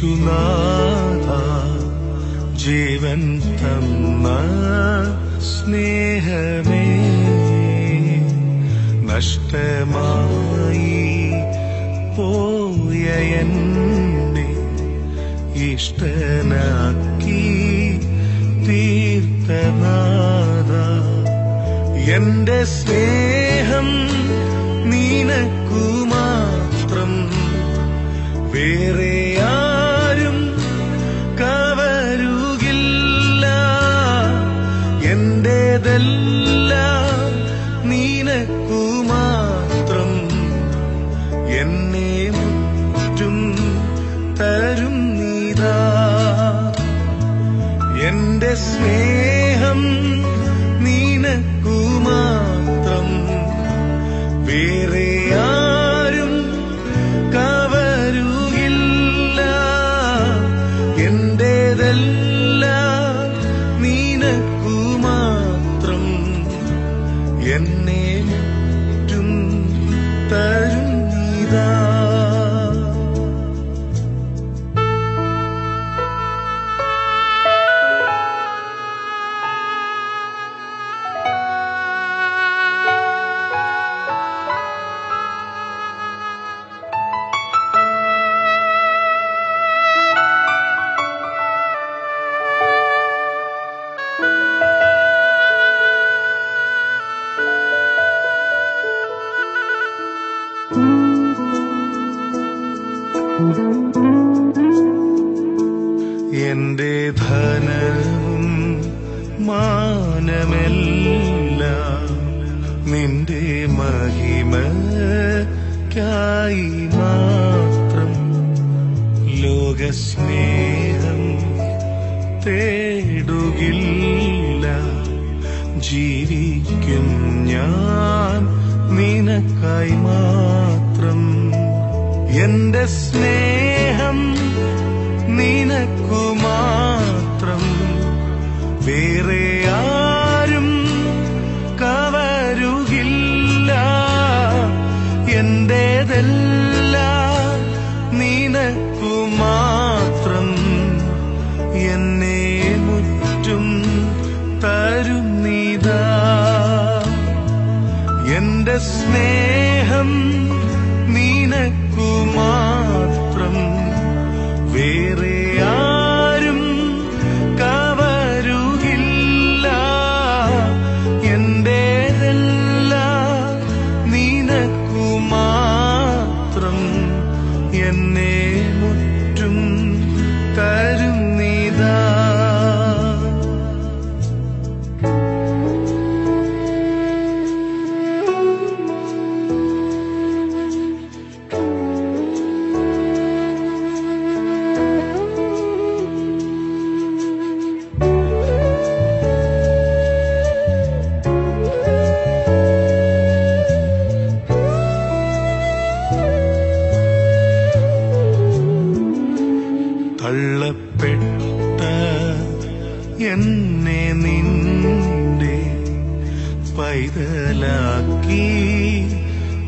യേശുനാഥ ജീവൻ തന്ന സ്നേഹമേ, നഷ്ടമായി പോയ എന്നെ ഇഷ്ടനാക്കി തീർത്തനാഥ, എന്റെ സ്നേഹം നിനക്കു മാത്രം, വേറെ ആരും കവരുകില്ല. എന്റേതെല്ലാം നിനക്കു മാത്രം, എന്നെ മുറ്റും തരും നീതാ. എന്റെ സ്നേഹം നിനക്കു മാത്രം, വേറെ ആരും കവരുകില്ല. എന്റേതെല്ലാം നിനക്കു മാത്രം, എന്നെ മുറ്റും തരും നീതാ. എന്റെ ധനവും മാനമെല്ലാം നിന്റെ മഹിമയ്ക്കായി മാത്രം. ലോകസ്നേഹം തേടുകില്ല, ജീവിക്കും ഞാൻ നിനക്കായി മാത്രം. എന്റെ സ്നേഹം നിനക്കു മാത്രം, വേറെ ആരും കവരുകില്ല. എന്റേതെല്ലാം നിനക്കു മാത്രം, എന്നെ മുറ്റും തരും നീതാ. എന്റെ സ്നേഹം നിനക്കു മാത്രം, വേറെ ആരും കവരുകില്ല. എന്റേതെല്ലാം നിനക്കു മാത്രം, എന്നെ മുറ്റും തരും നീതാ. തള്ളപ്പെട്ട എന്നെ നിന്റെ പൈതലാക്കി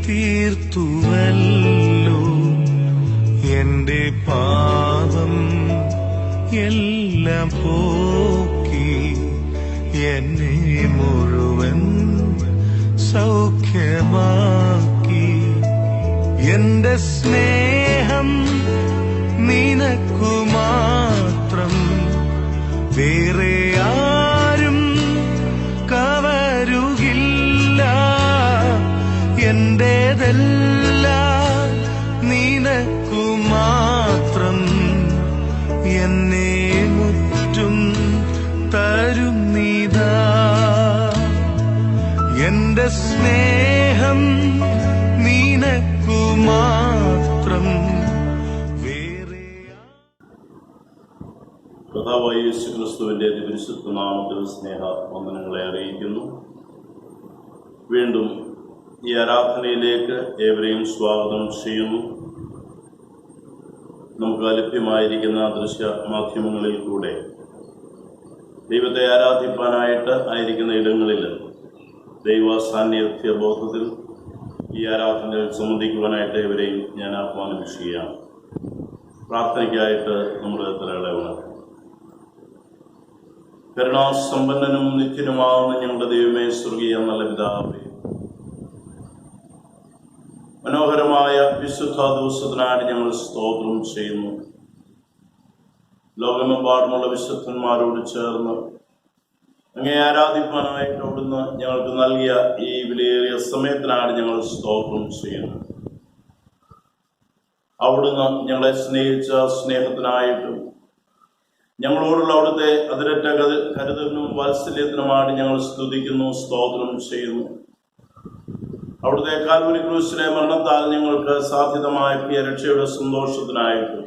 തീർത്തുവല്ലോ. എന്റെ പാപം എല്ലാം പോക്കി എന്നെ മുഴുവൻ സൗഖ്യമാക്കി. എന്റെ സ്നേഹം നിനക്കു മാത്രം, വേറെ ആരും കവരുകില്ല. എന്റേതെല്ലാം നിനക്കു മാത്രം, എന്നെ മുറ്റും തരും നീതാ. എന്റെ സ്നേഹം നിനക്കു മാത്രം, കർത്താവായ യേശുക്രിസ്തുവിന്റെ പരിശുദ്ധ നാമത്തിൽ സ്നേഹ വന്ദനങ്ങളെ അറിയിക്കുന്നു. വീണ്ടും ഈ ആരാധനയിലേക്ക് ഏവരെയും സ്വാഗതം ചെയ്യുന്നു. നമുക്ക് ലഭ്യമായിരിക്കുന്ന ദൃശ്യ മാധ്യമങ്ങളിൽ കൂടെ ദൈവത്തെ ആരാധിപ്പാനായിട്ട് ആയിരിക്കുന്ന ഇടങ്ങളിൽ ദൈവ സാന്നിധ്യ ബോധത്തിൽ ഈ ആരാധനയിൽ സംബന്ധിക്കുവാനായിട്ട് ഇവരെയും ഞാൻ ആഹ്വാനം ചെയ്യുകയാണ്. പ്രാർത്ഥനയ്ക്കായിട്ട് നമ്മുടെ തലകളെ ഉണർത്തും. കരുണാസമ്പന്നനും നിത്യനുമാവുന്ന ഞങ്ങളുടെ ദൈവമേ, സ്വർഗീയ നല്ല പിതാവേ, മനോഹരമായ വിശുദ്ധ ദിവസത്തിനായിട്ട് ഞങ്ങൾ സ്തോത്രം ചെയ്യുന്നു. ലോകമെമ്പാടുമുള്ള വിശുദ്ധന്മാരോട് ചേർന്ന് അങ്ങേ ആരാധിപ്പാനായിട്ട് അവിടുന്ന് ഞങ്ങൾക്ക് നൽകിയ ഈ വിലയേറിയ സമയത്തിനായിട്ട് ഞങ്ങൾ സ്തോത്രം ചെയ്യുന്നു. അവിടുന്ന് ഞങ്ങളെ സ്നേഹിച്ച സ്നേഹത്തിനായിട്ടും ഞങ്ങളോടുള്ള അവിടുത്തെ അതിരറ്റ കരുതലിനും വാത്സല്യത്തിനുമായിട്ട് ഞങ്ങൾ സ്തുതിക്കുന്നു, സ്തോത്രം ചെയ്യുന്നു. അവിടുത്തെ കാൽവരി ക്രൂശിലെ മരണത്താൽ ഞങ്ങൾക്ക് സാധ്യതമായ രക്ഷയുടെ സന്തോഷത്തിനായിട്ടും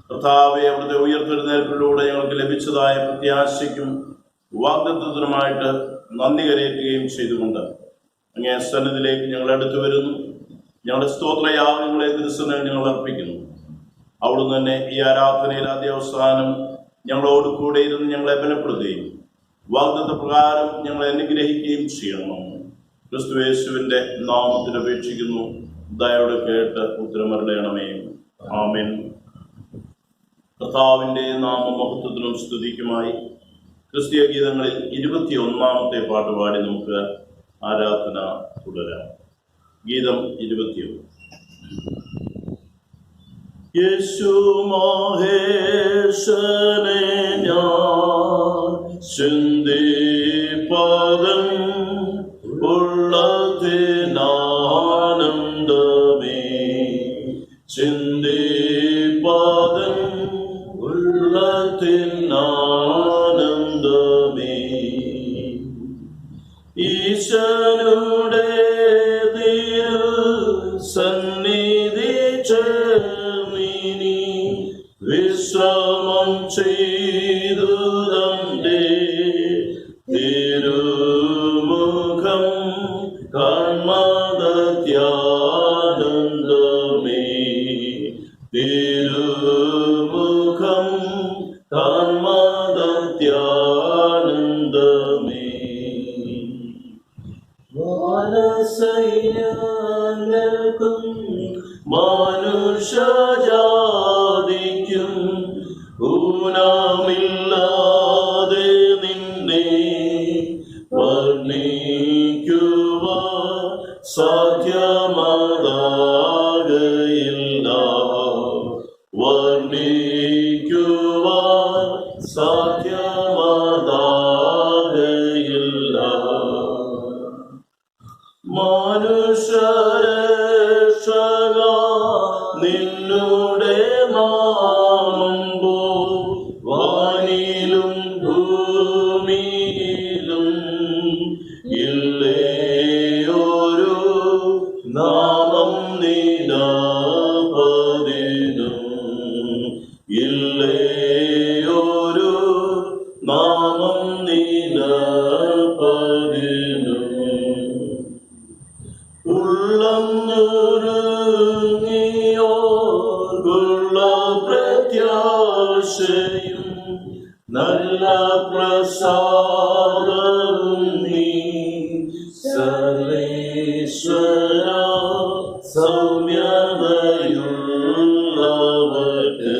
കർത്താവെ അവിടുത്തെ ഉയർത്തെഴുന്നേൽപ്പിലൂടെ ഞങ്ങൾക്ക് ലഭിച്ചതായ പ്രത്യാശയ്ക്കും വാഗ്ദത്തത്തിനുമായിട്ട് നന്ദി കരയറ്റുകയും ചെയ്തുകൊണ്ട് അങ്ങേ സന്നിധിയിലേക്ക് ഞങ്ങൾ അടുത്തു വരുന്നു. ഞങ്ങളുടെ സ്തോത്രയാഗങ്ങളെ തിരുസന്നിധിയിൽ ഞങ്ങൾ അർപ്പിക്കുന്നു. അവിടുന്ന് തന്നെ ഈ ആരാധനയിൽ ആദ്യാവസാനം ഞങ്ങളോട് കൂടെ ഇരുന്ന് ഞങ്ങളെ ബലപ്പെടുത്തുകയും വാഗ്ദത്ത പ്രകാരം ഞങ്ങളെ അനുഗ്രഹിക്കുകയും ചെയ്യണം. ക്രിസ്തുയേശുവിന്റെ നാമത്തിൽ അപേക്ഷിക്കുന്നു, ദയോടെ കേട്ട് ഉത്തരമരുളണമേ. ആമേൻ. കർത്താവിന്റെ നാമമഹത്വത്തിനും സ്തുതിക്കുമായി ക്രിസ്തീയ ഗീതങ്ങളിൽ 21 പാട്ടുപാടി നമുക്ക് ആരാധന തുടരാം. ഗീതം 21. യേശു മഹേശനെ ഞാൻ ചിന്തിപ്പതും ഉള്ളതിനാനന്ദമേ, ചിന്തിപ്പതും ഉള്ളതിനാനന്ദമേ. ഈശനുടെ സന്നിധി ചേർന്നിനി വിശ്രമം ചെയ്തു തന്റെ തിരുമുഖം കാൺമദത്യാനന്ദമേ, തിരുമുഖം കാൺമദത്യാനന്ദമേ. വാനസൈന്യങ്ങൾക്കും മനുഷ്യജാതിക്കും ഊനമില്ലാതെ നിന്നെ വർണ്ണിക്കുവാൻ സാധ്യമതാകയില്ല, വർണ്ണിക്കുവാൻ സാധ്യമതാകയില്ല. മനുഷ്യരക്ഷക നിന്നുടെ നാമമ്പോ വാനിലും ഭൂമിയിലും ഇല്ലേയൊരു നാമം നിനാപതിനും, ഇല്ലേയൊരു നാമം നിനാപതിനും. ഉള്ളം നുറുങ്ങിയോർക്കുള്ള പ്രത്യാശയും നല്ല പ്രസാദവും നീ സർവേശ്വര സൗമ്യതയുള്ളവർക്ക്,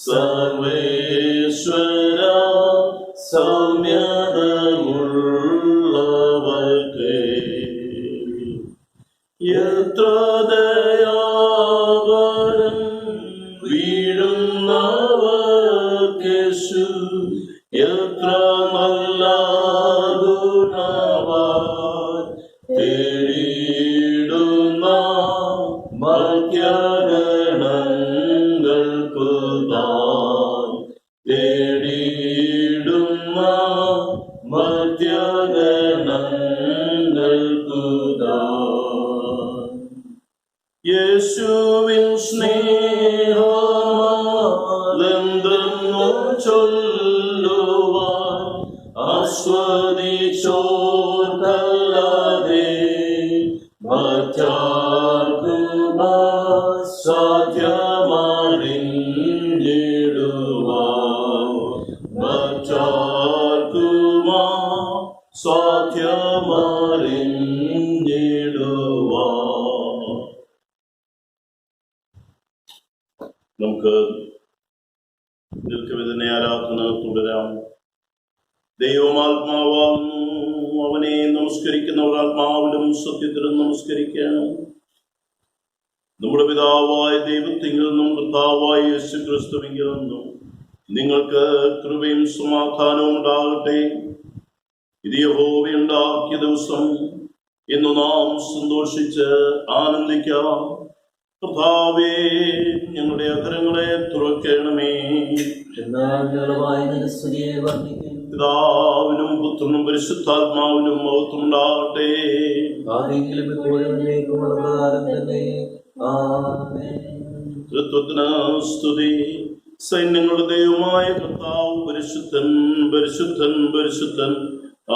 സർവേശ്വര സൗമ്യതയുള്ളവർക്ക്. എത്ര ദയാപരം വീഴുന്നവർക്കേശു, എത്ര നല്ല ഗുണവാൻ തേടിയിടുന്ന മധ്യഗണങ്ങൾക്കു താൻ, തേടിയിടുന്ന മധ്യഗണങ്ങൾക്കു താൻ. യേശുവിൻ സ്നേഹമാലെന്തെന്നു ചൊല്ലുവാൻ ആസ്വദിച്ചോർക്കല്ലാതെ മറ്റാർക്കും സാധ്യമറിഞ്ഞിടുവാൻ, മറ്റാർക്കും സാധ്യമറിഞ്ഞിടുവാൻ. നമുക്ക് ദീർഘവിധന ആരാധന തുടരാം. ദൈവമാത്മാവാകുന്നു, അവനെ നമസ്കരിക്കുന്നവർ ആത്മാവിലും സത്യത്തിലും നമസ്കരിക്കണം. നമ്മുടെ പിതാവായ ദൈവത്തിങ്കിൽ നിന്നും കർത്താവായ യേശുക്രിസ്തുവിങ്കിൽ നിന്നും നിങ്ങൾക്ക് കൃപയും സമാധാനവും ഉണ്ടാകട്ടെ. ഇത് യഹോവയുണ്ടാക്കിയ ദിവസം, ഇന്ന് നാം സന്തോഷിച്ച് ആനന്ദിക്കാം. കർത്താവേ, ഞങ്ങളുടെ അധരങ്ങളെ തുറക്കണമേ. പിതാവിനും പുത്രനും പരിശുദ്ധാത്മാവിനും മഹത്വം ഉണ്ടാകട്ടെ. തൃത്വത്തിന് സ്തുതി. സൈന്യങ്ങളുടെ ദൈവമായ കർത്താവ് പരിശുദ്ധൻ, പരിശുദ്ധൻ, പരിശുദ്ധൻ.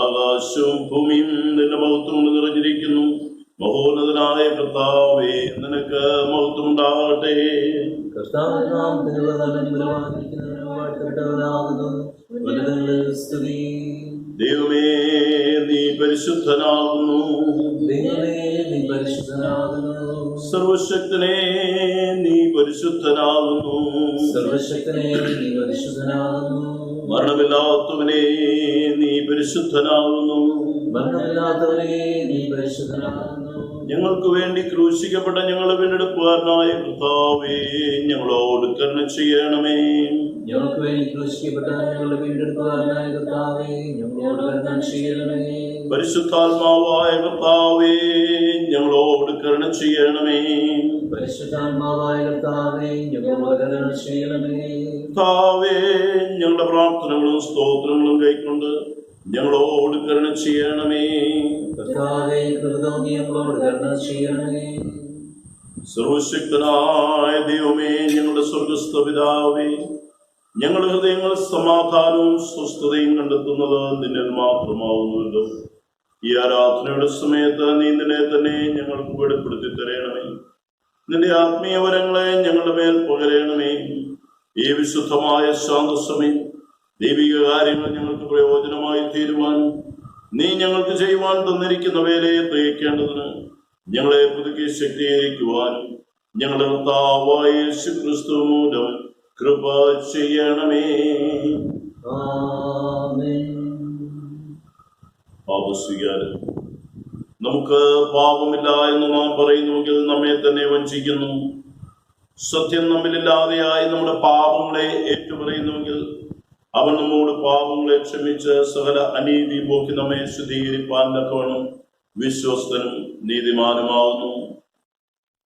ആകാശവും ഭൂമിയും നിന്റെ മഹത്വം കൊണ്ട് നിറഞ്ഞിരിക്കുന്നു. മഹോന്നതനായ കർത്താവേ, നിനക്ക് മഹത്വം ഉണ്ടാകട്ടെ. ദൈവമേ, നീ പരിശുദ്ധനാകുന്നു. സർവശക്തനെ, നീ പരിശുദ്ധനാകുന്നു. മരണമില്ലാത്തവനെ, നീ പരിശുദ്ധനാകുന്നു. ഞങ്ങൾക്ക് വേണ്ടി ക്രൂശിക്കപ്പെട്ട ഞങ്ങളുടെ വീണ്ടെടുപ്പുകാരനായ കർത്താവേ, ഞങ്ങളോട് കരുണ ചെയ്യണമേ. ഞങ്ങൾക്ക് വേണ്ടി ക്രൂശിക്കപ്പെട്ട ഞങ്ങളുടെ വീണ്ടെടുപ്പുകാരനായ കർത്താവേ, ഞങ്ങളോട് കരുണ ചെയ്യണമേ. പരിശുദ്ധാത്മാവായ കർത്താവേ, ഞങ്ങളോട് കരുണ ചെയ്യണമേ. പരിശുദ്ധാത്മാവായ കർത്താവേ, ഞങ്ങളോട് കരുണ ചെയ്യണമേ. കർത്താവേ, ഞങ്ങളുടെ പ്രാർത്ഥനകളും സ്തോത്രങ്ങളും കൈക്കൊണ്ട് ഞങ്ങളോട് കരുണ ചെയ്യണമേ. കർത്താവേ, കൃപതോന്നി ഞങ്ങളോട് കരുണ ചെയ്യണമേ. സർവശക്തനായ ദൈവമേ, ഞങ്ങളുടെ സ്വർഗസ്ഥ പിതാവേ, ഞങ്ങളുടെ ഹൃദയങ്ങൾ സമാധാനവും സ്വസ്ഥതയും കണ്ടെത്തുന്നത് നിന്നിൽ മാത്രമാവുന്നുവല്ലോ. ഈ ആരാധനയുടെ സമയത്ത് നീ നിന്നെ തന്നെ ഞങ്ങൾക്ക് വെളിപ്പെടുത്തി തരണമേ. നിന്റെ ആത്മീയ വരങ്ങളെ ഞങ്ങളുടെ മേൽ പകരണമേ. ഈ വിശുദ്ധമായ ശാന്തസമയം ദൈവിക കാര്യങ്ങൾ ഞങ്ങൾക്ക് പ്രയോജനമായി തീരുവാൻ, നീ ഞങ്ങൾക്ക് ചെയ്യുവാൻ തന്നിരിക്കുന്ന വേലയെ തികയ്ക്കേണ്ടതിന് ഞങ്ങളെ പുതുക്കി ശക്തീകരിക്കുവാനും ഞങ്ങളുടെ കർത്താവായ യേശുക്രിസ്തു മൂലം കൃപ ചെയ്യണമേ. പാപസ്വീകാരം. നമുക്ക് പാപമില്ല എന്ന് നാം പറയുന്നുവെങ്കിൽ നമ്മെ തന്നെ വഞ്ചിക്കുന്നു. സത്യം നമ്മിലില്ലാതെയായി നമ്മുടെ പാപങ്ങളെ ഏറ്റുപറയുന്നുവെങ്കിൽ അവൻ നമ്മോട് പാപങ്ങളെ ക്ഷമിച്ച് സകല അനീതി പോക്കി നമ്മെ ശുദ്ധീകരിപ്പാൻ തക്കവണ്ണം വിശ്വസ്തനും നീതിമാനുമാവുന്നു.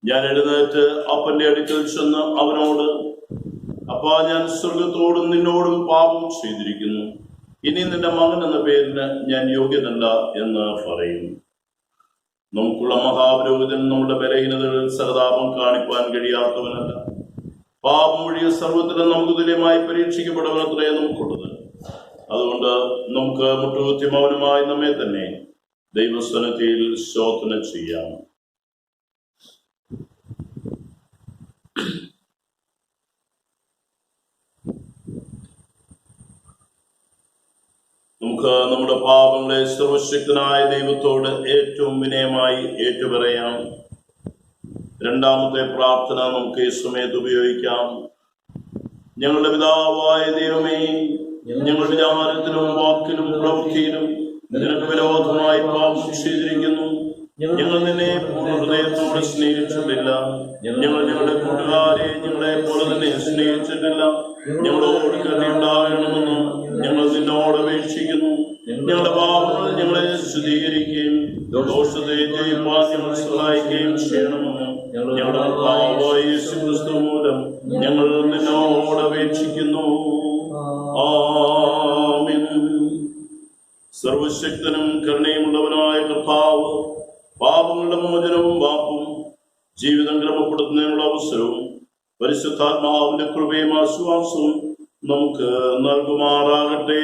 ഞാൻ എഴുന്നേറ്റ് അപ്പന്റെ അടുക്കൽ ചെന്ന് അവനോട്, അപ്പാ, ഞാൻ സ്വർഗത്തോടും നിന്നോടും പാപം ചെയ്തിരിക്കുന്നു. ഇനി നിന്റെ മകൻ എന്ന പേരിന് ഞാൻ യോഗ്യനല്ല എന്ന് പറയും. നമുക്കുള്ള മഹാപുരോഹിതൻ നമ്മുടെ ബലഹീനതകളിൽ സഹതാപം കാണിപ്പാൻ കഴിയാത്തവനല്ല. പാപം ഒഴിയ സർവ്വത്തിലും നമുക്ക് തുല്യമായി പരീക്ഷിക്കപ്പെടുവനത്രേ നമുക്കുള്ളത്. അതുകൊണ്ട് നമുക്ക് മുട്ടുകുത്തി മൗനമായി നമ്മെ തന്നെ ദൈവസന്നിധിയിൽ ശോധന ചെയ്യാം. നമുക്ക് നമ്മുടെ പാപങ്ങളെ സർവശക്തനായ ദൈവത്തോട് ഏറ്റവും വിനയമായി ഏറ്റുപറയാം. രണ്ടാമത്തെ പ്രാർത്ഥന നമുക്ക് ഈ സമയത്ത് ഉപയോഗിക്കാം. ഞങ്ങളുടെ പിതാവായ ദൈവമേ, ഞങ്ങളുടെ വിചാരത്തിലും വാക്കിലും പ്രവൃത്തിയിലും നിനക്ക് വിരോധമായി പാപം ചെയ്തിരിക്കുന്നു. ഞങ്ങൾ നിന്നെ പൂർണ്ണ ഹൃദയത്തോടെ സ്നേഹിച്ചിട്ടില്ല. ഞങ്ങൾ ഞങ്ങളുടെ കൂട്ടുകാരെ ഞങ്ങളെ പോലെ തന്നെ സ്നേഹിച്ചിട്ടില്ല. ഞങ്ങളോട് കരുണയുണ്ടാകണമെന്ന് ഞങ്ങൾ നിന്നോട് അപേക്ഷിക്കുന്നു. ഞങ്ങളുടെ പാപങ്ങൾ ഞങ്ങളെ ശുദ്ധീകരിക്കുകയും ദോഷത്തെ ജയിപ്പാൻ ഞങ്ങൾ സഹായിക്കുകയും ചെയ്യണമെന്ന് ഞങ്ങളുടെ കർത്താവായ യേശുക്രിസ്തു മൂലം ഞങ്ങൾ നിന്നോട് അപേക്ഷിക്കുന്നു. ആമേൻ. സർവശക്തനും കരുണയുമുള്ളവനായ കർത്താവ്, പാപങ്ങളുടെ മോചനവും വാപ്പും ജീവിതം ക്രമപ്പെടുത്തുന്നതിനുള്ള അവസരവും പരിശുദ്ധാത്മാവിന്റെ കൃപയും ആശ്വാസവും നമുക്ക് നൽകുമാറാകട്ടെ.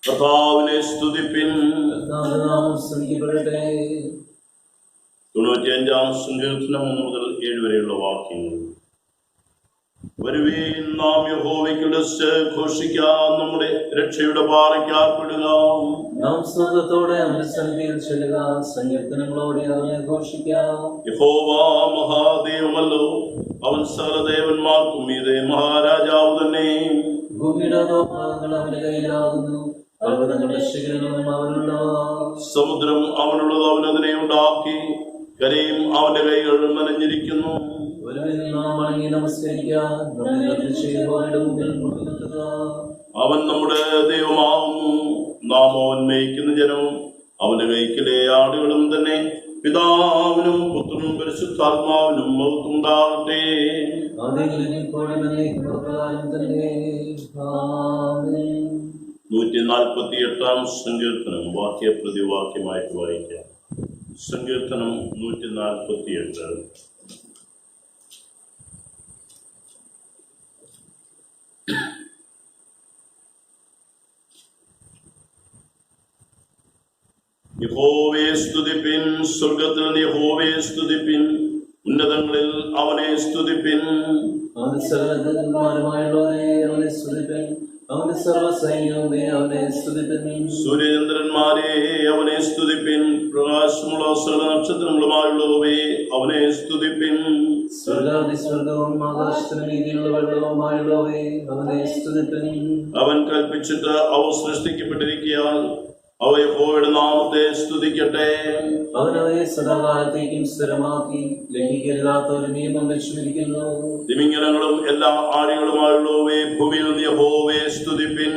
കർത്താവിനെ സ്തുതിപ്പിൻ. 95-ാം സങ്കീർത്തനം 1 മുതൽ 7 വരെയുള്ള വാക്യങ്ങൾ. വരുവീൻ നാം യഹോവയ്ക്കുള്ള ഘോഷിക്കാം, നമ്മുടെ രക്ഷയുടെ പാറയ്ക്കാർപ്പെടുക. നാം സ്തുതത്തോടെ അവന്റെ സന്നിധിയിൽ ചെല്ലുക, സങ്കീർത്തനങ്ങളോടെ അവനെ ഘോഷിക്കാം. യഹോവ മഹാദേവമല്ലോ, അവൻ സകലദേവന്മാർക്കും മീതെ മഹാരാജാവ് തന്നെ. ഭൂമിയുടെ ഭാഗങ്ങൾ അവന്റെ കയ്യിലാകുന്നു, പർവ്വതങ്ങളുടെ ശിഖരങ്ങളും അവനുള്ളവ. സമുദ്രം അവനുള്ളത്, അവൻ അതിനെ ഉണ്ടാക്കി, കരയും അവന്റെ കൈകൾ നനഞ്ഞിരിക്കുന്നു. നാം വണങ്ങി നമസ്കരിക്കാം, അവൻ നമ്മുടെ ദൈവമാവുന്നു, നാം അവൻ മേയ്ക്കുന്ന ജനവും അവന്റെ കൈക്കിലെ ആടുകളും തന്നെ. പിതാവിനും പുത്രനും പരിശുദ്ധാത്മാവിനും മഹത്വമുണ്ടാകട്ടെ. 148 സങ്കീർത്തനം വാക്യപ്രതിവാക്യമായിട്ട് വായിക്കാം. സങ്കീർത്തനം 148. യഹോവയെ സ്തുതിപ്പിൻ, സ്വർഗത്തിൽ യഹോവയെ സ്തുതിപ്പിൻ, ഉന്നതങ്ങളിൽ അവനെ സ്തുതിപ്പിൻ. അവന്റെ സകലന്മാരുമായുള്ളവരെ അവനെ സ്തുതിപ്പിൻ, അവന്റെ സർവ്വസൈന്യവുമേ അവനെ സ്തുതിപ്പിൻ. സൂര്യചന്ദ്രന്മാരെ അവനെ സ്തുതിപ്പിൻ, പ്രകാശമുള്ള സകല നക്ഷത്രങ്ങളുമായുള്ളവയെ അവനെ സ്തുതിപ്പിൻ. സ്വർഗാതിസ്വർഗവും ആകാശത്തിന് നീതിയുള്ള വെള്ളവുമായുള്ളവയെ അവനെ സ്തുതിപ്പിൻ. അവൻ കൽപ്പിച്ചിട്ട് അവ സൃഷ്ടിക്കപ്പെട്ടിരിക്കാൻ അവ യഹോവയുടെ നാമത്തെ സ്തുതിക്കട്ടെ. അവനവയെ സദാകാലത്തേക്കും സ്ഥിരമാക്കി, ലംഘിക്കരുതാത്ത ഒരു നിയമം വെച്ചിരിക്കുന്നു. തിമിംഗലങ്ങളും എല്ലാ ആഴികളുമായുള്ളവയെ ഭൂമിയിൽ യഹോവയെ സ്തുതിപ്പിൻ.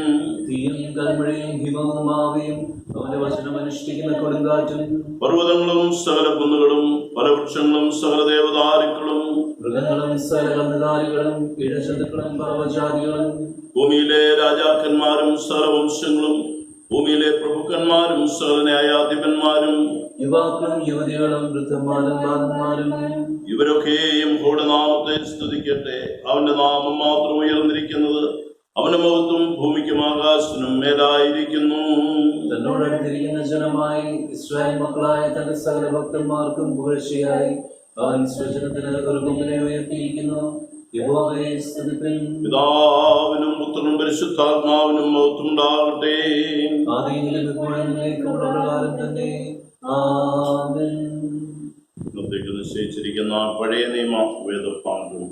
തീയും കൽമഴയും ഹിമവും ആവിയും അവന്റെ വചനം അനുഷ്ഠിക്കുന്ന കൊടുങ്കാറ്റും, പർവ്വതങ്ങളും സകല കുന്നുകളും ഫലവൃക്ഷങ്ങളും സകല ദേവദാരുക്കളും, മൃഗങ്ങളും സകല കന്നുകാലികളും ഇഴജന്തുക്കളും പർവ്വജാതികളും, ഭൂമിയിലെ രാജാക്കന്മാരും സർവവംശങ്ങളും, ഭൂമിയിലെ പ്രഭുക്കന്മാരും സകല ന്യായാധിപന്മാരും, യുവാക്കളും യുവതികളും വൃദ്ധന്മാരും ബാലന്മാരും, ഇവരൊക്കെയും നാമത്തെ സ്തുതിക്കട്ടെ. അവന്റെ നാമം മാത്രം ഉയർന്നിരിക്കുന്നത്, അവന്റെ മഹത്വം ഭൂമിക്കും ആകാശത്തിനും മേലായിരിക്കുന്നു. തന്നോടടുത്തിരിക്കുന്ന ജനമായി ഇസ്രായേൽ മക്കളായ തന്റെ സകല ഭക്തന്മാർക്കും പുകഴ്ചയായി അവൻ സ്വജനത്തിന് ഒരു കൊമ്പിനെ ഉയർത്തിയിരിക്കുന്നു. യഹോവയെ സ്തുതിപ്പിൻ. പിതാവിനും പുത്രനും പരിശുദ്ധാത്മാവിനും മഹത്വം ഉണ്ടാകട്ടെ. ആദിയിലും ഇപ്പോഴും എന്നേക്കുമുള്ള പ്രകാരം തന്നെ. ആമേൻ. ഇന്നത്തേക്ക് നിശ്ചയിച്ചിരിക്കുന്ന പഴയ നിയമ വേദഭാഗം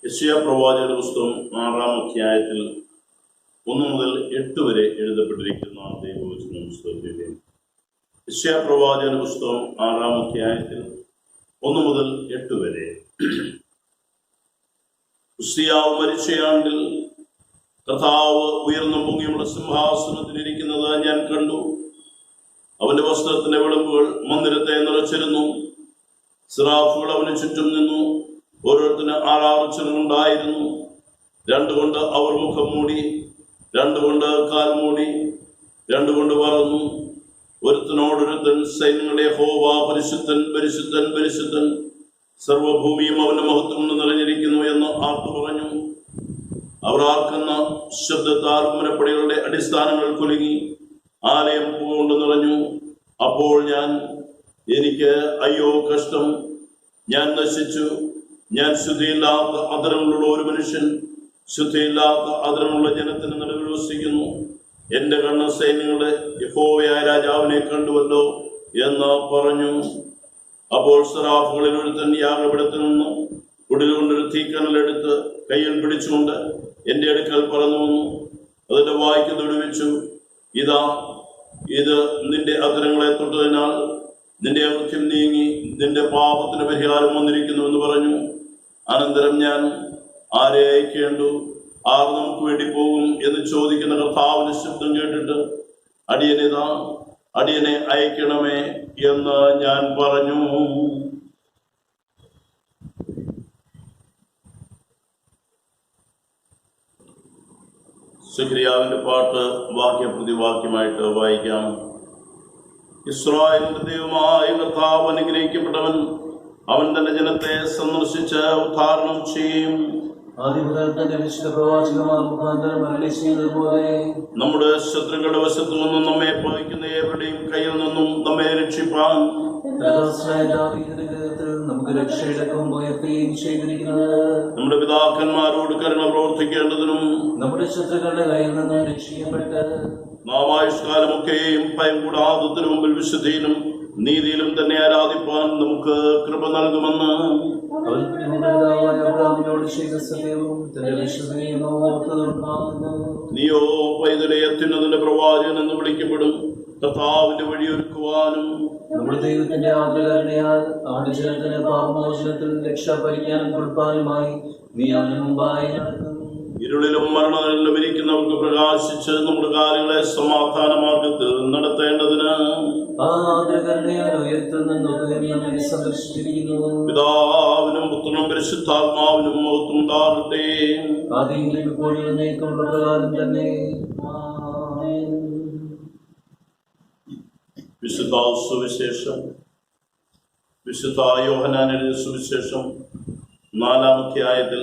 യെശയ്യാ പ്രവാചകന്റെ പുസ്തകം 6-ാം അധ്യായത്തിൽ 1 മുതൽ 8 വരെ എഴുതപ്പെട്ടിരിക്കുന്ന ദൈവവചനം ശ്രദ്ധിക്കുക. യെശയ്യാ പ്രവാചകന്റെ പുസ്തകം 6-ാം അധ്യായത്തിൽ 1 മുതൽ 8 വരെ. ഉസ്സിയാവ് മരിച്ചയാണ്ടിൽ കർത്താവ് ഉയർന്ന പൊങ്ങിയുള്ള സിംഹാസനത്തിലിരിക്കുന്നത് ഞാൻ കണ്ടു. അവന്റെ വസ്ത്രത്തിന്റെ വിളമ്പുകൾ മന്ദിരത്തെ നിറച്ചിരുന്നു. സിറാഫുകൾ അവന് ചുറ്റും നിന്നു. ഓരോരുത്തന് 6 ചിറകുണ്ടായിരുന്നു. 2 കൊണ്ട് അവർ മുഖം മൂടി, 2 കൊണ്ട് കാൽ മൂടി, 2 കൊണ്ട് പറന്നു. ഒരുത്തനോടൊരുത്തൻ സൈന്യങ്ങളുടെ യഹോവ പരിശുദ്ധൻ പരിശുദ്ധൻ പരിശുദ്ധൻ, സർവഭൂമിയും അവന്റെ മഹത്വം കൊണ്ട് നിറഞ്ഞിരിക്കുന്നു എന്ന് ആർത്തു പറഞ്ഞു. അവർ ആർക്കുന്ന ശബ്ദത്താൽ മുനപ്പടികളുടെ അടിസ്ഥാനങ്ങൾ കുലുങ്ങി, ആലയം പൂകൊണ്ട് നിറഞ്ഞു. അപ്പോൾ എനിക്ക് അയ്യോ കഷ്ടം, ഞാൻ നശിച്ചു. ഞാൻ ശുദ്ധിയില്ലാത്ത അധരങ്ങളുള്ള ഒരു മനുഷ്യൻ, ശുദ്ധിയില്ലാത്ത അധരമുള്ള ജനത്തിന് നടുവിൽ വസിക്കുന്നു. എന്റെ കണ്ണ് സൈന്യങ്ങളുടെ യഹോവയായ രാജാവിനെ കണ്ടുവല്ലോ എന്ന് പറഞ്ഞു. അപ്പോൾ സറാഫുകളിൽ ഒരുത്തൻ യാഗപീഠത്തിൽ നിന്ന് കുടിലുകൊണ്ടൊരു തീക്കനലെടുത്ത് കയ്യിൽ പിടിച്ചുകൊണ്ട് എന്റെ അടുക്കൽ പറന്നു വന്നു. അതിന്റെ വായ്ക്ക് തൊടുവിച്ചു, ഇതാ, ഇത് നിന്റെ അധരങ്ങളെ തൊട്ടതിനാൽ നിന്റെ അകൃത്യം നീങ്ങി, നിന്റെ പാപത്തിന് പരിഹാരം വന്നിരിക്കുന്നു എന്ന് പറഞ്ഞു. അനന്തരം ഞാൻ ആരെ അയക്കേണ്ടു, ആർ നമുക്ക് വേണ്ടി പോകും എന്ന് ചോദിക്കുന്ന കർത്താവിന്റെ ശബ്ദം കേട്ടിട്ട്, അടിയനിതാ, അടിയനെ അയക്കണമേ എന്ന് ഞാൻ പറഞ്ഞു. സിക്രിയാവിന്റെ പാട്ട് വാക്യപ്രതിവാക്യമായിട്ട് വായിക്കാം. ഇസ്രായേലിന്റെ ദൈവമായ കർത്താവ് അനുഗ്രഹിക്കപ്പെട്ടവൻ, അവൻ തന്റെ ജനത്തെ സന്ദർശിച്ച് ഉദ്ധാരണം ചെയ്യും. നമ്മുടെ ശത്രുക്കളുടെ വശത്തു നിന്നും നമ്മെ പകയ്ക്കുന്ന ഏവരുടെയും കയ്യിൽ നിന്നും നമ്മെ രക്ഷിപ്പാൻ നമുക്ക് നമുക്ക് രക്ഷയുടെ കൊമ്പുയർത്തുകയും ചെയ്തിരിക്കുന്നത്. നമ്മുടെ പിതാക്കന്മാരോട് കരുണ പ്രവർത്തിക്കേണ്ടതിനും നമ്മുടെ ശത്രുക്കളുടെ കയ്യിൽ നിന്നും രക്ഷിക്കപ്പെട്ട് നാം ആയുഷ്കാലമൊക്കെയും ഭയം കൂടാതെ മുമ്പിൽ വിശുദ്ധിയിലും നീതിയിലും തന്നെ ആരാധിപ്പാൻ നമുക്ക് കൃപ നൽകുമെന്ന് അവൻ പിതാവായ അബ്രാഹാമിനോട് ചെയ്ത സത്യവും തന്റെ വിശ്വസനീയവും ഓർത്തതുണ്ടാകുന്നു. നീയോ പൈതലെ അത്യുന്നതന്റെ പ്രവാചകൻ എന്ന് വിളിക്കപ്പെടും. കർത്താവിന്റെ വഴിയൊരുക്കുവാനും നമ്മുടെ ദൈവത്തിന്റെ ആഗ്രഹണയാൽ ആടുജനത്തിന് പാപമോചനത്തിൽ രക്ഷ ഭരിക്കാനും കൊടുപ്പാനുമായി നീ അവന് മുമ്പായി നടക്കും. ഇരുളിലും മരണങ്ങളിലും ഇരിക്കുന്നവർക്ക് പ്രകാശിച്ച് നമ്മുടെ കാലുകളെ സമാധാന മാർഗത്തിൽ നടത്തേണ്ടതിന് ആ ആഗ്രഹണയാൽ ഉയരത്തിൽ നിന്ന് സന്ദർശിച്ചിരിക്കുന്നു. പിതാവിനും പുത്രനും പരിശുദ്ധാത്മാവിനും മഹത്വമുണ്ടാകട്ടെ. ആദ്യമെങ്കിലും ഇപ്പോഴും എന്നേക്കുമുള്ള പ്രകാരം തന്നെ. വിശുദ്ധ സുവിശേഷം വിശുദ്ധ യോഹന്നാൻ എഴുതിയ സുവിശേഷം 4-ാം അധ്യായത്തിൽ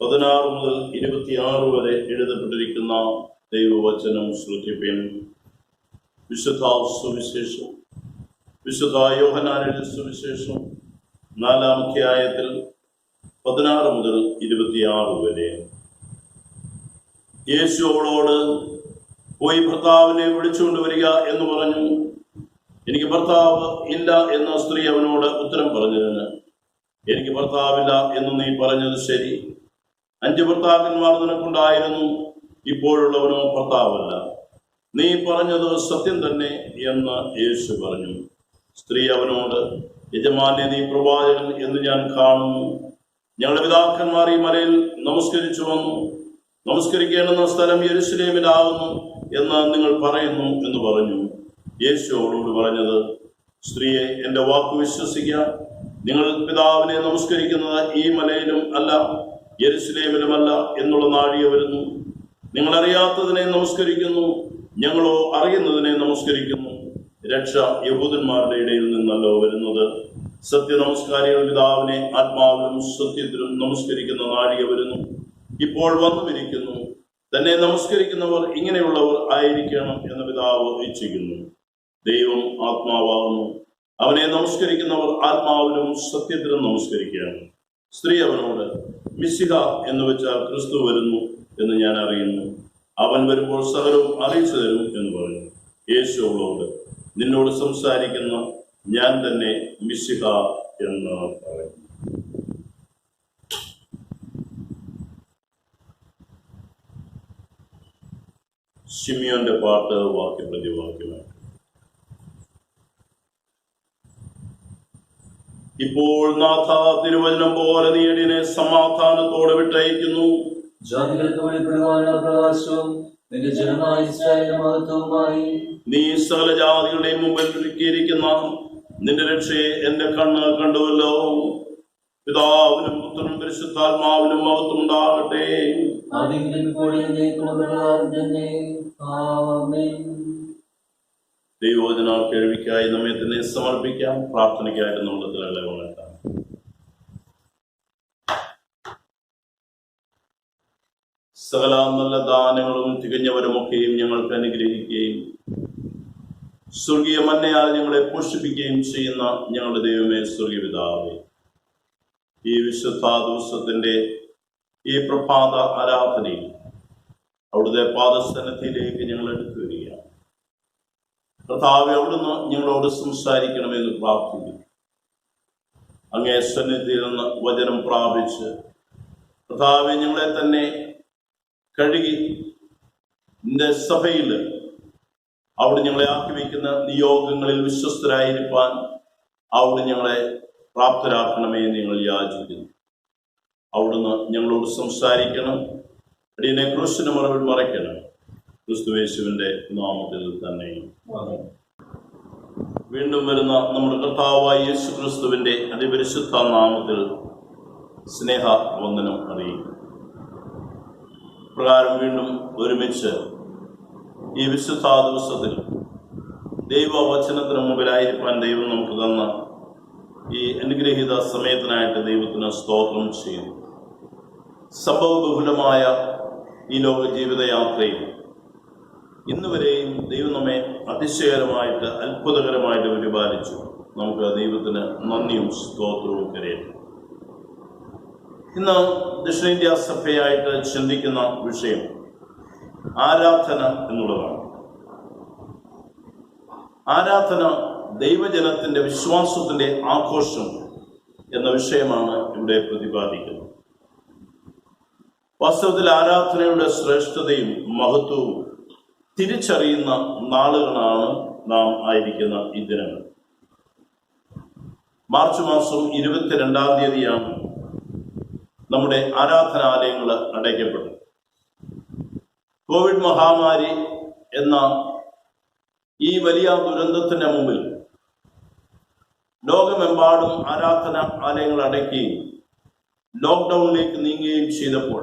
16 മുതൽ 26 വരെ എഴുതപ്പെട്ടിരിക്കുന്ന ദൈവവചനം ശ്രദ്ധിപ്പിൻ. വിശുദ്ധ സുവിശേഷം വിശുദ്ധ യോഹന്നാൻ എഴുതിയ സുവിശേഷം 4-ാം അധ്യായത്തിൽ 16 മുതൽ 26 വരെ. യേശു അവളോട്, പോയി ഭർത്താവിനെ വിളിച്ചുകൊണ്ട് വരിക എന്ന് പറഞ്ഞു. എനിക്ക് ഭർത്താവ് ഇല്ല എന്ന സ്ത്രീ അവനോട് ഉത്തരം പറഞ്ഞതിന്, എനിക്ക് ഭർത്താവില്ല എന്ന് നീ പറഞ്ഞത് ശരി. 5 ഭർത്താക്കന്മാർ നിനക്കുണ്ടായിരുന്നു, ഇപ്പോഴുള്ളവനോ ഭർത്താവല്ല. നീ പറഞ്ഞത് സത്യം തന്നെ എന്ന് യേശു പറഞ്ഞു. സ്ത്രീ അവനോട്, യജമാനെ, നീ പ്രവാചകൻ എന്ന് ഞാൻ കാണുന്നു. ഞങ്ങളുടെ പിതാക്കന്മാർ ഈ മലയിൽ നമസ്കരിച്ചു വന്നു. നമസ്കരിക്കേണ്ടുന്ന സ്ഥലം യെരൂശലേമിലാകുന്നു എന്ന് നിങ്ങൾ പറയുന്നു എന്ന് പറഞ്ഞു. യേശു അവളോട് പറഞ്ഞത്, സ്ത്രീയെ, എൻ്റെ വാക്ക് വിശ്വസിക്കുക. നിങ്ങൾ പിതാവിനെ നമസ്കരിക്കുന്നത് ഈ മലയിലും അല്ല, യെരൂശലേമിലുമല്ല എന്നുള്ള നാഴിക വരുന്നു. നിങ്ങൾ അറിയാത്തതിനെ നമസ്കരിക്കുന്നു, ഞങ്ങളോ അറിയുന്നതിനെ നമസ്കരിക്കുന്നു. രക്ഷ യഹൂദന്മാരുടെ ഇടയിൽ നിന്നല്ലോ വരുന്നത്. സത്യനമസ്കാരികൾ പിതാവിനെ ആത്മാവിലും സത്യത്തിലും നമസ്കരിക്കുന്ന നാഴിക വരുന്നു, ഇപ്പോൾ വന്നുമിരിക്കുന്നു. തന്നെ നമസ്കരിക്കുന്നവർ ഇങ്ങനെയുള്ളവർ ആയിരിക്കണം എന്ന് പിതാവ് ഇച്ഛിക്കുന്നു. ദൈവം ആത്മാവാകുന്നു. അവനെ നമസ്കരിക്കുന്നവർ ആത്മാവിലും സത്യത്തിലും നമസ്കരിക്കുകയാണ്. സ്ത്രീ അവനോട്, മിശിഹ എന്ന് വെച്ചാൽ ക്രിസ്തു വരുന്നു എന്ന് ഞാൻ അറിയുന്നു. അവൻ വരുമ്പോൾ സകലവും അറിയിച്ചു തരും എന്ന് പറഞ്ഞു. യേശു അവളോട്, നിന്നോട് സംസാരിക്കുന്ന ഞാൻ തന്നെ മിശിഹ എന്ന് പറഞ്ഞു. ശിമിയോന്റെ പാട്ട് വാക്യപ്രതിവാക്യമാണ്. ഇപ്പോൾ നാഥ, തിരുവചനം പോലെ നീ എന്നെ സമാധാനത്തോടെ വിട്ടയക്കുന്നു. ജാതികൾക്ക് വെളിപ്പെടുവാനുള്ള പ്രകാശവും നിന്റെ ജനമായ ഇസ്രായേലിന്റെ മഹത്വവുമായി നീ സകല ജാതികളുടെയും മുമ്പിൽ ഒരുക്കിയിരിക്കുന്ന നിന്റെ രക്ഷയെ എന്റെ കണ്ണ് കണ്ടുവല്ലോ. പിതാവിനും പുത്രനും പരിശുദ്ധാത്മാവിനും മഹത്വം ഉണ്ടാകട്ടെ. ദൈവവചന കേൾവിക്കായി നമ്മെ തന്നെ സമർപ്പിക്കാം. പ്രാർത്ഥനയ്ക്കായിട്ട് നമ്മുടെ തലകളെ ഉണർത്താം. സകല നല്ല ദാനങ്ങളും തികഞ്ഞവരുമൊക്കെയും ഞങ്ങൾക്ക് അനുഗ്രഹിക്കുകയും സ്വർഗീയ മന്നയാൽ ഞങ്ങളെ പോഷിപ്പിക്കുകയും ചെയ്യുന്ന ഞങ്ങളുടെ ദൈവമേ, സ്വർഗീയ പിതാവേ, ഈ വിശുദ്ധ ദിവസത്തിന്റെ ഈ പ്രഭാത ആരാധനയിൽ അവിടുത്തെ പാദസന്നിധിയിലേക്ക് ഞങ്ങൾ എടുത്തു വരികയാണ്. കർത്താവേ, അവിടുന്ന് ഞങ്ങളോട് സംസാരിക്കണമെന്ന് പ്രാർത്ഥിക്കുന്നു. അങ്ങേ സന്നിധിയിൽ നിന്ന് വചനം പ്രാപിച്ച് കർത്താവേ, ഞങ്ങളെ തന്നെ കഴുകി നിന്റെ സഭയിൽ അവിടെ ഞങ്ങളെ ആക്കി വയ്ക്കുന്ന നിയോഗങ്ങളിൽ വിശ്വസ്തരായിരിക്കാൻ അവിടെ ഞങ്ങളെ പ്രാപ്തരാക്കണമേ എന്ന് ഞങ്ങൾ യാചിക്കുന്നു. അവിടുന്ന് ഞങ്ങളോട് സംസാരിക്കണം. അടിയനെ ക്രൂശിന് മറവിൽ മറയ്ക്കണം. ക്രിസ്തുയേശുവിന്റെ നാമത്തിൽ തന്നെ. വീണ്ടും വരുന്ന നമ്മുടെ കർത്താവായ യേശു ക്രിസ്തുവിന്റെ അതിപരിശുദ്ധ നാമത്തിൽ സ്നേഹ വന്ദനം അറിയിക്കും. പ്രകാരം വീണ്ടും ഒരുമിച്ച് ഈ വിശുദ്ധ ദിവസത്തിൽ ദൈവവചനത്തിന് മുമ്പിലായിരിക്കാൻ ദൈവം നമുക്ക് തന്ന ഈ അനുഗ്രഹീത സമയത്തിനായിട്ട് ദൈവത്തിന് സ്തോത്രം ചെയ്യുന്നു. സംഭവബഹുലമായ ഈ ലോക ജീവിതയാത്രയിൽ ഇന്ന് വരെയും ദൈവം നമ്മെ അതിശയകരമായിട്ട് അത്ഭുതകരമായിട്ട് പരിപാലിച്ചു. നമുക്ക് ദൈവത്തിന് നന്ദിയും സ്തോത്രവും കരയട്ടെ. ഇന്ന് ദക്ഷിണേന്ത്യ സഭയായിട്ട് ചിന്തിക്കുന്ന വിഷയം ആരാധന എന്നുള്ളതാണ്. ആരാധന ദൈവജനത്തിന്റെ വിശ്വാസത്തിന്റെ ആഘോഷം എന്ന വിഷയമാണ് ഇവിടെ പ്രതിപാദിക്കുന്നത്. വാസ്തവത്തിൽ ആരാധനയുടെ ശ്രേഷ്ഠതയും മഹത്വവും തിരിച്ചറിയുന്ന നാളുകളാണ് നാം ആയിരിക്കുന്ന ഈ ദിനങ്ങൾ. മാർച്ച് മാസം 22-ാം തീയതിയാണ് നമ്മുടെ ആരാധനാലയങ്ങൾ അടയ്ക്കപ്പെട്ടത്. കോവിഡ് മഹാമാരി എന്ന ഈ വലിയ ദുരന്തത്തിന്റെ മുമ്പിൽ ലോകമെമ്പാടും ആരാധനാലയങ്ങൾ അടയ്ക്കുകയും ലോക്ക്ഡൌണിലേക്ക് നീങ്ങുകയും ചെയ്തപ്പോൾ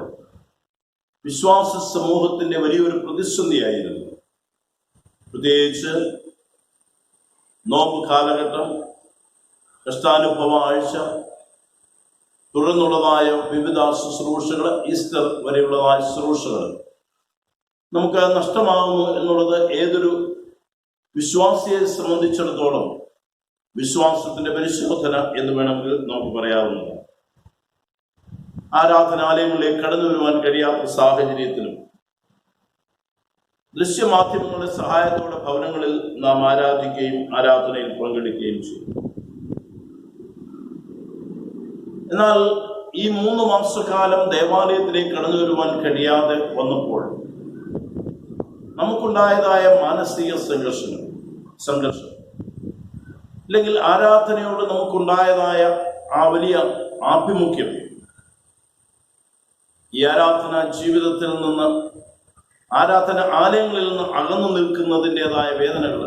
വിശ്വാസ സമൂഹത്തിന്റെ വലിയൊരു പ്രതിസന്ധിയായിരുന്നു. പ്രത്യേകിച്ച് നോമ്പ് കാലഘട്ടം, കഷ്ടാനുഭവ ആഴ്ച, തുടർന്നുള്ളതായ വിവിധ ശുശ്രൂഷകൾ, ഈസ്റ്റർ വരെയുള്ളതായ ശുശ്രൂഷകൾ നമുക്ക് നഷ്ടമാകുന്നു എന്നുള്ളത് ഏതൊരു വിശ്വാസിയെ സംബന്ധിച്ചിടത്തോളം വിശ്വാസത്തിന്റെ പരിശോധന എന്ന് വേണമെങ്കിൽ നമുക്ക് പറയാവുന്നതാണ്. ആരാധനാലയങ്ങളിലേക്ക് കടന്നു വരുവാൻ കഴിയാത്ത സാഹചര്യത്തിലും ദൃശ്യമാധ്യമങ്ങളുടെ സഹായത്തോടെ ഭവനങ്ങളിൽ നാം ആരാധിക്കുകയും ആരാധനയിൽ പങ്കെടുക്കുകയും ചെയ്യും. എന്നാൽ ഈ 3 മാസക്കാലം ദേവാലയത്തിലേക്ക് കടന്നു വരുവാൻ കഴിയാതെ വന്നപ്പോൾ നമുക്കുണ്ടായതായ മാനസിക സംഘർഷം അല്ലെങ്കിൽ ആരാധനയോട് നമുക്കുണ്ടായതായ ആ വലിയ ആഭിമുഖ്യം, ഈ ആരാധന ജീവിതത്തിൽ നിന്ന്, ആരാധന ആലയങ്ങളിൽ നിന്ന് അകന്നു നിൽക്കുന്നതിൻ്റെതായ വേദനകൾ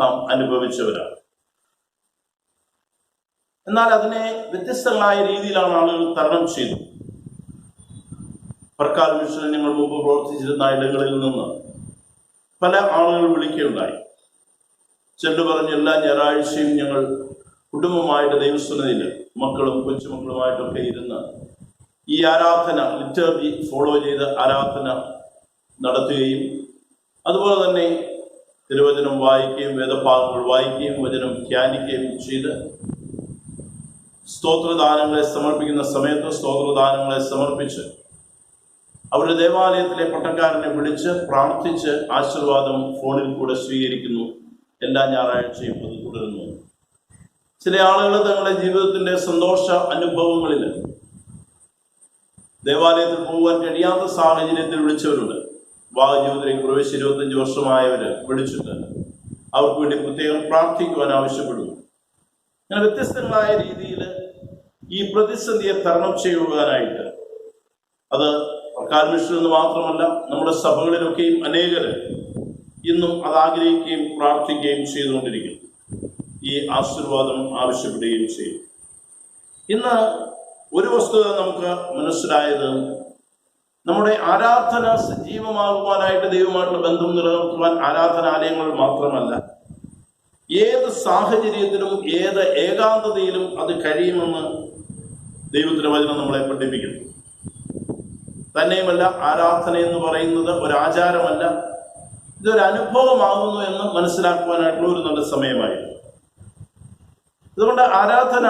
നാം അനുഭവിച്ചവരാണ്. എന്നാൽ അതിനെ വ്യത്യസ്തങ്ങളായ രീതിയിലാണ് ആളുകൾ തരണം ചെയ്തത്. സർക്കാർ മിഷനിൽ ഞങ്ങൾ മുമ്പ് പ്രവർത്തിച്ചിരുന്ന ഇടങ്ങളിൽ നിന്ന് പല ആളുകൾ വിളിക്കുകയുണ്ടായി. ചിലർ പറഞ്ഞ് എല്ലാ ഞായറാഴ്ചയും ഞങ്ങൾ കുടുംബമായിട്ട് ദൈവസന്നിധിയിൽ മക്കളും കൊച്ചുമക്കളുമായിട്ടൊക്കെ ഇരുന്ന് ഈ ആരാധന ലിറ്റർജി ഫോളോ ചെയ്ത് ആരാധന നടത്തുകയും അതുപോലെ തന്നെ തിരുവചനം വായിക്കുകയും വേദഭാഗങ്ങൾ വായിക്കുകയും വചനം ധ്യാനിക്കുകയും ചെയ്ത് സ്തോത്രദാനങ്ങളെ സമർപ്പിക്കുന്ന സമയത്ത് സ്തോത്രദാനങ്ങളെ സമർപ്പിച്ച് അവരുടെ ദേവാലയത്തിലെ പട്ടക്കാരനെ വിളിച്ച് പ്രാർത്ഥിച്ച് ആശീർവാദം ഫോണിൽ കൂടെ സ്വീകരിക്കുന്നു. എല്ലാ ഞായറാഴ്ചയും അത് തുടരുന്നു. ചില ആളുകൾ തങ്ങളുടെ ജീവിതത്തിന്റെ സന്തോഷ അനുഭവങ്ങളിൽ ദേവാലയത്തിൽ പോകാൻ കഴിയാത്ത സാഹചര്യത്തിൽ വിളിച്ചവരുണ്ട്. വിവാഹ ജീവിതത്തിലേക്ക് പ്രവേശിച്ച് 25 വർഷമായവര് വിളിച്ചിട്ട് അവർക്ക് വേണ്ടി പ്രത്യേകം പ്രാർത്ഥിക്കുവാൻ ആവശ്യപ്പെടുന്നു. അങ്ങനെ വ്യത്യസ്തങ്ങളായ രീതിയിൽ ഈ പ്രതിസന്ധിയെ തരണം ചെയ്യുവാനായിട്ട്, അത് സർക്കാർ മിഷനിൽ നിന്ന് മാത്രമല്ല നമ്മുടെ സഭകളിലൊക്കെയും അനേകര് ഇന്നും അത് ആഗ്രഹിക്കുകയും പ്രാർത്ഥിക്കുകയും ചെയ്തുകൊണ്ടിരിക്കുന്നു. ഈ ആശീർവാദം ആവശ്യപ്പെടുകയും ചെയ്യും. ഇന്ന് ഒരു വസ്തുത നമുക്ക് മനസ്സിലായത്, നമ്മുടെ ആരാധന സജീവമാകുവാനായിട്ട് ദൈവമായിട്ടുള്ള ബന്ധം നിലനിർത്തുവാൻ ആരാധനാലയങ്ങൾ മാത്രമല്ല, ഏത് സാഹചര്യത്തിലും ഏത് ഏകാന്തതയിലും അത് കഴിയുമെന്ന് ദൈവത്തിന്റെ വചനം നമ്മളെ പഠിപ്പിക്കുന്നു. തന്നെയുമല്ല, ആരാധന എന്ന് പറയുന്നത് ഒരാചാരമല്ല, ഇതൊരു അനുഭവമാകുന്നു എന്ന് മനസ്സിലാക്കുവാനായിട്ടുള്ള ഒരു നല്ല സമയമായിരുന്നു. അതുകൊണ്ട് ആരാധന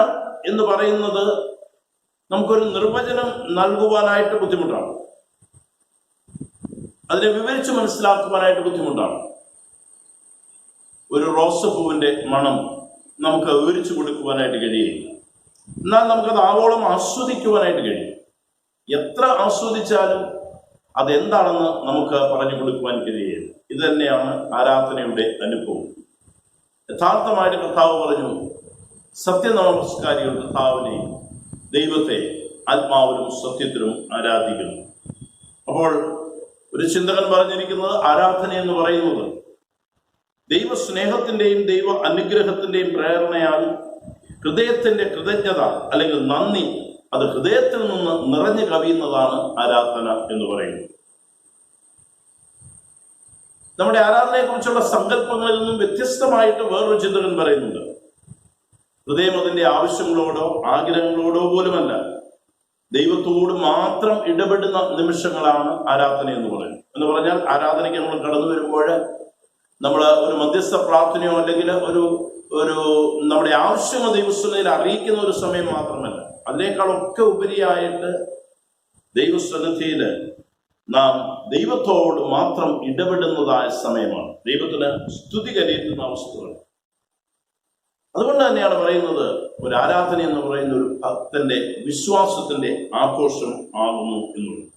എന്ന് പറയുന്നത് നമുക്കൊരു നിർവചനം നൽകുവാനായിട്ട് ബുദ്ധിമുട്ടാണ്, അതിനെ വിവരിച്ച് മനസ്സിലാക്കുവാനായിട്ട് ബുദ്ധിമുട്ടാണ്. ഒരു റോസപ്പൂവിന്റെ മണം നമുക്ക് വിവരിച്ചു കൊടുക്കുവാനായിട്ട് കഴിയില്ല. എന്നാൽ നമുക്കത് ആവോളം ആസ്വദിക്കുവാനായിട്ട് കഴിയും. എത്ര ആസ്വദിച്ചാലും അതെന്താണെന്ന് നമുക്ക് പറഞ്ഞു കൊടുക്കുവാൻ കഴിയില്ല. ഇത് തന്നെയാണ് ആരാധനയുടെ അനുഭവം. യഥാർത്ഥമായിട്ട് കർത്താവ് പറഞ്ഞു, സത്യനമസ്കാരികൾ കർത്താവിനെയും ദൈവത്തെ ആത്മാവിലും സത്യത്തിലും ആരാധിക്കുന്നു. അപ്പോൾ ഒരു ചിന്തകൻ പറഞ്ഞിരിക്കുന്നത്, ആരാധന എന്ന് പറയുന്നത് ദൈവ സ്നേഹത്തിന്റെയും ദൈവ അനുഗ്രഹത്തിന്റെയും പ്രേരണയാൽ ഹൃദയത്തിന്റെ കൃതജ്ഞത അല്ലെങ്കിൽ നന്ദി, അത് ഹൃദയത്തിൽ നിന്ന് നിറഞ്ഞു കവിയുന്നതാണ് ആരാധന എന്ന് പറയുന്നത്. നമ്മുടെ ആരാധനയെ കുറിച്ചുള്ള സങ്കല്പങ്ങളിൽ നിന്നും വ്യത്യസ്തമായിട്ട് വേറൊരു ചിന്തകൻ പറയുന്നുണ്ട്. ഹൃദയം അതിന്റെ ആവശ്യങ്ങളോടോ ആഗ്രഹങ്ങളോടോ പോലുമല്ല, ദൈവത്തോട് മാത്രം ഇടപെടുന്ന നിമിഷങ്ങളാണ് ആരാധന എന്ന് പറയുന്നത്. എന്ന് പറഞ്ഞാൽ ആരാധനയ്ക്ക് നമ്മൾ കടന്നു വരുമ്പോൾ നമ്മൾ ഒരു മധ്യസ്ഥ പ്രാർത്ഥനയോ അല്ലെങ്കിൽ ഒരു നമ്മുടെ ആവശ്യമോ ദൈവസന്നിധിയിൽ അറിയിക്കുന്ന ഒരു സമയം മാത്രമല്ല, അതിനേക്കാളൊക്കെ ഉപരിയായിട്ട് ദൈവസന്നിധിയിൽ നാം ദൈവത്തോട് മാത്രം ഇടപെടുന്നതായ സമയമാണ്. ദൈവത്തിന് സ്തുതി കരയുന്ന അവസ്ഥകൾ. അതുകൊണ്ട് തന്നെയാണ് പറയുന്നത് ഒരു ആരാധന എന്ന് പറയുന്ന ഒരു ഭക്തന്റെ വിശ്വാസത്തിന്റെ ആഘോഷം ആകുന്നു എന്നുള്ളത്.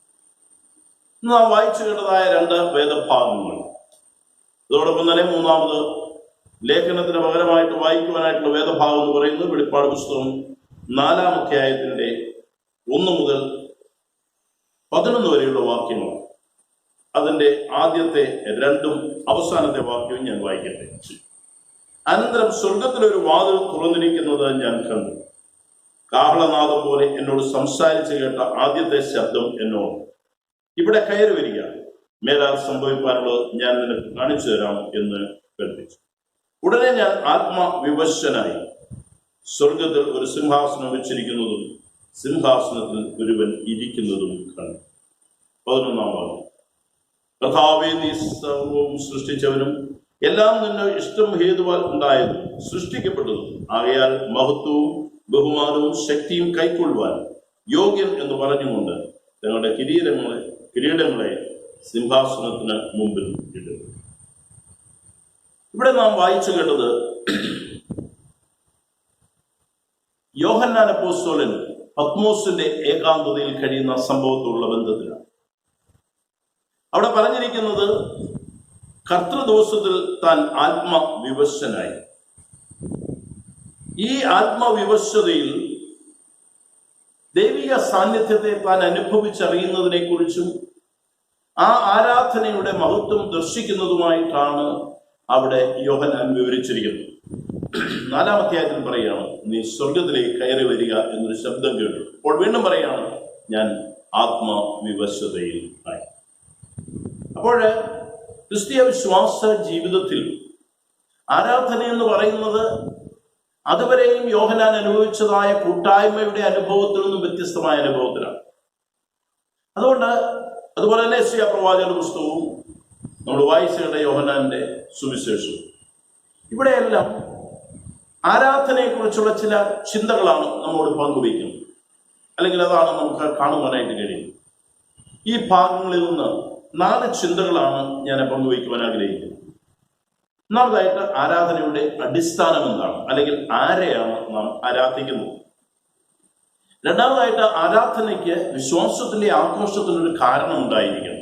നാം വായിച്ചു കേട്ടതായ 2 വേദഭാഗങ്ങൾ, അതോടൊപ്പം തന്നെ 3ാമത് ലേഖനത്തിന് പകരമായിട്ട് വായിക്കുവാനായിട്ടുള്ള വേദഭാഗം എന്ന് പറയുന്നത് വെളിപ്പാട് പുസ്തകം 4-ാം അധ്യായത്തിന്റെ 1 മുതൽ 11 വരെയുള്ള വാക്യങ്ങളാണ്. അതിന്റെ ആദ്യത്തെ 2ഉം അവസാനത്തെ വാക്യവും ഞാൻ വായിക്കട്ടെ. അനന്തരം സ്വർഗത്തിലൊരു വാതിൽ തുറന്നിരിക്കുന്നത് ഞാൻ കണ്ടു. കാഹളനാദം പോലെ എന്നോട് സംസാരിച്ചു കേട്ട ആദ്യത്തെ ശബ്ദം എന്നോട്, ഇവിടെ കയറി വരിക, മേലാൽ സംഭവിക്കാനുള്ളത് ഞാൻ നിനക്ക് കാണിച്ചു തരാം എന്ന് കൽപ്പിച്ചു. ഉടനെ ഞാൻ ആത്മവിവശനായി സ്വർഗത്തിൽ ഒരു സിംഹാസനം വെച്ചിരിക്കുന്നതും സിംഹാസനത്തിൽ ഒരുവൻ ഇരിക്കുന്നതും കണ്ടു. 11-ാം വാക്യം. കർത്താവേ, നീ സർവവും സൃഷ്ടിച്ചവനും എല്ലാം നിന്നെ ഇഷ്ടം ഹേതുവാൽ ഉണ്ടായതും സൃഷ്ടിക്കപ്പെട്ടതും ആകയാൽ മഹത്വവും ബഹുമാനവും ശക്തിയും കൈക്കൊള്ളുവാൻ യോഗ്യൻ എന്ന് പറഞ്ഞുകൊണ്ട് തങ്ങളുടെ കിരീടങ്ങളെ സിംഹാസനത്തിന് മുമ്പിൽ ഇടും. ഇവിടെ നാം വായിച്ചു കേട്ടത് യോഹന്നാൻ അപ്പോസ്തലൻ പത്മോസിന്റെ ഏകാന്തതയിൽ കഴിയുന്ന സംഭവത്തോടുള്ള ബന്ധത്തിലാണ്. അവിടെ പറഞ്ഞിരിക്കുന്നത് കർത്തൃദിവസത്തിൽ താൻ ആത്മവിവശനായി. ഈ ആത്മവിവശതയിൽ ദൈവിക സാന്നിധ്യത്തെ താൻ അനുഭവിച്ചറിയുന്നതിനെ കുറിച്ചും ആ ആരാധനയുടെ മഹത്വം ദർശിക്കുന്നതുമായിട്ടാണ് അവിടെ യോഹന്നാൻ വിവരിച്ചിരിക്കുന്നത്. 4-ാം അധ്യായത്തിൽ പറയുകയാണ്, നീ സ്വർഗത്തിലേക്ക് കയറി വരിക എന്നൊരു ശബ്ദം കേട്ടു. അപ്പോൾ വീണ്ടും പറയുകയാണ്, ഞാൻ ആത്മവിവശതയിൽ ആയി. അപ്പോൾ ക്രിസ്തീയ വിശ്വാസ ജീവിതത്തിൽ ആരാധന എന്ന് പറയുന്നത് അതുവരെയും യോഹന്നാൻ അനുഭവിച്ചതായ കൂട്ടായ്മയുടെ അനുഭവത്തിൽ നിന്നും വ്യത്യസ്തമായ അനുഭവത്തിലാണ്. അതുപോലെ തന്നെ യെശയ്യാ പ്രവാചകന്റെ പുസ്തകവും നമ്മൾ വായിച്ച യോഹന്നാന്റെ സുവിശേഷവും, ഇവിടെയെല്ലാം ആരാധനയെക്കുറിച്ചുള്ള ചില ചിന്തകളാണ് നമ്മോട് പങ്കുവയ്ക്കുന്നത്, അല്ലെങ്കിൽ അതാണ് നമുക്ക് കാണുവാനായിട്ട് കഴിയും. ഈ ഭാഗങ്ങളിൽ നിന്ന് 4 ചിന്തകളാണ് ഞാൻ പങ്കുവയ്ക്കുവാൻ ആഗ്രഹിക്കുന്നത്. ഒന്നാമതായിട്ട് ആരാധനയുടെ അടിസ്ഥാനം എന്താണ്, അല്ലെങ്കിൽ ആരെയാണ് നാം ആരാധിക്കുന്നത്. രണ്ടാമതായിട്ട് ആരാധനയ്ക്ക് വിശ്വാസത്തിന്റെ ആഘോഷത്തിനൊരു കാരണം ഉണ്ടായിരിക്കണം.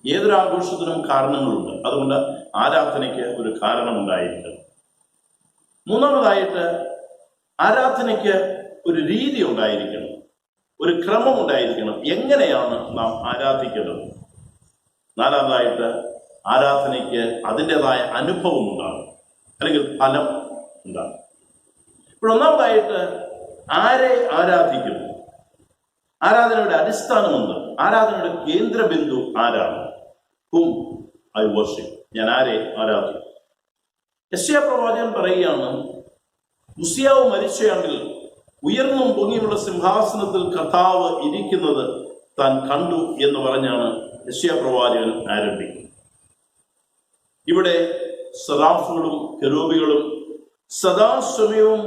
ഏതൊരു ആഘോഷത്തിനും കാരണങ്ങളുണ്ട്, അതുകൊണ്ട് ആരാധനയ്ക്ക് ഒരു കാരണം ഉണ്ടായിരിക്കണം. മൂന്നാമതായിട്ട് ആരാധനയ്ക്ക് ഒരു രീതി ഉണ്ടായിരിക്കണം, ഒരു ക്രമം ഉണ്ടായിരിക്കണം, എങ്ങനെയാണ് നാം ആരാധിക്കേണ്ടത്. നാലാമതായിട്ട് ആരാധനയ്ക്ക് അതിൻ്റെതായ അനുഭവം ഉണ്ടാകും, അല്ലെങ്കിൽ ഫലം ഉണ്ടാകും. ഇപ്പോൾ ഒന്നാമതായിട്ട് ആരെ ആരാധിക്കുന്നു, ആരാധനയുടെ അടിസ്ഥാനമുണ്ട്, ആരാധനയുടെ കേന്ദ്രബിന്ദു ആരാണ്. ഹും ഐ വർഷിപ്പ്, ഞാൻ ആരെ ആരാധിക്കും. യെശയ്യാ പ്രവാചകൻ പറയുകയാണ്, ഉസിയാവ് മരിച്ചയാണെങ്കിൽ ഉയർന്നും പൊങ്ങിയുള്ള സിംഹാസനത്തിൽ കർത്താവ് ഇരിക്കുന്നത് താൻ കണ്ടു എന്ന് പറഞ്ഞാണ് യെശയ്യാ പ്രവാചകൻ ആരംഭിക്കുന്നത്. ഇവിടെ സറാഫുകളും കെരൂബികളും സദാസമയവും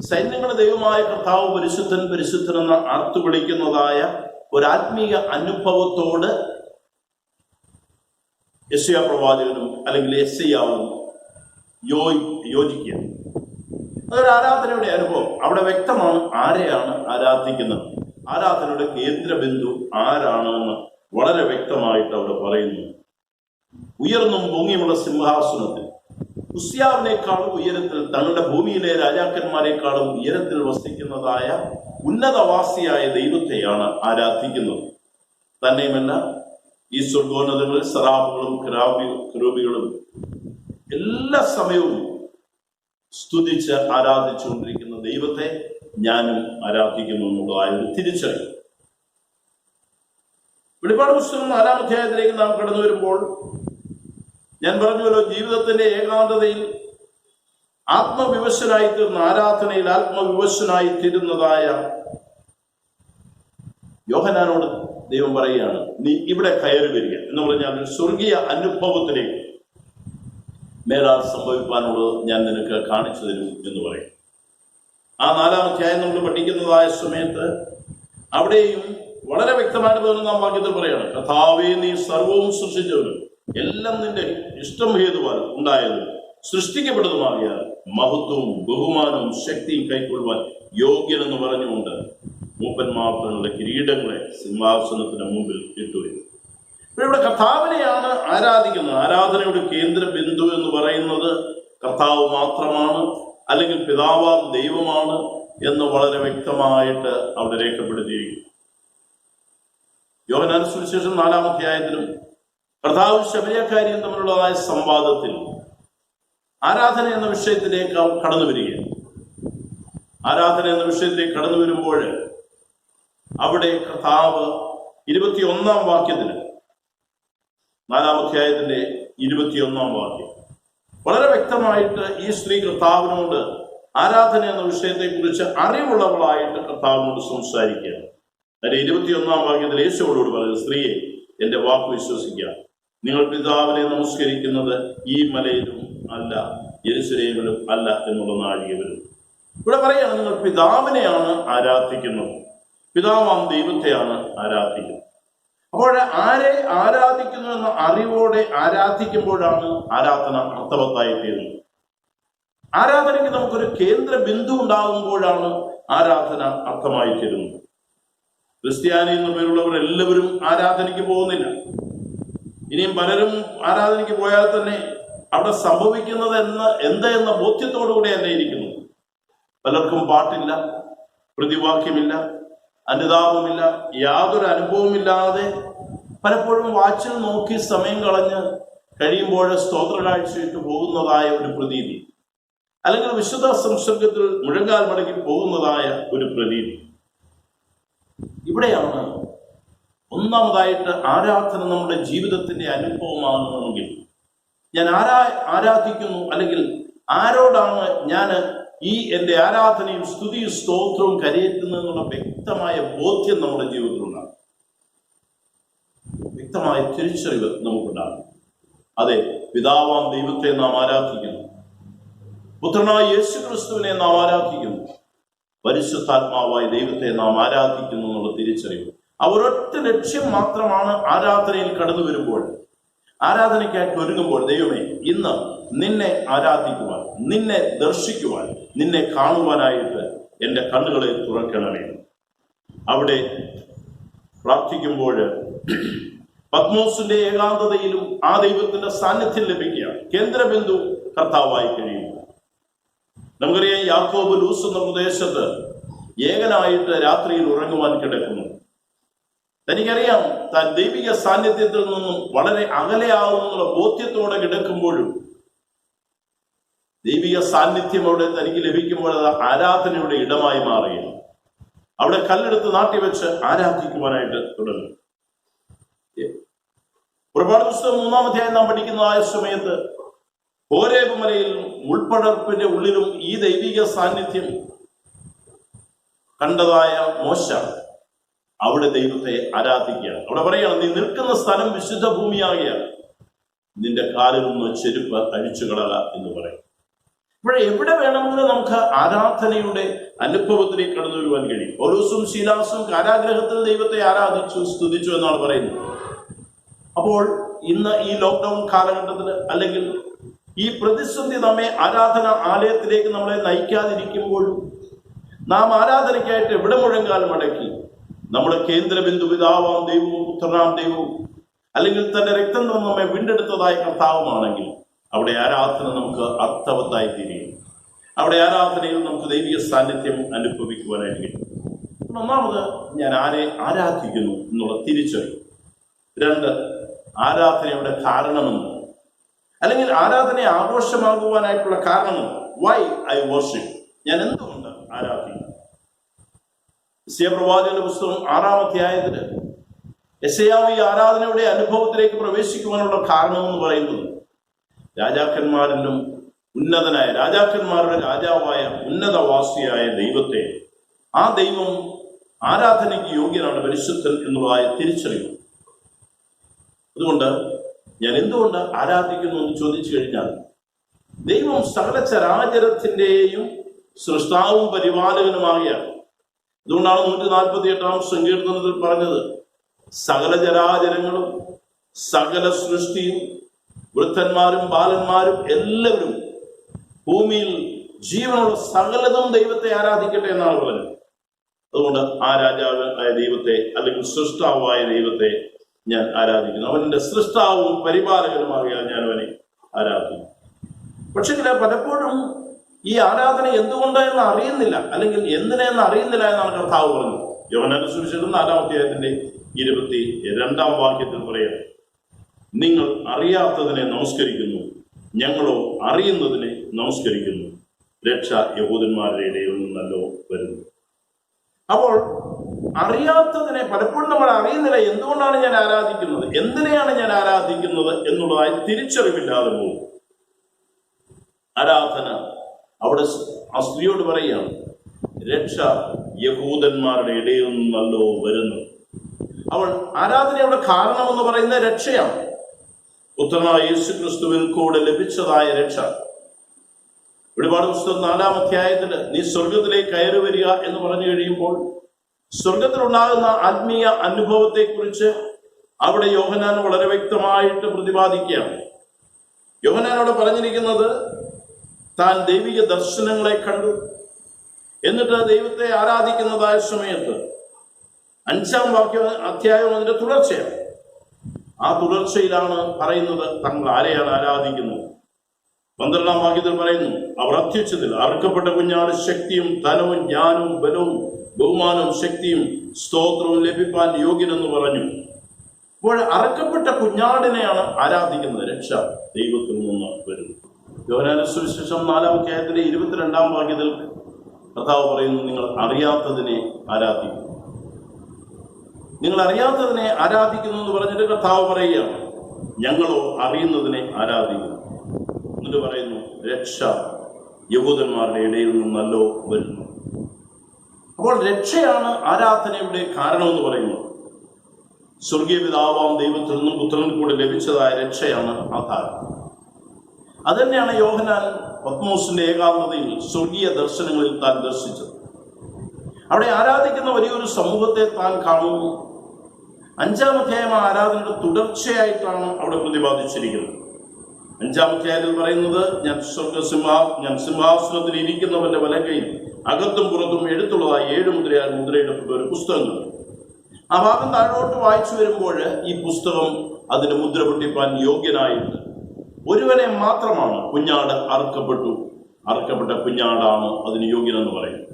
സൈന്യങ്ങളുടെ ദൈവമായ കർത്താവ് പരിശുദ്ധൻ പരിശുദ്ധൻ എന്ന് ആർത്തു വിളിക്കുന്നതായ ഒരാത്മീയ അനുഭവത്തോട് യെശയ്യാ പ്രവാചകനും അല്ലെങ്കിൽ യെശയ്യാവും യോജിക്കുക. അതൊരു ആരാധനയുടെ അനുഭവം. അവിടെ വ്യക്തമാണ് ആരെയാണ് ആരാധിക്കുന്നത്, ആരാധനയുടെ കേന്ദ്രബിന്ദു ആരാണെന്ന് വളരെ വ്യക്തമായിട്ട് അവിടെ പറയുന്നു. ഉയർന്നും ഭൂമിയുമുള്ള സിംഹാസനത്തിൽ ഉസ്യാവിനേക്കാളും ഉയരത്തിൽ, തങ്ങളുടെ ഭൂമിയിലെ രാജാക്കന്മാരെക്കാളും ഉയരത്തിൽ വസിക്കുന്നതായ ഉന്നതവാസിയായ ദൈവത്തെയാണ് ആരാധിക്കുന്നത്. തന്നെയുമല്ല, ഈ സ്വർഗോന്നതങ്ങളിൽ സറാഫുകളും കെരൂബികളും എല്ലാ സമയവും സ്തുതിച്ച് ആരാധിച്ചുകൊണ്ടിരിക്കുന്ന ദൈവത്തെ ഞാനും ആരാധിക്കുന്നു എന്നുള്ളതായ ഒരു തിരിച്ചറിവ്. വെളിപ്പാട് പുസ്തകം 4-ാം അധ്യായത്തിലേക്ക് നാം കടന്നു വരുമ്പോൾ ഞാൻ പറഞ്ഞുവല്ലോ, ജീവിതത്തിന്റെ ഏകാന്തതയിൽ ആത്മവിവശനായി തീർന്ന, ആരാധനയിൽ ആത്മവിവശനായി തീരുന്നതായ യോഹന്നാനോട് ദൈവം പറയുകയാണ്, നീ ഇവിടെ കയറി വരിക എന്ന് പറഞ്ഞാൽ ഒരു സ്വർഗീയ അനുഭവത്തിലേക്ക് മേലാൽ സംഭവിക്കാനുള്ളത് ഞാൻ നിനക്ക് കാണിച്ചു തരും എന്ന് പറയും. ആ 4-ാം അധ്യായം നമ്മൾ പഠിക്കുന്നതായ സമയത്ത് അവിടെയും വളരെ വ്യക്തമായിട്ട് 11-ാം വാക്യത്തിൽ പറയാണ്, കർത്താവേ നീ സർവവും സൃഷ്ടിച്ചവനും എല്ലാം നിന്റെ ഇഷ്ടം ഹേതുവാൽ ഉണ്ടായതും സൃഷ്ടിക്കപ്പെട്ടതുമാകിയാൽ മഹത്വവും ബഹുമാനവും ശക്തിയും കൈക്കൊള്ളുവാൻ യോഗ്യനെന്ന് പറഞ്ഞുകൊണ്ട് മൂപ്പന്മാർ തങ്ങളുടെ കിരീടങ്ങളെ സിംഹാസനത്തിന് മുമ്പിൽ ഇട്ടുവരും. ഇവിടെ കർത്താവിനെയാണ് ആരാധിക്കുന്നത്. ആരാധനയുടെ കേന്ദ്ര ബിന്ദു എന്ന് പറയുന്നത് കർത്താവ് മാത്രമാണ്, അല്ലെങ്കിൽ പിതാവാം ദൈവമാണ് എന്ന് വളരെ വ്യക്തമായിട്ട് അവിടെ രേഖപ്പെടുത്തിയിരിക്കുന്നു. യോഹന്നാൻ സുവിശേഷം 4-ാം അധ്യായത്തിലും കർത്താവും ശമരിയക്കാരിയും തമ്മിലുള്ളതായ സംവാദത്തിൽ ആരാധന എന്ന വിഷയത്തിലേക്ക് അവർ കടന്നു വരികയാണ്. ആരാധന എന്ന വിഷയത്തിലേക്ക് കടന്നു വരുമ്പോൾ അവിടെ കർത്താവ് 21-ാം വാക്യത്തിന് 4-ാം അധ്യായത്തിന്റെ 21-ാം വാക്യം വളരെ വ്യക്തമായിട്ട് ഈ സ്ത്രീ കർത്താവിനോട് ആരാധന എന്ന വിഷയത്തെ കുറിച്ച് അറിവുള്ളവളായിട്ട് കർത്താവിനോട് സംസാരിക്കുകയാണ്. അതിന്റെ 21-ാം വാക്യത്തിൽ യേശുവോട് പറയുന്നത്, സ്ത്രീയെ എന്റെ വാക്ക് വിശ്വസിക്കുക, നിങ്ങൾ പിതാവിനെ നമസ്കരിക്കുന്നത് ഈ മലയിലും അല്ല യെരൂശലേമിലും അല്ല എന്നുള്ള നാഴിക വരും. ഇവിടെ പറയുകയാണ്, നിങ്ങൾ പിതാവിനെയാണ് ആരാധിക്കുന്നത്, പിതാവാം ദൈവത്തെയാണ് ആരാധിക്കുന്നത്. അപ്പോൾ ആരെ ആരാധിക്കുന്നു എന്ന അറിവോടെ ആരാധിക്കുമ്പോഴാണ് ആരാധന അർത്ഥവത്തായി തീരുന്നത്. ആരാധനയ്ക്ക് നമുക്കൊരു കേന്ദ്ര ബിന്ദു ഉണ്ടാകുമ്പോഴാണ് ആരാധന അർത്ഥമായി തീരുന്നത്. ക്രിസ്ത്യാനി എന്ന പേരുള്ളവർ എല്ലാവരും ആരാധനയ്ക്ക് പോകുന്നില്ല. ഇനിയും പലരും ആരാധനയ്ക്ക് പോയാൽ തന്നെ അവിടെ സംഭവിക്കുന്നത് എന്ന ബോധ്യത്തോടു കൂടെ തന്നെ ഇരിക്കുന്നു. പലർക്കും പാട്ടില്ല, പ്രതിവാക്യമില്ല, അനുതാപമില്ല, യാതൊരു അനുഭവമില്ലാതെ പലപ്പോഴും വാച്ചിൽ നോക്കി സമയം കളഞ്ഞ് കഴിയുമ്പോൾ സ്തോത്ര കാഴ്ചയിട്ട് പോകുന്നതായ ഒരു പ്രതീതി, അല്ലെങ്കിൽ വിശുദ്ധ സംസർഗത്തിൽ മുഴങ്കാൽ മടക്കി പോകുന്നതായ ഒരു പ്രതീതി. ഇവിടെയാണ് ഒന്നാമതായിട്ട് ആരാധന നമ്മുടെ ജീവിതത്തിന്റെ അനുഭവമാകുന്നതെങ്കിൽ ഞാൻ ആരാധിക്കുന്നു, അല്ലെങ്കിൽ ആരോടാണ് ഞാൻ ഈ എൻ്റെ ആരാധനയും സ്തുതിയും സ്തോത്രവും കരയേറ്റുന്നതെന്നുള്ള വ്യക്തമായ ബോധ്യം നമ്മുടെ ജീവിതത്തിലുണ്ടാകും. വ്യക്തമായ തിരിച്ചറിവ് നമുക്കുണ്ടാകും. അതെ, പിതാവാം ദൈവത്തെ നാം ആരാധിക്കുന്നു, പുത്രനായ യേശു ക്രിസ്തുവിനെ നാം ആരാധിക്കുന്നു, പരിശുദ്ധാത്മാവായ ദൈവത്തെ നാം ആരാധിക്കുന്നു എന്നുള്ള തിരിച്ചറിവ്. ആ ഒരൊറ്റ ലക്ഷ്യം മാത്രമാണ് ആരാധനയിൽ കടന്നു വരുമ്പോൾ, ആരാധനയ്ക്കായിട്ട് ഒരുങ്ങുമ്പോൾ, ദൈവമേ ഇന്ന് നിന്നെ ആരാധിക്കുവാൻ, നിന്നെ ദർശിക്കുവാൻ, നിന്നെ കാണുവാനായിട്ട് എൻ്റെ കണ്ണുകളെ തുറക്കണമേ. അവിടെ പ്രാർത്ഥിക്കുമ്പോൾ പത്മോസിന്റെ ഏകാന്തതയിലും ആ ദൈവത്തിന്റെ സാന്നിധ്യം ലഭിക്കുകയാണ്. കേന്ദ്രബിന്ദു കർത്താവായി കഴിയുന്നു. നമുക്കറിയാം, യാക്കോബ് ലൂസ് എന്ന പ്രദേശത്ത് ഏകനായിട്ട് രാത്രിയിൽ ഉറങ്ങുവാൻ കിടക്കുന്നു. തനിക്കറിയാം താൻ ദൈവിക സാന്നിധ്യത്തിൽ നിന്നും വളരെ അകലെയാവുന്നുള്ള ബോധ്യത്തോടെ കിടക്കുമ്പോഴും ദൈവിക സാന്നിധ്യം അവിടെ തനിക്ക് ലഭിക്കുമ്പോൾ അത് ആരാധനയുടെ ഇടമായി മാറുകയാണ്. അവിടെ കല്ലെടുത്ത് നാട്ടിവെച്ച് ആരാധിക്കുവാനായിട്ട് തുടങ്ങും. പുറപ്പാട് പുസ്തകം 3-ാം അധ്യായം നാം പഠിക്കുന്നതായ സമയത്ത് ഹോരേബ് മലയിൽ മുൾപ്പടർപ്പിന്റെ ഉള്ളിലും ഈ ദൈവിക സാന്നിധ്യം കണ്ടതായ മോശ അവിടെ ദൈവത്തെ ആരാധിക്കുകയാണ്. അവിടെ പറയുകയാണ്, നീ നിൽക്കുന്ന സ്ഥലം വിശുദ്ധ ഭൂമിയാകുകയാണ്, നിന്റെ കാലിൽ നിന്ന് ചെരുപ്പ് അഴിച്ചു കളക എന്ന് പറയും. ഇവിടെ എവിടെ വേണമെങ്കിലും നമുക്ക് ആരാധനയുടെ അനുഭവത്തിലേക്ക് കടന്നു വരുവാൻ കഴിയും. പൗലോസും ശീലാസും കാരാഗ്രഹത്തിൽ ദൈവത്തെ ആരാധിച്ചു, സ്തുതിച്ചു എന്നാണ് പറയുന്നത്. അപ്പോൾ ഇന്ന് ഈ ലോക്ക്ഡൗൺ കാലഘട്ടത്തിൽ, അല്ലെങ്കിൽ ഈ പ്രതിസന്ധി നമ്മെ ആരാധന ആലയത്തിലേക്ക് നമ്മളെ നയിക്കാതിരിക്കുമ്പോഴും നാം ആരാധനയ്ക്കായിട്ട് എവിടെ മുഴങ്കാൽ മടക്കി നമ്മുടെ കേന്ദ്രബിന്ദു പിതാവാം ദൈവവും പുത്രനാം ദൈവവും, അല്ലെങ്കിൽ തന്റെ രക്തം നമ്മെ വീണ്ടെടുത്തതായ കർത്താവുമാണെങ്കിൽ അവിടെ ആരാധന നമുക്ക് അർത്ഥവത്തായി തീരുകയും അവിടെ ആരാധനയിൽ നമുക്ക് ദൈവിക സാന്നിധ്യം അനുഭവിക്കുവാനായിട്ട് കഴിയും. ഒന്നാമത്, ഞാൻ ആരെ ആരാധിക്കുന്നു എന്നുള്ള തിരിച്ചറിവ്. 2, ആരാധനയുടെ കാരണമെന്ന്, അല്ലെങ്കിൽ ആരാധന ആഘോഷമാകുവാനായിട്ടുള്ള കാരണമെന്ന്. വൈ ഐ വർഷിപ്പ്, ഞാൻ എന്തുകൊണ്ട് ആരാധിക്കുന്നു. യെശയ്യാ പ്രവാചകന്റെ പുസ്തകം 6-ാം അധ്യായത്തിൽ യെശയ്യാവ് ഈ ആരാധനയുടെ അനുഭവത്തിലേക്ക് പ്രവേശിക്കുവാനുള്ള കാരണം എന്ന് പറയുന്നത്, രാജാക്കന്മാരിലും ഉന്നതനായ, രാജാക്കന്മാരുടെ രാജാവായ ഉന്നതവാസിയായ ദൈവത്തെ, ആ ദൈവം ആരാധനയ്ക്ക് യോഗ്യനാണ്, പരിശുദ്ധൻ എന്നുള്ളതായ തിരിച്ചറിവ്. അതുകൊണ്ട് ഞാൻ എന്തുകൊണ്ട് ആരാധിക്കുന്നു എന്ന് ചോദിച്ചു കഴിഞ്ഞാൽ, ദൈവം സകല ചരാചരത്തിന്റെയും സൃഷ്ടാവും പരിപാലകനുമാകുകയാണ്. അതുകൊണ്ടാണ് 148-ാം സങ്കീർത്തനത്തിൽ പറഞ്ഞത്, സകല ചരാചരങ്ങളും സകല സൃഷ്ടിയും വൃദ്ധന്മാരും ബാലന്മാരും എല്ലാവരും ഭൂമിയിൽ ജീവനുള്ള സകലതും ദൈവത്തെ ആരാധിക്കട്ടെ എന്നാണ് പറഞ്ഞത്. അതുകൊണ്ട് ആ രാജാവായ ദൈവത്തെ, അല്ലെങ്കിൽ സൃഷ്ടാവായ ദൈവത്തെ ഞാൻ ആരാധിക്കുന്നു. അവന്റെ സൃഷ്ടാവും പരിപാലകനുമാകിയാൽ ഞാൻ അവനെ ആരാധിക്കുന്നു. പക്ഷെ പലപ്പോഴും ഈ ആരാധന എന്തുകൊണ്ടെന്ന് അറിയുന്നില്ല, അല്ലെങ്കിൽ എന്തിനെന്ന് അറിയുന്നില്ല എന്നാണ് കർത്താവ് പറഞ്ഞത്. യോഹന്നാന്റെ സുവിശേഷം 4-ാം അധ്യായത്തിന്റെ 22-ാം വാക്യത്തിൽ പറയുന്നത്, നിങ്ങൾ അറിയാത്തതിനെ നമസ്കരിക്കുന്നു, ഞങ്ങളോ അറിയുന്നതിനെ നമസ്കരിക്കുന്നു, രക്ഷ യഹൂദന്മാരുടെ ഇടയിൽ നിന്നല്ലോ വരുന്നു. അപ്പോൾ അറിയാത്തതിനെ പലപ്പോഴും നമ്മൾ അറിയുന്നില്ല. എന്തുകൊണ്ടാണ് ഞാൻ ആരാധിക്കുന്നത്, എന്തിനെയാണ് ഞാൻ ആരാധിക്കുന്നത് എന്നുള്ളതായി തിരിച്ചറിവില്ലാതെ പോകും. ആരാധന അവിടെ ആ സ്ത്രീയോട് പറയുകയാണ്, രക്ഷ യഹൂദന്മാരുടെ ഇടയിൽ നിന്നല്ലോ വരുന്നു. അവൾ ആരാധനയുടെ കാരണമെന്ന് പറയുന്ന രക്ഷയാണ്. പുത്രനായ യേശു ക്രിസ്തുവിൽ കൂടെ ലഭിച്ചതായ രക്ഷ. വെളിപാട് പുസ്തകം 4-ാം അധ്യായത്തിൽ നീ സ്വർഗത്തിലേക്ക് കയറി വരിക എന്ന് പറഞ്ഞു കഴിയുമ്പോൾ സ്വർഗത്തിലുണ്ടാകുന്ന ആത്മീയ അനുഭവത്തെക്കുറിച്ച് അവിടെ യോഹന്നാൻ വളരെ വ്യക്തമായിട്ട് പ്രതിപാദിക്കുകയാണ്. യോഹന്നാനോട് പറഞ്ഞിരിക്കുന്നത്, താൻ ദൈവിക ദർശനങ്ങളെ കണ്ടു, എന്നിട്ട് ദൈവത്തെ ആരാധിക്കുന്നതായ സമയത്ത് 5-ാം അധ്യായം അതിന്റെ തുടർച്ചയാണ്. ആ തുടർച്ചയിലാണ് പറയുന്നത് തങ്ങൾ ആരെയാണ് ആരാധിക്കുന്നത്. 12-ാം വാക്യത്തിൽ പറയുന്നു, അവർ അത്യുച്ചത്തിൽ അർക്കപ്പെട്ട കുഞ്ഞാട് ശക്തിയും ധനവും ജ്ഞാനവും ബലവും ബഹുമാനവും ശക്തിയും സ്തോത്രവും ലഭിപ്പാൻ യോഗ്യനെന്ന് പറഞ്ഞു. അപ്പോൾ അറക്കപ്പെട്ട കുഞ്ഞാടിനെയാണ് ആരാധിക്കുന്നത്. രക്ഷ ദൈവത്തിൽ നിന്ന് വരുന്നു. യോഹന്നാന്റെ സുവിശേഷം 4-ാം അധ്യായത്തിന്റെ 22-ാം വാക്യത്തിൽ കർത്താവ് പറയുന്നു, നിങ്ങൾ അറിയാത്തതിനെ ആരാധിക്കുന്നു. നിങ്ങൾ അറിയാത്തതിനെ ആരാധിക്കുന്നു എന്ന് പറഞ്ഞിട്ട് കർത്താവ് പറയുകയാണ്, ഞങ്ങളോ അറിയുന്നതിനെ ആരാധിക്കുന്നു. എന്നിട്ട് പറയുന്നു, രക്ഷ യഹൂദന്മാരുടെ ഇടയിൽ നിന്നല്ലോ വരുന്നു. അപ്പോൾ രക്ഷയാണ് ആരാധനയുടെ കാരണമെന്ന് പറയുന്നത്. സ്വർഗീയ പിതാവാം ദൈവത്തിൽ നിന്നും പുത്രൻ കൂടെ ലഭിച്ചതായ രക്ഷയാണ് ആധാരം. അതുതന്നെയാണ് യോഹന്നാൻ പത്മോസിന്റെ ഏകാന്തതയിൽ സ്വർഗീയ ദർശനങ്ങളിൽ താൻ ദർശിച്ചത്. അവിടെ ആരാധിക്കുന്ന വലിയൊരു സമൂഹത്തെ താൻ കാണുന്നു. 5-ാം അധ്യായം ആരാധനയുടെ തുടർച്ചയായിട്ടാണ് അവിടെ പ്രതിപാദിച്ചിരിക്കുന്നത്. 5-ാം അധ്യായത്തിൽ പറയുന്നത്, ഞാൻ സിംഹാസനത്തിൽ ഇരിക്കുന്നവന്റെ വലങ്കയിൽ അകത്തും പുറത്തും എഴുത്തുള്ളതായി 7 മുദ്രയാൽ മുദ്രയിടപ്പെട്ട ഒരു പുസ്തകങ്ങൾ. ആ ഭാഗം താഴോട്ട് വായിച്ചു വരുമ്പോൾ ഈ പുസ്തകം അതിന് മുദ്ര പൊട്ടിപ്പാൻ യോഗ്യനായിട്ട് ഒരുവനെ മാത്രമാണ് കുഞ്ഞാട് അറുക്കപ്പെട്ട കുഞ്ഞാടാണ് അതിന് യോഗ്യനെന്ന് പറയുന്നത്.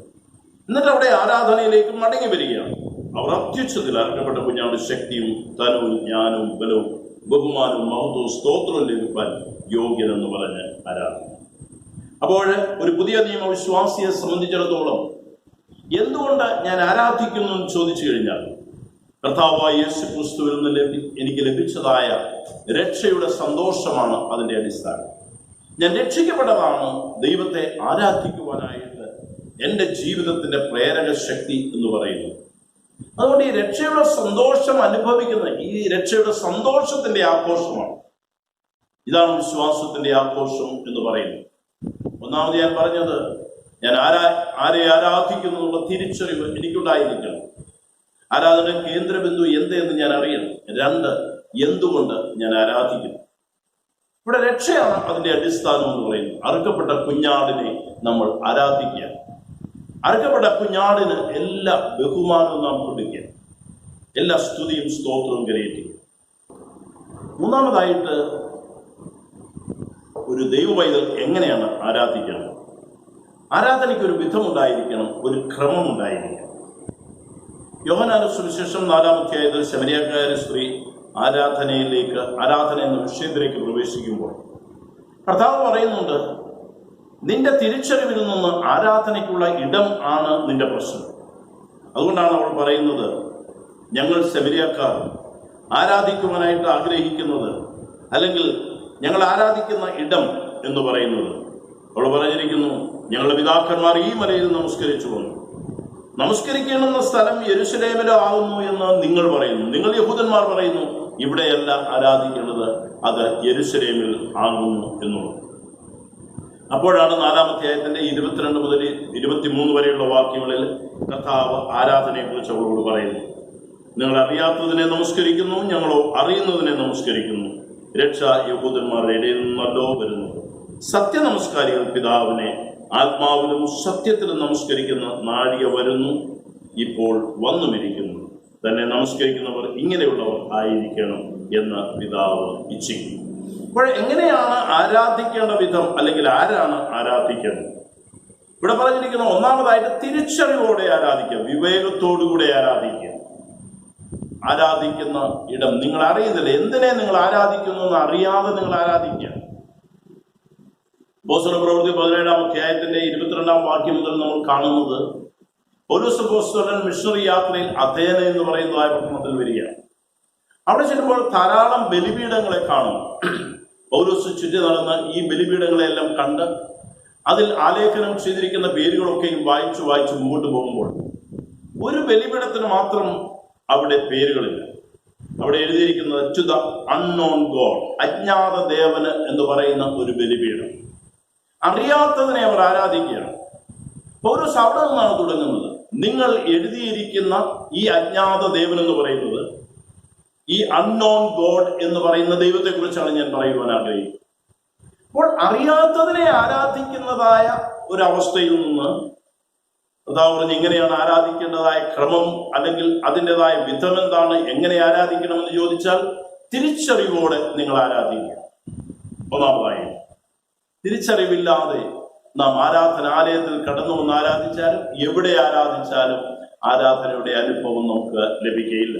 എന്നിട്ട് അവിടെ ആരാധനയിലേക്ക് മടങ്ങി വരികയാണ്. അവർ അത്യുച്ചത്തിൽ അറുക്കപ്പെട്ട കുഞ്ഞാട് ശക്തിയും ധനവും ജ്ഞാനവും ബലവും ബഹുമാനവും മഹത്വവും സ്തോത്രവും ലഭിപ്പാൻ യോഗ്യനെന്ന് പറഞ്ഞ് ആരാധന. അപ്പോൾ ഒരു പുതിയ നിയമ വിശ്വാസിയെ സംബന്ധിച്ചിടത്തോളം എന്തുകൊണ്ട് ഞാൻ ആരാധിക്കുന്നു എന്ന് ചോദിച്ചു കഴിഞ്ഞാൽ, കർത്താവായ യേശു ക്രിസ്തുവിൽ നിന്ന് എനിക്ക് ലഭിച്ചതായ രക്ഷയുടെ സന്തോഷമാണ് അതിന്റെ അടിസ്ഥാനം. ഞാൻ രക്ഷിക്കപ്പെട്ടതാണ് ദൈവത്തെ ആരാധിക്കുവാനായിട്ട് എൻ്റെ ജീവിതത്തിന്റെ പ്രേരക ശക്തി എന്ന് പറയുന്നു. അതുകൊണ്ട് ഈ രക്ഷയുടെ സന്തോഷം അനുഭവിക്കുന്ന ഈ രക്ഷയുടെ സന്തോഷത്തിന്റെ ആഘോഷമാണ്. ഇതാണ് വിശ്വാസത്തിന്റെ ആഘോഷം എന്ന് പറയുന്നത്. ഒന്നാമത് ഞാൻ പറഞ്ഞത്, ഞാൻ ആരെ ആരാധിക്കുന്നു എന്നുള്ള തിരിച്ചറിവ് എനിക്കുണ്ടായിരിക്കണം. ആരാധന കേന്ദ്രബിന്ദു എന്തെന്ന് ഞാൻ അറിയണം. 2, എന്തുകൊണ്ട് ഞാൻ ആരാധിക്കുന്നു. ഇവിടെ രക്ഷയാണ് അതിന്റെ അടിസ്ഥാനം എന്ന് പറയുന്നത്. അറുക്കപ്പെട്ട കുഞ്ഞാടിനെ നമ്മൾ ആരാധിക്കുക. അറുക്കപ്പെട്ട കുഞ്ഞാടിന് എല്ലാ ബഹുമാനവും നാം കൊടുക്കുക, എല്ലാ സ്തുതിയും സ്തോത്രവും കരയേറ്റുക. മൂന്നാമതായിട്ട്, ഒരു ദൈവപൈതൽ എങ്ങനെയാണ് ആരാധിക്കണം. ആരാധനയ്ക്ക് ഒരു വിധമുണ്ടായിരിക്കണം, ഒരു ക്രമമുണ്ടായിരിക്കണം. യോഹന്നാന്റെ സുവിശേഷം 4-ാം അധ്യായത്തിൽ ശമരിയക്കാരി സ്ത്രീ ആരാധന എന്ന വിഷയത്തിലേക്ക് പ്രവേശിക്കുമ്പോൾ കർത്താവ് പറയുന്നുണ്ട്, നിന്റെ തിരിച്ചറിവിൽ നിന്ന് ആരാധനയ്ക്കുള്ള ഇടം ആണ് നിന്റെ പ്രശ്നം. അതുകൊണ്ടാണ് അവൾ പറയുന്നത്, ഞങ്ങൾ ശമരിയക്കാർ ആരാധിക്കുവാനായിട്ട് ആഗ്രഹിക്കുന്നത്, അല്ലെങ്കിൽ ഞങ്ങൾ ആരാധിക്കുന്ന ഇടം എന്ന് പറയുന്നത്. അവൾ പറഞ്ഞിരിക്കുന്നു, ഞങ്ങളുടെ പിതാക്കന്മാർ ഈ മലയിൽ നമസ്കരിച്ചു വന്നു. നമസ്കരിക്കേണ്ടുന്ന സ്ഥലം യെരൂശലേമിലോ ആകുന്നു എന്ന് നിങ്ങൾ പറയുന്നു. നിങ്ങൾ യഹൂദന്മാർ പറയുന്നു ഇവിടെയല്ല ആരാധിക്കേണ്ടത്, അത് യെരൂശലേമിൽ ആകുന്നു എന്നുള്ളത്. അപ്പോഴാണ് 4-ാം അധ്യായത്തിന്റെ 22 മുതൽ 23 വരെയുള്ള വാക്യങ്ങളിൽ കർത്താവ് ആരാധനയെക്കുറിച്ച് അവളോട് പറയുന്നു. നിങ്ങൾ അറിയാത്തതിനെ നമസ്കരിക്കുന്നു, ഞങ്ങളോ അറിയുന്നതിനെ നമസ്കരിക്കുന്നു. രക്ഷ യഹൂദന്മാരുടെ ഇടയിൽ നിന്നല്ലോ വരുന്നത്. സത്യനമസ്കാരികൾ പിതാവിനെ ആത്മാവിലും സത്യത്തിലും നമസ്കരിക്കുന്ന നാഴിക വരുന്നു, ഇപ്പോൾ വന്നുമിരിക്കുന്നു. തന്നെ നമസ്കരിക്കുന്നവർ ഇങ്ങനെയുള്ളവർ ആയിരിക്കണം എന്ന് പിതാവ് ഇച്ഛിക്കുന്നു. അപ്പോൾ എങ്ങനെയാണ് ആരാധിക്കേണ്ട വിധം, അല്ലെങ്കിൽ ആരാണ് ആരാധിക്കേണ്ടത്? ഇവിടെ പറഞ്ഞിരിക്കുന്ന ഒന്നാമതായിട്ട് തിരിച്ചറിവോടെ ആരാധിക്കുക, വിവേകത്തോടുകൂടെ ആരാധിക്കുക. ആരാധിക്കുന്ന ഇടം നിങ്ങൾ അറിയുന്നില്ല, എന്തിനെ നിങ്ങൾ ആരാധിക്കുന്നു എന്ന് അറിയാതെ നിങ്ങൾ ആരാധിക്കുക. അപ്പോസ്തല പ്രവൃത്തി 17-ാം അധ്യായത്തിന്റെ 22-ാം വാക്യം മുതൽ നമ്മൾ കാണുന്നത് പൗലോസ് അപ്പോസ്തലൻ മിഷണറി യാത്രയിൽ അഥേന എന്ന് പറയുന്നതായ പട്ടണത്തിൽ വരികയാണ്. അവിടെ ചെല്ലുമ്പോൾ ധാരാളം ബലിപീഠങ്ങളെ കാണും. പൗലോസ് ചുറ്റി നടന്ന് ഈ ബലിപീഠങ്ങളെല്ലാം കണ്ട് അതിൽ ആലേഖനം ചെയ്തിരിക്കുന്ന പേരുകളൊക്കെയും വായിച്ചു വായിച്ച് മുമ്പോട്ട് പോകുമ്പോൾ ഒരു ബലിപീഠത്തിന് മാത്രം അവിടെ പേരുകളില്ല. അവിടെ എഴുതിയിരിക്കുന്നത് ടു ദ അൺനോൺ ഗോഡ്, അജ്ഞാത ദേവന് എന്ന് പറയുന്ന ഒരു ബലിപീഠം. അറിയാത്തതിനെ അവർ ആരാധിക്കുകയാണ്. പൗലോസ് അവിടെ നിന്നാണ് തുടങ്ങുന്നത്. നിങ്ങൾ എഴുതിയിരിക്കുന്ന ഈ അജ്ഞാത ദേവൻ എന്ന് പറയുന്നത്, ഈ അൺനോൺ ഗോഡ് എന്ന് പറയുന്ന ദൈവത്തെ കുറിച്ചാണ് ഞാൻ പറയുവാൻ ആഗ്രഹിക്കുന്നത്. അപ്പോൾ അറിയാത്തതിനെ ആരാധിക്കുന്നതായ ഒരവസ്ഥയിൽ നിന്ന് കർത്താവ് പറഞ്ഞ് എങ്ങനെയാണ് ആരാധിക്കേണ്ടതായ ക്രമം, അല്ലെങ്കിൽ അതിൻ്റെതായ വിധം എന്താണ്, എങ്ങനെ ആരാധിക്കണമെന്ന് ചോദിച്ചാൽ തിരിച്ചറിവോടെ നിങ്ങൾ ആരാധിക്കുക. ഒന്നാമതായി തിരിച്ചറിവില്ലാതെ നാം ആരാധനാലയത്തിൽ കടന്നു വന്ന് ആരാധിച്ചാലും എവിടെ ആരാധിച്ചാലും ആരാധനയുടെ അനുഭവം നമുക്ക് ലഭിക്കുകയില്ല.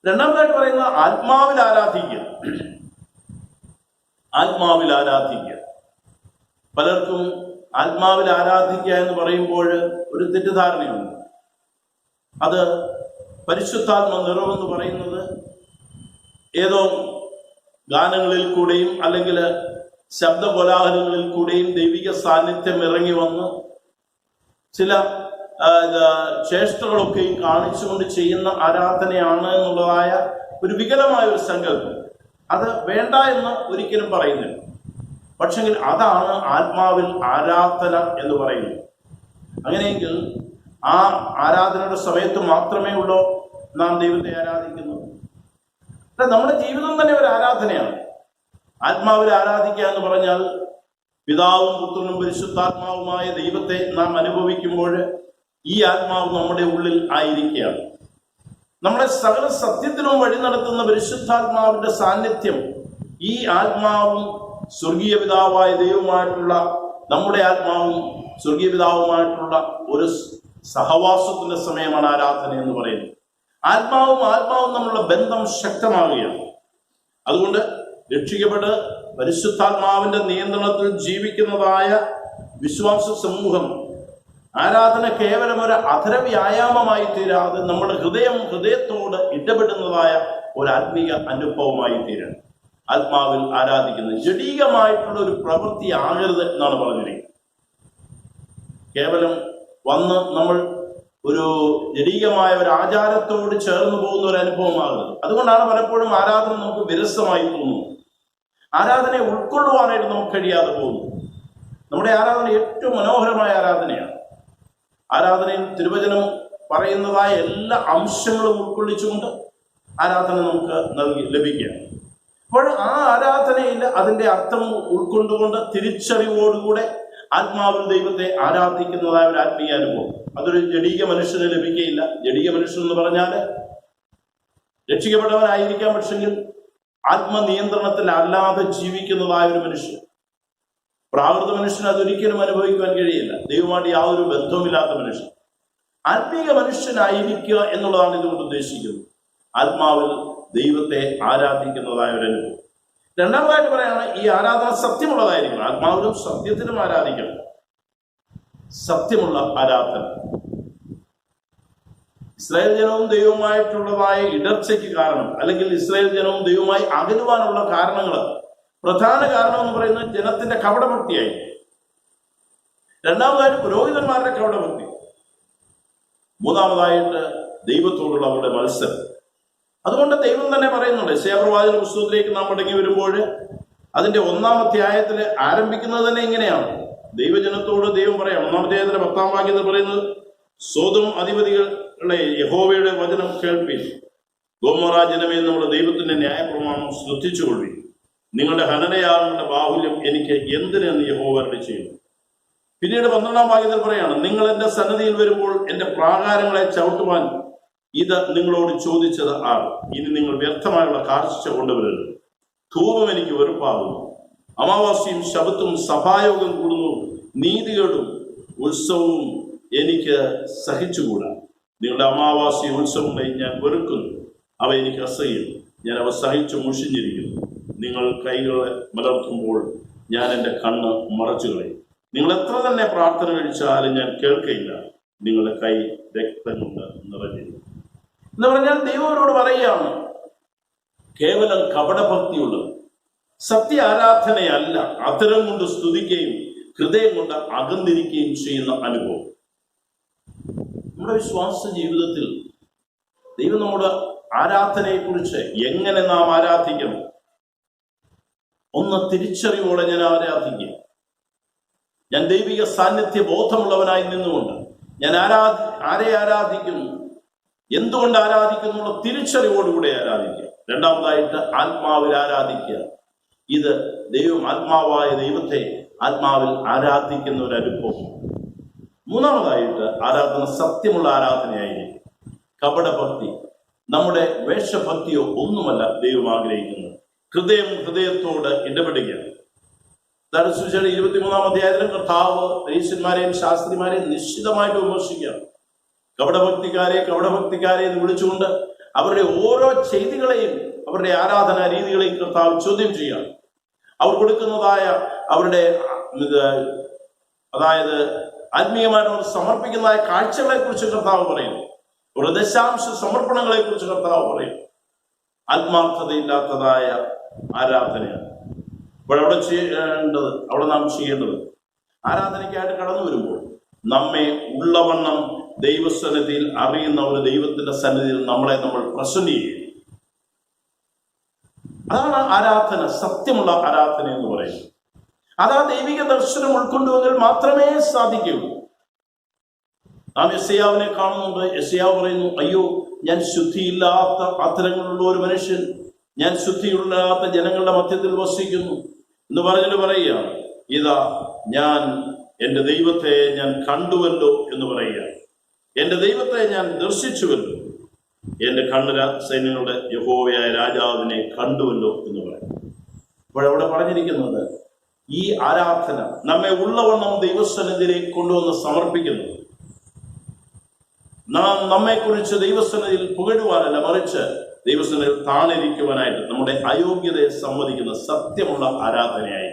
രണ്ടാമതായിട്ട് പറയുന്ന ആത്മാവിൽ ആരാധിക്കുക. ആത്മാവിൽ ആരാധിക്കുക. പലർക്കും ആത്മാവിൽ ആരാധിക്കുക എന്ന് പറയുമ്പോൾ ഒരു തെറ്റിദ്ധാരണയുണ്ട്. അത് പരിശുദ്ധാത്മ നിറവെന്ന് പറയുന്നത് ഏതോ ഗാനങ്ങളിൽ കൂടെയും അല്ലെങ്കിൽ ശബ്ദകോലാഹലങ്ങളിൽ കൂടെയും ദൈവിക സാന്നിധ്യം ഇറങ്ങി വന്ന് ചില ചേഷ്ടകളൊക്കെയും കാണിച്ചുകൊണ്ട് ചെയ്യുന്ന ആരാധനയാണ് എന്നുള്ളതായ ഒരു വികലമായ ഒരു സങ്കല്പം. അത് വേണ്ട എന്ന് ഒരിക്കലും പറയുന്നില്ല. പക്ഷെങ്കിൽ അതാണ് ആത്മാവിൽ ആരാധന എന്ന് പറയുന്നത്. അങ്ങനെയെങ്കിൽ ആ ആരാധനയുടെ സമയത്ത് മാത്രമേ ഉള്ളൂ നാം ദൈവത്തെ ആരാധിക്കുന്നത്. നമ്മുടെ ജീവിതം തന്നെ ഒരു ആരാധനയാണ്. ആത്മാവിൽ ആരാധിക്കുക എന്ന് പറഞ്ഞാൽ പിതാവും പുത്രനും പരിശുദ്ധാത്മാവുമായ ദൈവത്തെ നാം അനുഭവിക്കുമ്പോൾ ഈ ആത്മാവ് നമ്മുടെ ഉള്ളിൽ ആയിരിക്കുകയാണ്. നമ്മളെ സകല സത്യത്തിനും വഴി നടത്തുന്ന പരിശുദ്ധാത്മാവിന്റെ സാന്നിധ്യം, ഈ ആത്മാവും സ്വർഗീയ പിതാവായ ദൈവവുമായിട്ടുള്ള നമ്മുടെ ആത്മാവും സ്വർഗീയ പിതാവുമായിട്ടുള്ള ഒരു സഹവാസത്തിന്റെ സമയമാണ് ആരാധന എന്ന് പറയുന്നത്. ആത്മാവും തമ്മിലുള്ള ബന്ധം ശക്തമാകുകയാണ്. അതുകൊണ്ട് രക്ഷിക്കപ്പെട്ട് പരിശുദ്ധാത്മാവിന്റെ നിയന്ത്രണത്തിൽ ജീവിക്കുന്നതായ വിശ്വാസ സമൂഹം ആരാധന കേവലം ഒരു അധര വ്യായാമമായി തീരാതെ നമ്മുടെ ഹൃദയത്തോട് ഇടപെടുന്നതായ ഒരു ആത്മീയ അനുഭവമായി തീരണം. ആത്മാവിൽ ആരാധിക്കുന്നത് ജഡീകമായിട്ടുള്ള ഒരു പ്രവൃത്തി ആകരുത് എന്നാണ് പറഞ്ഞിരിക്കുന്നത്. കേവലം വന്ന് നമ്മൾ ഒരു ജഡീകമായ ഒരു ആചാരത്തോട് ചേർന്ന് പോകുന്ന ഒരു അനുഭവമാകരുത്. അതുകൊണ്ടാണ് പലപ്പോഴും ആരാധന നമുക്ക് വിരസമായി തോന്നുന്നത്. ആരാധനയെ ഉൾക്കൊള്ളുവാനായിട്ട് നമുക്ക് കഴിയാതെ പോകുന്നു. നമ്മുടെ ആരാധന ഏറ്റവും മനോഹരമായ ആരാധനയാണ്. ആരാധനയിൽ തിരുവചനം പറയുന്നതായ എല്ലാ അംശങ്ങളും ഉൾക്കൊള്ളിച്ചുകൊണ്ട് ആരാധന നമുക്ക് ലഭിക്കുക. അപ്പോൾ ആ ആരാധനയിൽ അതിൻ്റെ അർത്ഥം ഉൾക്കൊണ്ടുകൊണ്ട് തിരിച്ചറിവോടുകൂടെ ആത്മാവിൽ ദൈവത്തെ ആരാധിക്കുന്നതായ ഒരു ആത്മീയ അനുഭവം അതൊരു ജഡീക മനുഷ്യന് ലഭിക്കുകയില്ല. ജഡീക മനുഷ്യൻ എന്ന് പറഞ്ഞാൽ രക്ഷിക്കപ്പെട്ടവനായിരിക്കാം, പക്ഷെങ്കിൽ ആത്മനിയന്ത്രണത്തിൽ അല്ലാതെ ജീവിക്കുന്നതായ ഒരു മനുഷ്യൻ, പ്രാകൃത മനുഷ്യന് അതൊരിക്കലും അനുഭവിക്കുവാൻ കഴിയില്ല. ദൈവമായിട്ട് യാതൊരു ബന്ധവുമില്ലാത്ത മനുഷ്യൻ, ആത്മീയ മനുഷ്യനായിരിക്കുക എന്നുള്ളതാണ് ഇതുകൊണ്ട് ഉദ്ദേശിക്കുന്നത്. ആത്മാവിൽ ദൈവത്തെ ആരാധിക്കുന്നതായ ഒരു അനുഭവം. രണ്ടാമതായിട്ട് പറയാണ് ഈ ആരാധന സത്യമുള്ളതായിരിക്കണം. ആത്മാവിലും സത്യത്തിലും ആരാധിക്കണം. സത്യമുള്ള ആരാധന. ഇസ്രായേൽ ജനവും ദൈവവുമായിട്ടുള്ളതായ ഇടർച്ചയ്ക്ക് കാരണം, അല്ലെങ്കിൽ ഇസ്രായേൽ ജനവും ദൈവവുമായി അകലുവാനുള്ള കാരണങ്ങൾ, പ്രധാന കാരണം എന്ന് പറയുന്നത് ജനത്തിന്റെ കപടഭക്തിയായി. രണ്ടാമതായിട്ട് പുരോഹിതന്മാരുടെ കപടഭക്തി. മൂന്നാമതായിട്ട് ദൈവത്തോടുള്ള അവരുടെ മത്സരം. അതുകൊണ്ട് ദൈവം തന്നെ പറയുന്നുണ്ട്, യെശയ്യാപ്രവാചകന്റെ പുസ്തകത്തിലേക്ക് നാം മടങ്ങി വരുമ്പോൾ അതിന്റെ 1-ാം അധ്യായത്തിൽ ആരംഭിക്കുന്നത് തന്നെ ഇങ്ങനെയാണ്. ദൈവജനത്തോട് ദൈവം പറയാം, 1-ാം അധ്യായത്തിലെ 10-ാം വാക്യത്തിൽ പറയുന്നത്, സോദോം അധിപതികളെ യഹോവയുടെ വചനം കേൾപ്പീൻ, ഗൊമോറ ജനമേ നമ്മുടെ ദൈവത്തിന്റെ ന്യായപ്രമാണം ശ്രദ്ധിച്ചുകൊള്ളി, നിങ്ങളുടെ ഹനനയാഗങ്ങളുടെ ബാഹുല്യം എനിക്ക് എന്തിനെന്ന് യഹോവ അരുളിച്ചെയ്യുന്നു. പിന്നീട് 12-ാം വാക്യത്തിൽ പറയാണ്, നിങ്ങൾ എന്റെ സന്നിധിയിൽ വരുമ്പോൾ എന്റെ പ്രാകാരങ്ങളെ ചവിട്ടുവാൻ ഇത് നിങ്ങളോട് ചോദിച്ചത് ആർ? ഇനി നിങ്ങൾ വ്യർത്ഥമായുള്ള കാഴ്ച കൊണ്ടുവരരുത്. ധൂപം എനിക്ക് വെറുപ്പാകുന്നു, അമാവാസ്യയും ശബത്തും സഭായോഗം കൂടുന്നു, നീതികേടും ഉത്സവവും എനിക്ക് സഹിച്ചുകൂടാ. നിങ്ങളുടെ അമാവാസ്യ ഉത്സവങ്ങളെ ഞാൻ വെറുക്കുന്നു, അവ എനിക്ക് അസഹ്യം, ഞാൻ അവ സഹിച്ചു മുഷിഞ്ഞിരിക്കുന്നു. നിങ്ങൾ കൈകളെ മലർത്തുമ്പോൾ ഞാൻ എൻ്റെ കണ്ണ് മറച്ചു കളയും. നിങ്ങൾ എത്ര തന്നെ പ്രാർത്ഥന കഴിച്ചാലും ഞാൻ കേൾക്കയില്ല, നിങ്ങളുടെ കൈ രക്തം കൊണ്ട് നിറഞ്ഞിരിക്കും എന്ന് പറഞ്ഞാൽ ദൈവത്തോട് പറയുകയാണ്, കേവലം കപടഭക്തിയുള്ളത്, സത്യ ആരാധനയല്ല, അത്തരം കൊണ്ട് സ്തുതിക്കുകയും ഹൃദയം കൊണ്ട് അകന്നിരിക്കുകയും ചെയ്യുന്ന അനുഭവം. നമ്മുടെ വിശ്വാസ ജീവിതത്തിൽ ദൈവം നമ്മുടെ ആരാധനയെക്കുറിച്ച് എങ്ങനെ നാം ആരാധിക്കണം, ഒന്ന് തിരിച്ചറിവോടെ ഞാൻ ആരാധിക്കുക. ഞാൻ ദൈവിക സാന്നിധ്യ ബോധമുള്ളവനായി നിന്നുകൊണ്ട് ഞാൻ ആരെ ആരാധിക്കുന്നു, എന്തുകൊണ്ട് ആരാധിക്കുന്നുള്ള തിരിച്ചറിവോടുകൂടെ ആരാധിക്കുക. രണ്ടാമതായിട്ട് ആത്മാവിൽ ആരാധിക്കുക. ഇത് ആത്മാവായ ദൈവത്തെ ആത്മാവിൽ ആരാധിക്കുന്ന ഒരു അനുഭവം. മൂന്നാമതായിട്ട് ആരാധന സത്യമുള്ള ആരാധനയായിരിക്കും. കപടഭക്തി, നമ്മുടെ വേഷഭക്തിയോ ഒന്നുമല്ല ദൈവം ആഗ്രഹിക്കുന്നത്. ഹൃദയത്തോട് ഇടപെടുകയാണ്. 23-ാം അധ്യായത്തിലും കർത്താവ് പരീശന്മാരെയും ശാസ്ത്രിമാരെയും നിശ്ചിതമായിട്ട് വിമർശിക്കുകയാണ്. കപടഭക്തിക്കാരെ എന്ന് വിളിച്ചുകൊണ്ട് അവരുടെ ഓരോ ചെയ്തികളെയും അവരുടെ ആരാധനാ രീതികളെയും കർത്താവ് ചോദ്യം ചെയ്യുകയാണ്. അവർ കൊടുക്കുന്നതായ അവരുടെ അതായത് ആത്മീയമായിട്ട് അവർ സമർപ്പിക്കുന്നതായ കാഴ്ചകളെ കുറിച്ച് കർത്താവ് പറയുന്നു. ഒരു ദശാംശ സമർപ്പണങ്ങളെ കുറിച്ച് കർത്താവ് പറയുന്നു. ആത്മാർത്ഥതയില്ലാത്തതായ ആരാധനയാണ്. അവിടെ നാം ചെയ്യേണ്ടത് ആരാധനയ്ക്കായിട്ട് കടന്നു വരുമ്പോൾ നമ്മെ ഉള്ളവണ്ണം ദൈവസന്നിധിയിൽ അറിയുന്ന ഒരു ദൈവത്തിന്റെ സന്നിധിയിൽ നമ്മൾ പ്രസന്റ് ചെയ്യും. അതാണ് ആരാധന, സത്യമുള്ള ആരാധന എന്ന് പറയുന്നത്. അതാ ദൈവിക ദർശനം ഉൾക്കൊണ്ടുവെങ്കിൽ മാത്രമേ സാധിക്കുകയുള്ളൂ. നാം യെശയ്യാവിനെ കാണുന്നുണ്ട്. യെശയ്യാവ് പറയുന്നു, അയ്യോ ഞാൻ ശുദ്ധിയില്ലാത്ത അത്തരങ്ങളുള്ള ഒരു മനുഷ്യൻ, ഞാൻ ശുദ്ധിയില്ലാത്ത ജനങ്ങളുടെ മധ്യത്തിൽ വസിക്കുന്നു എന്ന് പറഞ്ഞിട്ട് പറയുകയാണ്, ഇതാ ഞാൻ എൻ്റെ ദൈവത്തെ ഞാൻ കണ്ടുവല്ലോ എന്ന് പറയുകയാണ്. എൻ്റെ ദൈവത്തെ ഞാൻ ദർശിച്ചുവല്ലോ, എൻ്റെ കണ്ണുര സൈന്യങ്ങളുടെ യഹോവയായ രാജാവിനെ കണ്ടുവല്ലോ എന്ന് പറയും. അപ്പോഴവിടെ പറഞ്ഞിരിക്കുന്നത് ഈ ആരാധന നമ്മെ ഉള്ളവണ്ണം ദൈവസന്നിധിയിലേക്ക് കൊണ്ടുവന്ന് സമർപ്പിക്കുന്നു. നാം നമ്മെക്കുറിച്ച് ദൈവസന്നിധിയിൽ പുകഴുവാനല്ല, മറിച്ച് ദൈവസന്നിധിയിൽ താണിരിക്കുവാനായിട്ട് നമ്മുടെ അയോഗ്യതയെ സമ്മതിക്കുന്ന സത്യമുള്ള ആരാധനയായി.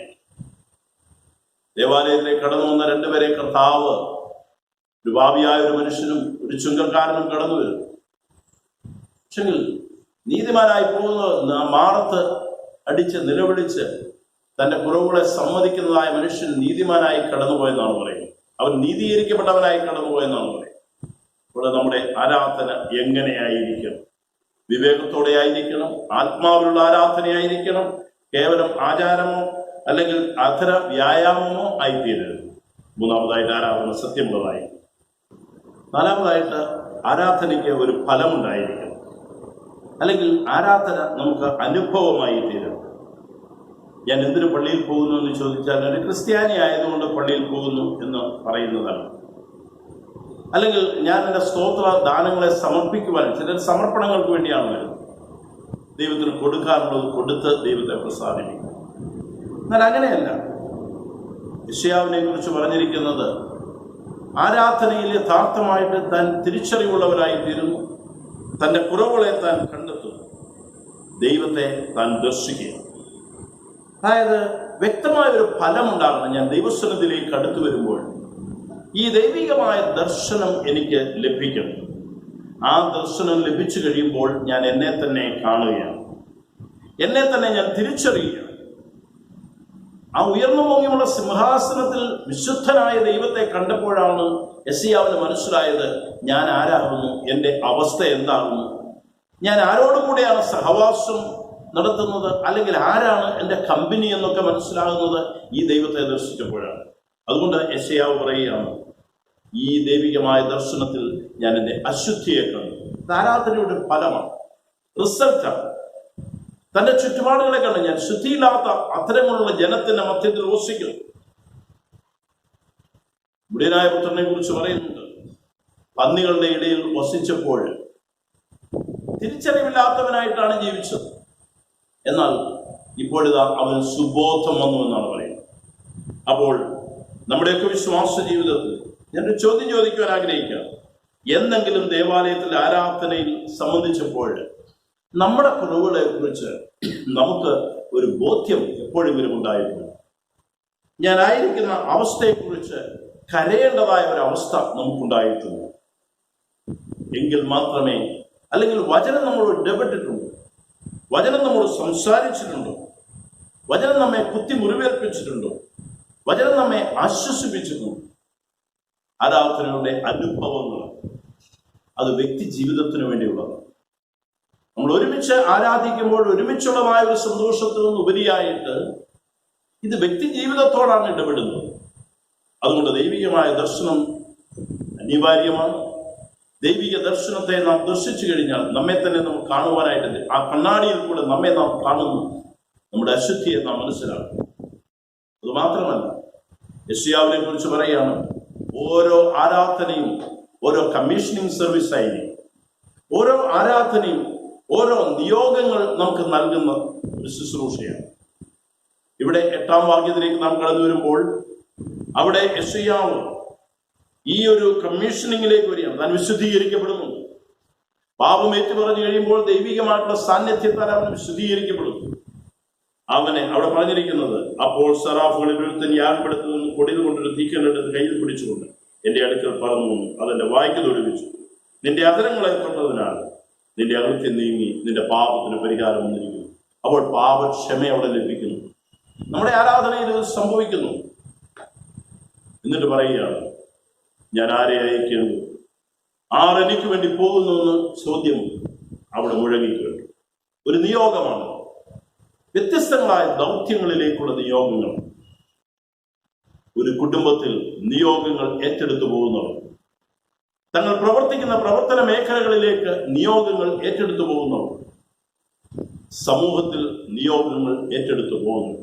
ദേവാലയത്തിലേക്ക് കടന്നു വന്ന രണ്ടുപേരെ കർത്താവ് ഒരു പാപിയായ ഒരു മനുഷ്യനും ഒരു ചുങ്കക്കാരനും കടന്നു വരും. പക്ഷെ നീതിമാനായി പോകുന്ന മാറത്ത് അടിച്ച് നിലവിളിച്ച് തന്റെ കുറവുകളെ സമ്മതിക്കുന്നതായ മനുഷ്യൻ നീതിമാനായി കടന്നുപോയെന്നാണ് പറയുന്നത്. അവൻ നീതീകരിക്കപ്പെട്ടവനായി കടന്നുപോയെന്നാണ് പറയുന്നത്. ഇവിടെ നമ്മുടെ ആരാധന എങ്ങനെയായിരിക്കണം? വിവേകത്തോടെ ആയിരിക്കണം, ആത്മാവിലുള്ള ആരാധനയായിരിക്കണം. കേവലം ആചാരമോ അല്ലെങ്കിൽ അധര വ്യായാമമോ ആയിത്തീരരുത്. മൂന്നാമതായിട്ട് ആരാധന സത്യമുള്ളതായി. നാലാമതായിട്ട് ആരാധനയ്ക്ക് ഒരു ഫലമുണ്ടായിരിക്കണം, അല്ലെങ്കിൽ ആരാധന നമുക്ക് അനുഭവമായി തീരണം. ഞാൻ എന്തിനു പള്ളിയിൽ പോകുന്നു എന്ന് ചോദിച്ചാൽ ഒരു ക്രിസ്ത്യാനി ആയതുകൊണ്ട് പള്ളിയിൽ പോകുന്നു എന്ന് പറയുന്നതാണ്. അല്ലെങ്കിൽ ഞാൻ എൻ്റെ സ്തോത്ര ദാനങ്ങളെ സമർപ്പിക്കുവാൻ, ചിലർ സമർപ്പണങ്ങൾക്ക് വേണ്ടിയാണ് വരുന്നത്. ദൈവത്തിന് കൊടുക്കാറുള്ളത് കൊടുത്ത് ദൈവത്തെ പ്രസാദിപ്പിക്കും. എന്നാൽ അങ്ങനെയല്ല. യെശയ്യാവിനെ കുറിച്ച് പറഞ്ഞിരിക്കുന്നത് ആരാധനയിൽ യഥാർത്ഥമായിട്ട് താൻ തിരിച്ചറിവുള്ളവരായി തീരുന്നു, തൻ്റെ കുറവുകളെ താൻ കണ്ടെത്തുന്നു, ദൈവത്തെ താൻ ദർശിക്കുക. അതായത് വ്യക്തമായൊരു ഫലമുണ്ടാകണം. ഞാൻ ദൈവസന്നിധിയിലേക്ക് അടുത്തു വരുമ്പോൾ ഈ ദൈവികമായ ദർശനം എനിക്ക് ലഭിക്കണം. ആ ദർശനം ലഭിച്ചു കഴിയുമ്പോൾ ഞാൻ എന്നെ തന്നെ കാണുകയാണ്, എന്നെ തന്നെ ഞാൻ തിരിച്ചറിയുകയാണ്. ആ ഉയർന്നു പൊങ്ങിയുള്ള സിംഹാസനത്തിൽ വിശുദ്ധനായ ദൈവത്തെ കണ്ടപ്പോഴാണ് യെശയ്യാവിന് മനസ്സിലായത്, ഞാൻ ആരാകുന്നു, എൻ്റെ അവസ്ഥ എന്താകുന്നു, ഞാൻ ആരോടും കൂടെയാണ് സഹവാസം നടത്തുന്നത്, അല്ലെങ്കിൽ ആരാണ് എൻ്റെ കമ്പനി എന്നൊക്കെ മനസ്സിലാകുന്നത് ഈ ദൈവത്തെ ദർശിച്ചപ്പോഴാണ്. അതുകൊണ്ട് യെശയ്യാവ് പറയുകയാണ്, ഈ ദൈവികമായ ദർശനത്തിൽ ഞാൻ എൻ്റെ അശുദ്ധിയെ കണ്ടു. ആരാധനയുടെ ഫലമാണ്, റിസൾട്ടാണ്. തന്റെ ചുറ്റുപാടുകളെ കണ്ട് ഞാൻ ശുദ്ധിയില്ലാത്ത അത്തരമുള്ള ജനത്തിന്റെ മധ്യത്തിൽ വസിക്കുന്നു. മുടിയനായ പുത്രനെ കുറിച്ച് പറയുന്നുണ്ട്, പന്നികളുടെ ഇടയിൽ വസിച്ചപ്പോൾ തിരിച്ചറിവില്ലാത്തവനായിട്ടാണ് ജീവിച്ചത്. എന്നാൽ ഇപ്പോഴിതാ അവന് സുബോധം വന്നു എന്നാണ് പറയുന്നത്. അപ്പോൾ നമ്മുടെയൊക്കെ വിശ്വാസ ജീവിതത്തിൽ ഞാനൊരു ചോദ്യം ചോദിക്കുവാൻ ആഗ്രഹിക്കാം. എന്തെങ്കിലും ദേവാലയത്തിൽ ആരാധനയിൽ സംബന്ധിച്ചപ്പോൾ നമ്മുടെ കുറവുകളെ കുറിച്ച് നമുക്ക് ഒരു ബോധ്യം എപ്പോഴെങ്കിലും ഉണ്ടായിരുന്നു? ഞാനായിരിക്കുന്ന അവസ്ഥയെക്കുറിച്ച് കരയേണ്ടതായ ഒരവസ്ഥ നമുക്കുണ്ടായിട്ടുണ്ട് എങ്കിൽ മാത്രമേ, അല്ലെങ്കിൽ വചനം നമ്മൾ ഇടപെട്ടിട്ടുണ്ട്, വചനം നമ്മൾ സംസാരിച്ചിട്ടുണ്ടോ, വചനം നമ്മെ കുത്തി മുറിവേൽപ്പിച്ചിട്ടുണ്ടോ, വചനം നമ്മെ ആശ്വസിപ്പിച്ചിട്ടുണ്ടോ? ആരാധനയുടെ അനുഭവങ്ങൾ അത് വ്യക്തി ജീവിതത്തിന് വേണ്ടിയുള്ളതാണ്. നമ്മൾ ഒരുമിച്ച് ആരാധിക്കുമ്പോൾ ഒരുമിച്ചുള്ളതായ ഒരു സന്തോഷത്തിൽ നിന്ന് ഉപരിയായിട്ട് ഇത് വ്യക്തി ജീവിതത്തോടാണ് ഇടപെടുന്നത്. അതുകൊണ്ട് ദൈവികമായ ദർശനം അനിവാര്യമാണ്. ദൈവിക ദർശനത്തെ നാം ദർശിച്ചു കഴിഞ്ഞാൽ നമ്മെ തന്നെ നമുക്ക് കാണുവാനായിട്ട്, ആ കണ്ണാടിയിൽ കൂടെ നമ്മെ നാം കാണുന്നു, നമ്മുടെ അശുദ്ധിയെ നാം മനസ്സിലാക്കും. അതുമാത്രമല്ല, യെശയ്യാവിനെ കുറിച്ച് പറയുകയാണ്, ഓരോ ആരാധനയും ഓരോ കമ്മീഷനിങ് സർവീസ് ആയിരിക്കും. ഓരോ ആരാധനയും ഓരോ നിയോഗങ്ങൾ നമുക്ക് നൽകുന്ന ഒരു ശുശ്രൂഷയാണ്. ഇവിടെ 8-ാം വാക്യത്തിലേക്ക് നാം കടന്നു വരുമ്പോൾ അവിടെ യെശയ്യാവ് ഈ ഒരു കമ്മീഷനിങ്ങിലേക്ക് വരികയാണ്. താൻ വിശുദ്ധീകരിക്കപ്പെടുന്നുണ്ട്. പാപം ഏറ്റു പറഞ്ഞു കഴിയുമ്പോൾ ദൈവികമായിട്ടുള്ള സാന്നിധ്യത്താൽ അവൻ വിശുദ്ധീകരിക്കപ്പെടുന്നു. അവനെ അവിടെ പറഞ്ഞിരിക്കുന്നത്, അപ്പോൾ സറാഫുകളിൽ ഒരുത്തൻ യാഗപ്പെടുത്തു നിന്ന് കൊടിയിൽ കൊണ്ടൊരു തീക്കണ്ടെടുത്ത് കയ്യിൽ പിടിച്ചുകൊണ്ട് എന്റെ അടുക്കൽ പറന്നു വന്നു, അതെന്റെ വായ്ക്ക് തൊടുവിച്ചു. നിന്റെ അധരങ്ങളെ തൊട്ടതിനാൽ നിന്റെ അകൃത്യം നീങ്ങി, നിന്റെ പാപത്തിന് പരിഹാരം വന്നിരിക്കുന്നു. അപ്പോൾ പാപക്ഷമ അവിടെ ലഭിക്കുന്നു. നമ്മുടെ ആരാധനയിൽ ഇത് സംഭവിക്കുന്നു. എന്നിട്ട് പറയുകയാണ്, ഞാൻ ആരെ അയക്കേണ്ടു, ആരെനിക്ക് വേണ്ടി പോകുന്നു എന്ന് ചോദ്യം അവിടെ മുഴങ്ങിക്കേണ്ടു. ഒരു നിയോഗമാണ്, വ്യത്യസ്തങ്ങളായ ദൗത്യങ്ങളിലേക്കുള്ള നിയോഗങ്ങൾ. ഒരു കുടുംബത്തിൽ നിയോഗങ്ങൾ ഏറ്റെടുത്തു പോകുന്നവർ, തങ്ങൾ പ്രവർത്തിക്കുന്ന പ്രവർത്തന മേഖലകളിലേക്ക് നിയോഗങ്ങൾ ഏറ്റെടുത്തു പോകുന്നവർ, സമൂഹത്തിൽ നിയോഗങ്ങൾ ഏറ്റെടുത്തു പോകുന്നു.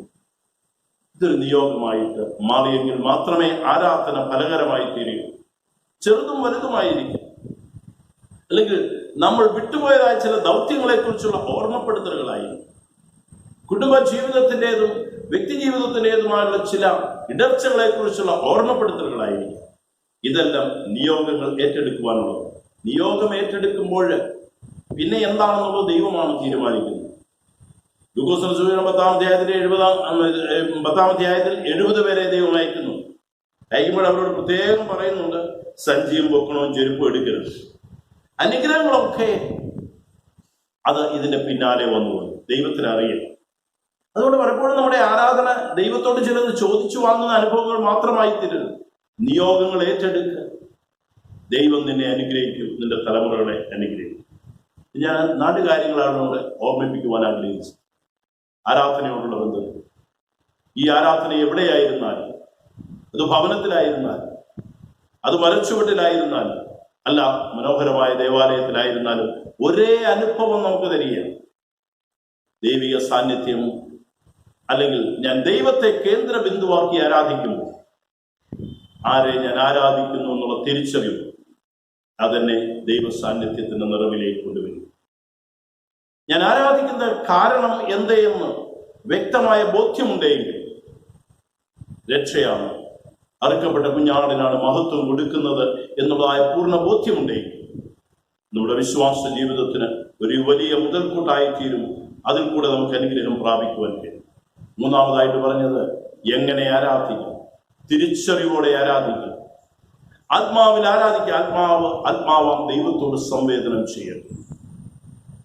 ഇതൊരു നിയോഗമായിട്ട് മാറിയെങ്കിൽ മാത്രമേ ആരാധന ഫലകരമായി തീരുകയുള്ളൂ. ചെറുതും വലുതുമായിരിക്കും. അല്ലെങ്കിൽ നമ്മൾ വിട്ടുപോയതായ ചില ദൗത്യങ്ങളെ കുറിച്ചുള്ള ഓർമ്മപ്പെടുത്തലുകളായിരിക്കും. കുടുംബ ജീവിതത്തിൻ്റെതും വ്യക്തി ജീവിതത്തിൻ്റെതുമായുള്ള ചില ഇടർച്ചകളെ കുറിച്ചുള്ള ഓർമ്മപ്പെടുത്തലുകളായിരിക്കും. ഇതെല്ലാം നിയോഗങ്ങൾ ഏറ്റെടുക്കുവാനുള്ളത്. നിയോഗം ഏറ്റെടുക്കുമ്പോൾ പിന്നെ എന്താണെന്നുള്ളത് ദൈവമാണ് തീരുമാനിക്കുന്നത്. ലൂക്കോസ് 10-ാം അധ്യായത്തിൽ 70 പേരെ ദൈവം അയക്കുന്നു. അയക്കുമ്പോൾ അവരോട് പ്രത്യേകം പറയുന്നുണ്ട്, സഞ്ചിയും പൊക്കണവും ചെരുപ്പും എടുക്കരുത്. അനുഗ്രഹങ്ങളൊക്കെ അത് ഇതിന്റെ പിന്നാലെ വന്നുകൊണ്ട് ദൈവത്തിന് അറിയാം. അതുകൊണ്ട് പലപ്പോഴും നമ്മുടെ ആരാധന ദൈവത്തോട് ചിലത് ചോദിച്ചു വാങ്ങുന്ന അനുഭവങ്ങൾ മാത്രമായി തീരുന്നു. നിയോഗങ്ങൾ ഏറ്റെടുക്കുക. ദൈവം നിന്നെ അനുഗ്രഹിക്കും, നിന്റെ തലമുറകളെ അനുഗ്രഹിക്കും. ഞാൻ 4 കാര്യങ്ങളാണ് ഇവിടെ ഓർമ്മിപ്പിക്കുവാൻ ആഗ്രഹിച്ചത്. ആരാധനയോടുള്ള ബന്ധം. ഈ ആരാധന എവിടെയായിരുന്നാലും, അത് ഭവനത്തിലായിരുന്നാലും, അത് മരച്ചുവട്ടിലായിരുന്നാലും, അല്ല മനോഹരമായ ദേവാലയത്തിലായിരുന്നാലും ഒരേ അനുഭവം നമുക്ക് തരികയാണ്. ദൈവിക സാന്നിധ്യം, അല്ലെങ്കിൽ ഞാൻ ദൈവത്തെ കേന്ദ്ര ബിന്ദുവാക്കി ആരാധിക്കുമ്പോൾ ആരെ ഞാൻ ആരാധിക്കുന്നു എന്നുള്ള തിരിച്ചറിവ് അതെന്നെ ദൈവ സാന്നിധ്യത്തിന്റെ നിറവിലേക്ക് കൊണ്ടുവരും. ഞാൻ ആരാധിക്കുന്ന കാരണം എന്തെന്ന് വ്യക്തമായ ബോധ്യമുണ്ടെങ്കിൽ രക്ഷയാണ്, അറുക്കപ്പെട്ട കുഞ്ഞാടിനാണ് മഹത്വം കൊടുക്കുന്നത് എന്നുള്ളതായ പൂർണ്ണ ബോധ്യമുണ്ടെങ്കിൽ നമ്മുടെ വിശ്വാസ ജീവിതത്തിന് ഒരു വലിയ മുതൽക്കൂട്ടായിത്തീരും. അതിൽ കൂടെ നമുക്ക് അനുഗ്രഹം പ്രാപിക്കുവാൻ കഴിയും. 3-ാമതായിട്ട് പറഞ്ഞത്, എങ്ങനെ ആരാധിക്കാം? തിരിച്ചറിവോടെ ആരാധിക്കാം. ആത്മാവിൽ ആരാധിക്കുക. ആത്മാവാം ദൈവത്തോട് സംവേദനം ചെയ്യണം.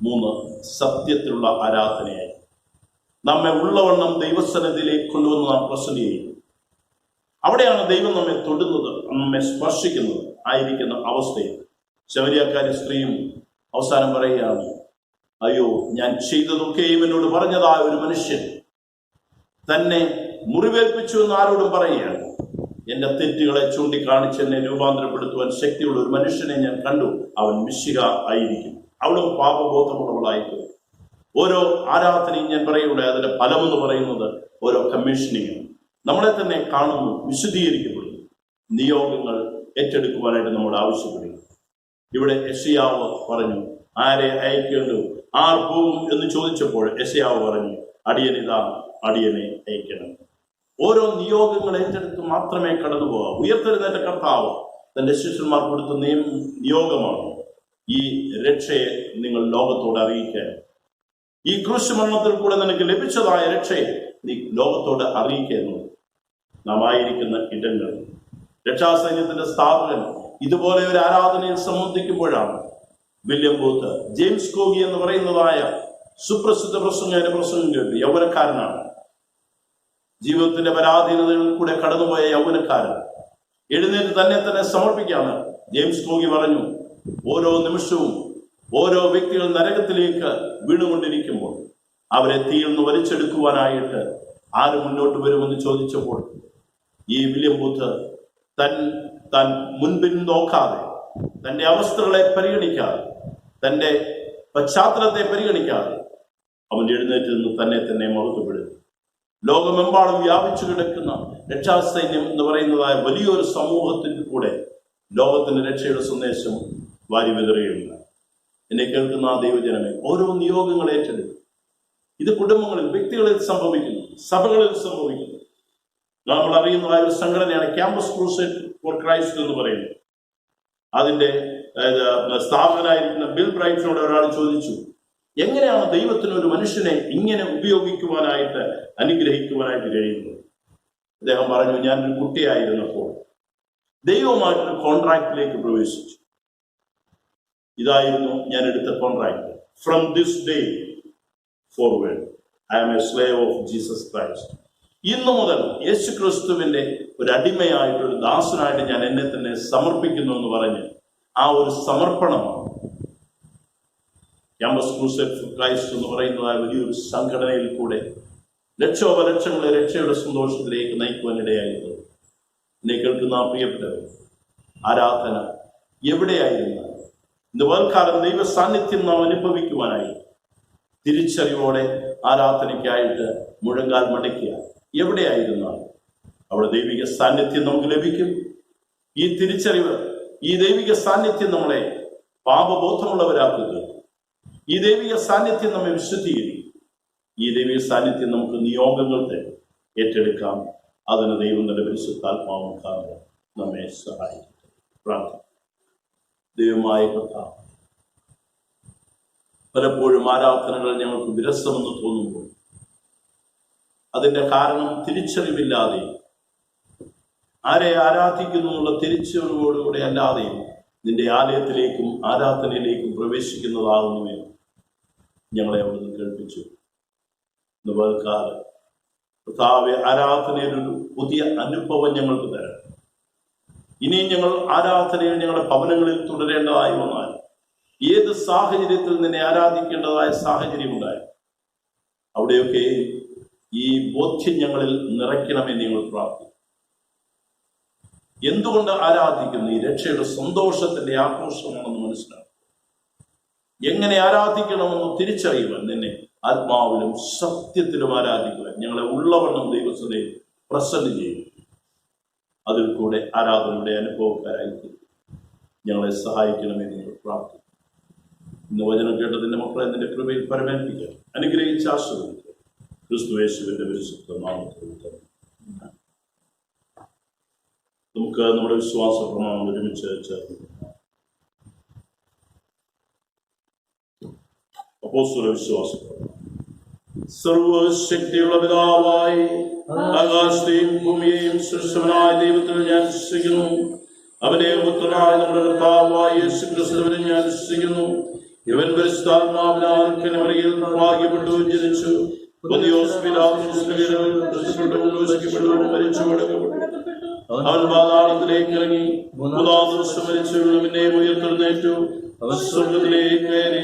3, സത്യത്തിലുള്ള ആരാധനയായി. നമ്മെ ഉള്ളവണ്ണം ദൈവസന്നിധിയിലേക്ക് കൊണ്ടുവന്ന് നാം പ്രസന്റ് ചെയ്യും. അവിടെയാണ് ദൈവം നമ്മെ തൊടുന്നത്, നമ്മെ സ്പർശിക്കുന്നത് ആയിരിക്കുന്ന അവസ്ഥയിൽ. ശമരിയക്കാരി സ്ത്രീയും അവസാനം പറയുകയാണ്, അയ്യോ, ഞാൻ ചെയ്തതൊക്കെയും എന്നോട് പറഞ്ഞതായ ഒരു മനുഷ്യൻ തന്നെ മുറിവേൽപ്പിച്ചു എന്ന് ആരോടും പറയുകയാണ്. എന്റെ തെറ്റുകളെ ചൂണ്ടിക്കാണിച്ച് എന്നെ രൂപാന്തരപ്പെടുത്തുവാൻ ശക്തിയുള്ള ഒരു മനുഷ്യനെ ഞാൻ കണ്ടു, അവൻ മിശിഹ ആയിരിക്കും. അവളും പാപബോധമുള്ളവളായിട്ട് ഓരോ ആരാധനയും ഞാൻ പറയുകയുണ്ടായി. അതിന്റെ ഫലമെന്ന് പറയുന്നത് ഓരോ കമ്മീഷനിങ്ങും നമ്മളെ തന്നെ കാണുന്നു, വിശദീകരിക്കപ്പെടുന്നു, നിയോഗങ്ങൾ ഏറ്റെടുക്കുവാനായിട്ട് നമ്മൾ ആവശ്യപ്പെടുന്നു. ഇവിടെ യെശയ്യാവ് പറഞ്ഞു, ആരെ അയക്കേണ്ടു, ആർ പോകും എന്ന് ചോദിച്ചപ്പോൾ യെശയ്യാവ് പറഞ്ഞു, അടിയനിതാ, അടിയനെ അയക്കണം. ഓരോ നിയോഗങ്ങൾ ഏറ്റെടുത്ത് മാത്രമേ കടന്നു പോകാവൂ. ഉയർത്തെഴുന്നേറ്റ കർത്താവ് തന്റെ ശിഷ്യന്മാർ കൊടുത്ത നിയോഗമാണ് ഈ രക്ഷയെ നിങ്ങൾ ലോകത്തോട് അറിയിക്കാൻ. ഈ ക്രൂശ് മരണത്തിൽ കൂടെ നിനക്ക് ലഭിച്ചതായ രക്ഷയെ നീ ലോകത്തോട് അറിയിക്കുന്നു. നാം ആയിരിക്കുന്ന ഇടങ്ങൾ, രക്ഷാസൈന്യത്തിന്റെ സ്ഥാപകൻ ഇതുപോലെ ഒരു ആരാധനയിൽ സംബന്ധിക്കുമ്പോഴാണ് വില്യം ബൂത്ത്, ജെയിംസ് കോഗി എന്ന് പറയുന്നതായ സുപ്രസിദ്ധ പ്രസംഗം കേട്ടു. യൗവനക്കാരനാണ്, ജീവിതത്തിന്റെ പരാധീനതകളിൽ കൂടെ കടന്നുപോയ യൗവനക്കാരൻ എഴുന്നേറ്റ് തന്നെ സമർപ്പിക്കാണ്. ജെയിംസ് കോഗി പറഞ്ഞു, ഓരോ നിമിഷവും ഓരോ വ്യക്തികൾ നരകത്തിലേക്ക് വീണുകൊണ്ടിരിക്കുമ്പോൾ അവരെ തീയിൽ നിന്ന് വലിച്ചെടുക്കുവാനായിട്ട് ആര് മുന്നോട്ട് വരുമെന്ന് ചോദിച്ചപ്പോൾ ഈ വില്യം ബൂത്ത് താൻ മുൻപിൻ നോക്കാതെ, തന്റെ അവസ്ഥകളെ പരിഗണിക്കാതെ, തന്റെ പശ്ചാത്തലത്തെ പരിഗണിക്കാതെ അവൻ എഴുന്നേറ്റ് നിന്ന് തന്നെ മഹത്വപ്പെടുത്തി. ലോകമെമ്പാടും വ്യാപിച്ചു കിടക്കുന്ന രക്ഷാസൈന്യം എന്ന് പറയുന്നതായ വലിയൊരു സമൂഹത്തിൽ കൂടെ ലോകത്തിന്റെ രക്ഷയുടെ സന്ദേശം വാരി വിതറുകയുണ്ട്. എന്നെ കേൾക്കുന്ന ആ ദൈവജനമേ, ഓരോ നിയോഗങ്ങൾ ഏറ്റെടുക്കും. ഇത് കുടുംബങ്ങളിൽ, വ്യക്തികളിൽ സംഭവിക്കുന്നു, സഭകളിൽ സംഭവിക്കുന്നു. നമ്മൾ അറിയുന്നതായ ഒരു സംഘടനയാണ് ക്യാമ്പസ് ക്രൂസേഡ് ഫോർ ക്രൈസ്റ്റ് എന്ന് പറയുന്നത്. അതിന്റെ സ്ഥാപകനായിരിക്കുന്ന ബിൽ ബ്രൈറ്റിനോട് ഒരാൾ ചോദിച്ചു, എങ്ങനെയാണ് ദൈവത്തിന് ഒരു മനുഷ്യനെ ഇങ്ങനെ ഉപയോഗിക്കുവാനായിട്ട്, അനുഗ്രഹിക്കുവാനായിട്ട് കഴിയുന്നത്? അദ്ദേഹം പറഞ്ഞു, ഞാനൊരു കുട്ടിയായിരുന്നപ്പോൾ ദൈവവുമായിട്ടൊരു കോൺട്രാക്റ്റിലേക്ക് പ്രവേശിച്ചു. ഇതായിരുന്നു ഞാൻ എടുത്ത contract. From this day forward I am a slave of Jesus Christ. ഇന്നു മുതൽ യേശു ക്രിസ്തുവിന്റെ ഒരു അടിമയായിട്ട്, ഒരു ദാസനായിട്ട് ഞാൻ എന്നെ തന്നെ സമർപ്പിക്കുന്നു എന്ന് പറഞ്ഞ് ആ ഒരു സമർപ്പണമാണ് ക്യാമ്പസ് ക്രൂസേഡ് ഫോർ ക്രൈസ്റ്റ് എന്ന് പറയുന്നതായ വലിയൊരു സംഘടനയിൽ കൂടെ ലക്ഷോപലക്ഷങ്ങളെ രക്ഷയുടെ സന്തോഷത്തിലേക്ക് നയിക്കുവാനിടയായിരുന്നു. എന്നെ കേൾക്കുന്ന ആ പ്രിയപ്പെട്ടവർ, ആരാധന എവിടെയായിരുന്നു? ഇന്ന് വേൽക്കാലം ദൈവ സാന്നിധ്യം നാം അനുഭവിക്കുവാനായി തിരിച്ചറിവോടെ ആരാധനയ്ക്കായിട്ട് മുഴങ്കാൽ മടക്കുക. എവിടെയായിരുന്നാലും അവിടെ ദൈവിക സാന്നിധ്യം നമുക്ക് ലഭിക്കും. ഈ തിരിച്ചറിവ്, ഈ ദൈവിക സാന്നിധ്യം നമ്മളെ പാപബോധമുള്ളവരാക്കുക. ഈ ദൈവിക സാന്നിധ്യം നമ്മെ വിശുദ്ധീകരിക്കും. ഈ ദൈവിക സാന്നിധ്യം നമുക്ക് നിയോഗങ്ങൾക്ക് ഏറ്റെടുക്കാം. അതിന് ദൈവം നല്ല പരിശുദ്ധാത്മാവും കാരണം നമ്മെ സഹായിക്കും. പ്രാർത്ഥന. ദൈവമായ കർത്താവേ, പലപ്പോഴും ആരാധനകൾ ഞങ്ങൾക്ക് വിരസമെന്ന് തോന്നുമ്പോൾ അതിന്റെ കാരണം തിരിച്ചറിവില്ലാതെ, ആരെ ആരാധിക്കുന്നു എന്നുള്ള തിരിച്ചറിവോടുകൂടെ അല്ലാതെയും നിന്റെ ആലയത്തിലേക്കും ആരാധനയിലേക്കും പ്രവേശിക്കുന്നതാകുന്നുവേ ഞങ്ങളെ അവിടുന്ന് കേൾപ്പിച്ചു. ഇന്ന് വേൽക്കാലം കർത്താവേ, ആരാധനയിലൊരു പുതിയ അനുഭവം ഞങ്ങൾക്ക് തരാം. ഇനിയും ഞങ്ങൾ ആരാധനയിൽ ഞങ്ങളുടെ ഭവനങ്ങളിൽ തുടരേണ്ടതായി വന്നാൽ, ഏത് സാഹചര്യത്തിൽ നിന്നെ ആരാധിക്കേണ്ടതായ സാഹചര്യമുണ്ടായി അവിടെയൊക്കെ ഈ ബോധ്യം ഞങ്ങളിൽ നിറയ്ക്കണമെന്ന് ഞങ്ങൾ പ്രാർത്ഥിക്കും. എന്തുകൊണ്ട് ആരാധിക്കുന്നു? ഈ രക്ഷയുടെ സന്തോഷത്തിന്റെ ആഘോഷമാണെന്ന് മനസ്സിലാക്കും. എങ്ങനെ ആരാധിക്കണമെന്ന് തിരിച്ചറിയുവാൻ, നിന്നെ ആത്മാവിലും സത്യത്തിലും ആരാധിക്കുവാൻ ഞങ്ങളെ ഉള്ളവണ്ണം ദൈവസഭയെ പ്രസന്റ് ചെയ്യും. അതിൽ കൂടെ ആരാധനയുടെ അനുഭവക്കാരായി ഞങ്ങളെ സഹായിക്കണമെന്ന് ഞങ്ങൾ പ്രാർത്ഥിക്കും. ഇന്ന് വചനം കേട്ടതിന്റെ മക്കളെ നിന്റെ കൃപയിൽ പരമേൽപ്പിക്കാൻ അനുഗ്രഹിച്ച് ആശ്രയിക്കുക. ക്രിസ്തു യേശുവിന്റെ പരിശുദ്ധ നാമത്തിൽ നമുക്ക് നമ്മുടെ വിശ്വാസ പ്രമാണം ഒരുമിച്ച് ചേർന്ന് അപ്പോസ്തല വിശ്വാസ പ്രമാണം. സർവശക്തിയുള്ള പിതാവായി ആകാശത്തെയും ഭൂമിയെയും സൃഷ്ടിച്ചവനായ ദൈവത്തിൽ ഞാൻ വിശ്വസിക്കുന്നു. അവന്റെ പുത്രനായ നമ്മുടെ കർത്താവായ യേശു ക്രിസ്തുവിനെ ഞാൻ വിശ്വസിക്കുന്നു. ഇവൻ പരിശുദ്ധാത്മാവിനാൽ ഭാഗ്യപ്പെട്ടു ജനിച്ചു. അവൻ പാതാളത്തിലേക്ക് ഇറങ്ങി 3-ാം ദിവസം മരിച്ചു പിന്നെ ഉയർത്തെഴുന്നേറ്റു. അവൻ സ്വർഗ്ഗത്തിലേക്ക് കയറി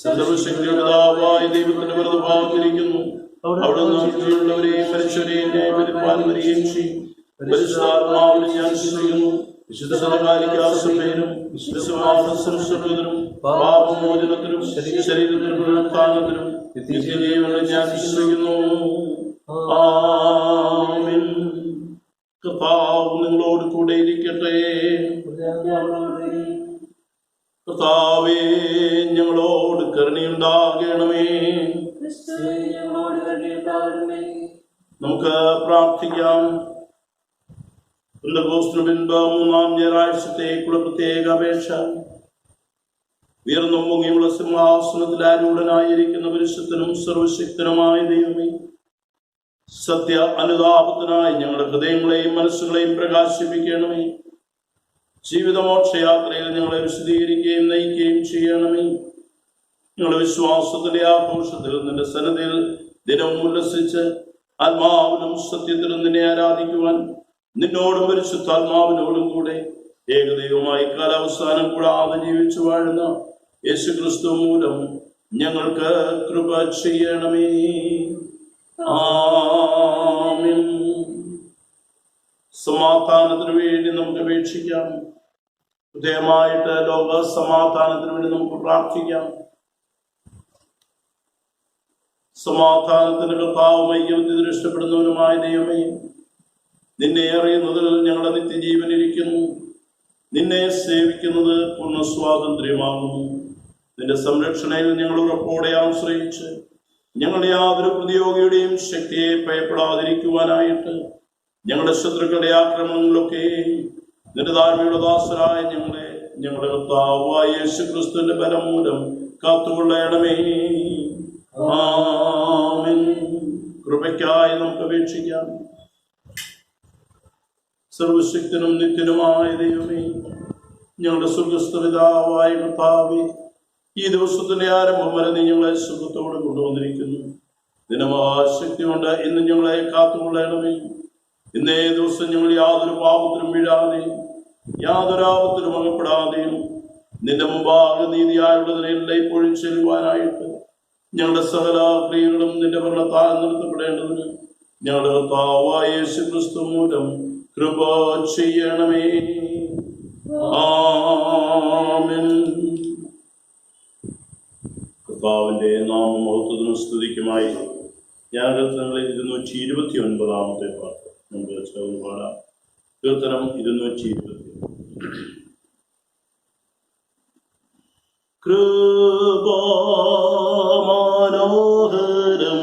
സർവ്വശക്തിയുടെ പിതാവായ ദൈവത്തിന്റെ വലതുഭാഗത്തിരിക്കുന്നു. അവിടുന്ന് ജീവനുള്ളവരെയും മരിച്ചവരെയും ന്യായവിധിപ്പാൻ വരികയും ചെയ്യും. പരിശുദ്ധാത്മാവിനെ ഞാൻ വിശ്വസിക്കുന്നു. വിശുദ്ധ സഭയിലും വിശുദ്ധനും പാപമോചനത്തിനും ശരീരത്തിനും പുനരുത്ഥാനത്തിനും നിത്യജീവനെ ഞാൻ വിശ്വസിക്കുന്നു. ആമേൻ. കർത്താവ് നിങ്ങളോട് കൂടെ ഇരിക്കട്ടെ. കർത്താവേ, ഞങ്ങളോട് കരുണയുണ്ടാകണമേ. നമുക്ക് പ്രാർത്ഥിക്കാം. പെന്തക്കോസ്തിനു മുൻപ് 3-ാം ഞായറാഴ്ചത്തേക്കുള്ള പ്രത്യേക അപേക്ഷ. ഉയർന്നും മുങ്ങിയുള്ള സിംഹാസനത്തിൽ ആരൂഢനായിരിക്കുന്ന പരിശുദ്ധനും സർവശക്തനുമായ ദൈവമേ, സത്യ അനുതാപത്തിനായി ഞങ്ങളുടെ ഹൃദയങ്ങളെയും മനസ്സുകളെയും പ്രകാശിപ്പിക്കണമേ. ജീവിതമോക്ഷയാത്രയിൽ ഞങ്ങളെ വിശദീകരിക്കുകയും നയിക്കുകയും ചെയ്യണമേ. ഞങ്ങളുടെ വിശ്വാസത്തിന്റെ ആഘോഷത്തിൽ നിന്റെ സന്നദ്ധയിൽ ദിനവും ഉല്ലസിച്ച് ആത്മാവിനും സത്യത്തിലും നിന്നെ ആരാധിക്കുവാൻ നിന്നോടും പരിശുദ്ധാത്മാവിനോടും കൂടെ ഏകദൈവമായി കാലാവസാനം കൂടാതെ ജീവിച്ചു വാഴുന്ന യേശുക്രിസ്തു മൂലം ഞങ്ങൾക്ക് കൃപ ചെയ്യണമേ. ആമേൻ. സമാധാനത്തിനു വേണ്ടി നമുക്ക് അപേക്ഷിക്കാം. ഹൃദയമായിട്ട് ലോക സമാധാനത്തിന് വേണ്ടി നമുക്ക് പ്രാർത്ഥിക്കാം. സമാധാനത്തിന്റെ കർത്താവും ഐക്യത്തിൽ ഇഷ്ടപ്പെടുന്നവരുമായ ദൈവമേ, നിന്നെ അറിയുന്നതിൽ ഞങ്ങളുടെ നിത്യജീവൻ ഇരിക്കുന്നു. നിന്നെ സേവിക്കുന്നത് പൂർണ്ണ സ്വാതന്ത്ര്യമാകുന്നു. നിന്റെ സംരക്ഷണയിൽ ഞങ്ങൾ ഉറപ്പോടെ ആശ്രയിച്ച് ഞങ്ങളുടെ യാതൊരു പ്രതിയോഗിയുടെയും ശക്തിയെ ഭയപ്പെടാതിരിക്കുവാനായിട്ട് ഞങ്ങളുടെ ശത്രുക്കളുടെ ആക്രമണങ്ങളൊക്കെ നിന്റെ താഴ്മയുടെ ദാസരായ ഞങ്ങളെ ഞങ്ങളുടെ കർത്താവായ യേശുക്രിസ്തുവിന്റെ ബലം മൂലം കാത്തുകൊള്ളണമേ. ആമേൻ. കൃപയ്ക്കായി നമുക്ക് അപേക്ഷിക്കാം. സർവശക്തനും നിത്യനുമായ ദൈവമേ, ഞങ്ങളുടെ സ്വർഗ്ഗസ്ഥ പിതാവായ കർത്താവേ, ഈ ദിവസത്തിന്റെ ആരംഭം വരെ നീ ഞങ്ങളെ സുഖത്തോടെ കൊണ്ടുവന്നിരിക്കുന്നു. ദിനമഹാശക്തി കൊണ്ട് ഇന്ന് ഞങ്ങളെ കാത്തുകൊള്ളണമേ. ഇന്നേ ദിവസം ഞങ്ങൾ യാതൊരു പാപത്തിലും വീഴാതെയും യാതൊരു ആപത്തിലും അകപ്പെടാതെയും നിന്റെ മുമ്പാകെ നീതിയായുള്ളതിനെല്ലാം ഇപ്പോഴും ചെല്ലുവാനായിട്ട് ഞങ്ങളുടെ സകല ക്രിയകളും നിന്റെ ഭരണത്താൽ നിർത്തപ്പെടേണ്ടതിന് ഞങ്ങളുടെ കർത്താവായ യേശുക്രിസ്തു മൂലം കൃപ ചെയ്യണമേ. ആമേൻ. കർത്താവിന്റെ നാമമഹത്വത്തിനും സ്തുതിക്കുമായി ജ്ഞാനകീർത്തനങ്ങളിൽ 229-ാമത്തെ പാട്ട് നമുക്ക് ചേർന്ന് പാടാം. കീർത്തനം 220. കൃപാമനോഹരം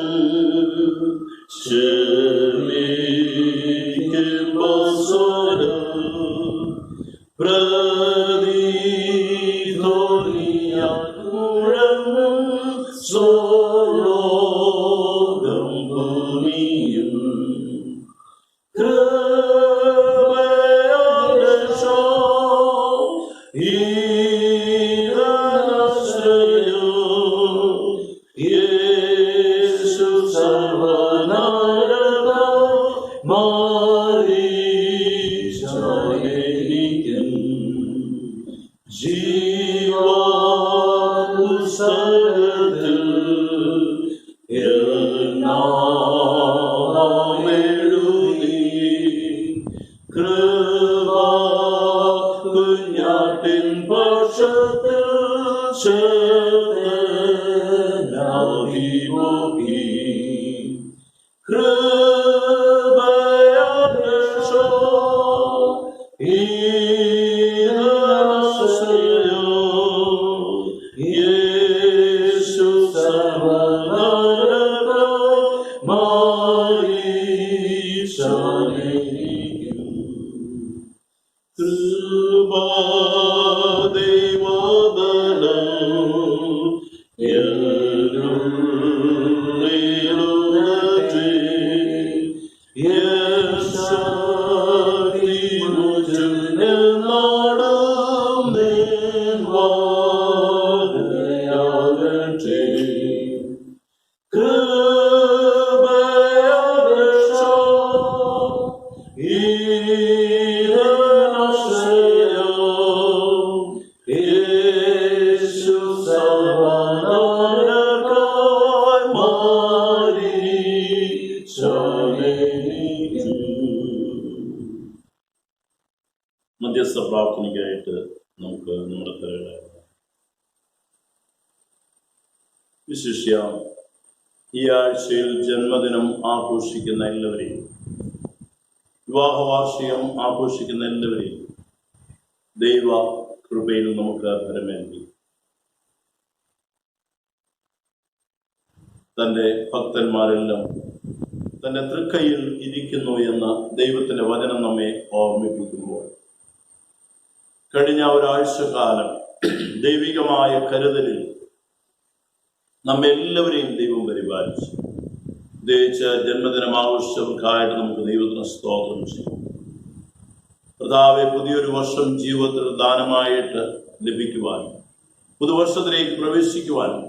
Good. വിശിഷ്യ ഈ ആഴ്ചയിൽ ജന്മദിനം ആഘോഷിക്കുന്ന എല്ലാവരെയും, വിവാഹവാർഷികം ആഘോഷിക്കുന്ന എല്ലാവരെയും ദൈവ കൃപയിൽ നമുക്ക് പരമേൽപ്പി. തൻ്റെ ഭക്തന്മാരെല്ലാം തൻ്റെ തൃക്കൈയിൽ ഇരിക്കുന്നു എന്ന ദൈവത്തിൻ്റെ വചനം നമ്മെ ഓർമ്മിപ്പിക്കുമ്പോൾ, കഴിഞ്ഞ ഒരാഴ്ചക്കാലം ദൈവികമായ കരുതലിൽ നമ്മെല്ലാവരെയും ദൈവം പരിപാലിച്ചു. പ്രത്യേകിച്ച് ജന്മദിനം ആഘോഷിച്ചവർക്കായിട്ട് നമുക്ക് ദൈവത്തിന് സ്തോത്രം ചെയ്യും. കർത്താവെ, പുതിയൊരു വർഷം ജീവിതത്തിൽ ദാനമായിട്ട് ലഭിക്കുവാനും പുതുവർഷത്തിലേക്ക് പ്രവേശിക്കുവാനും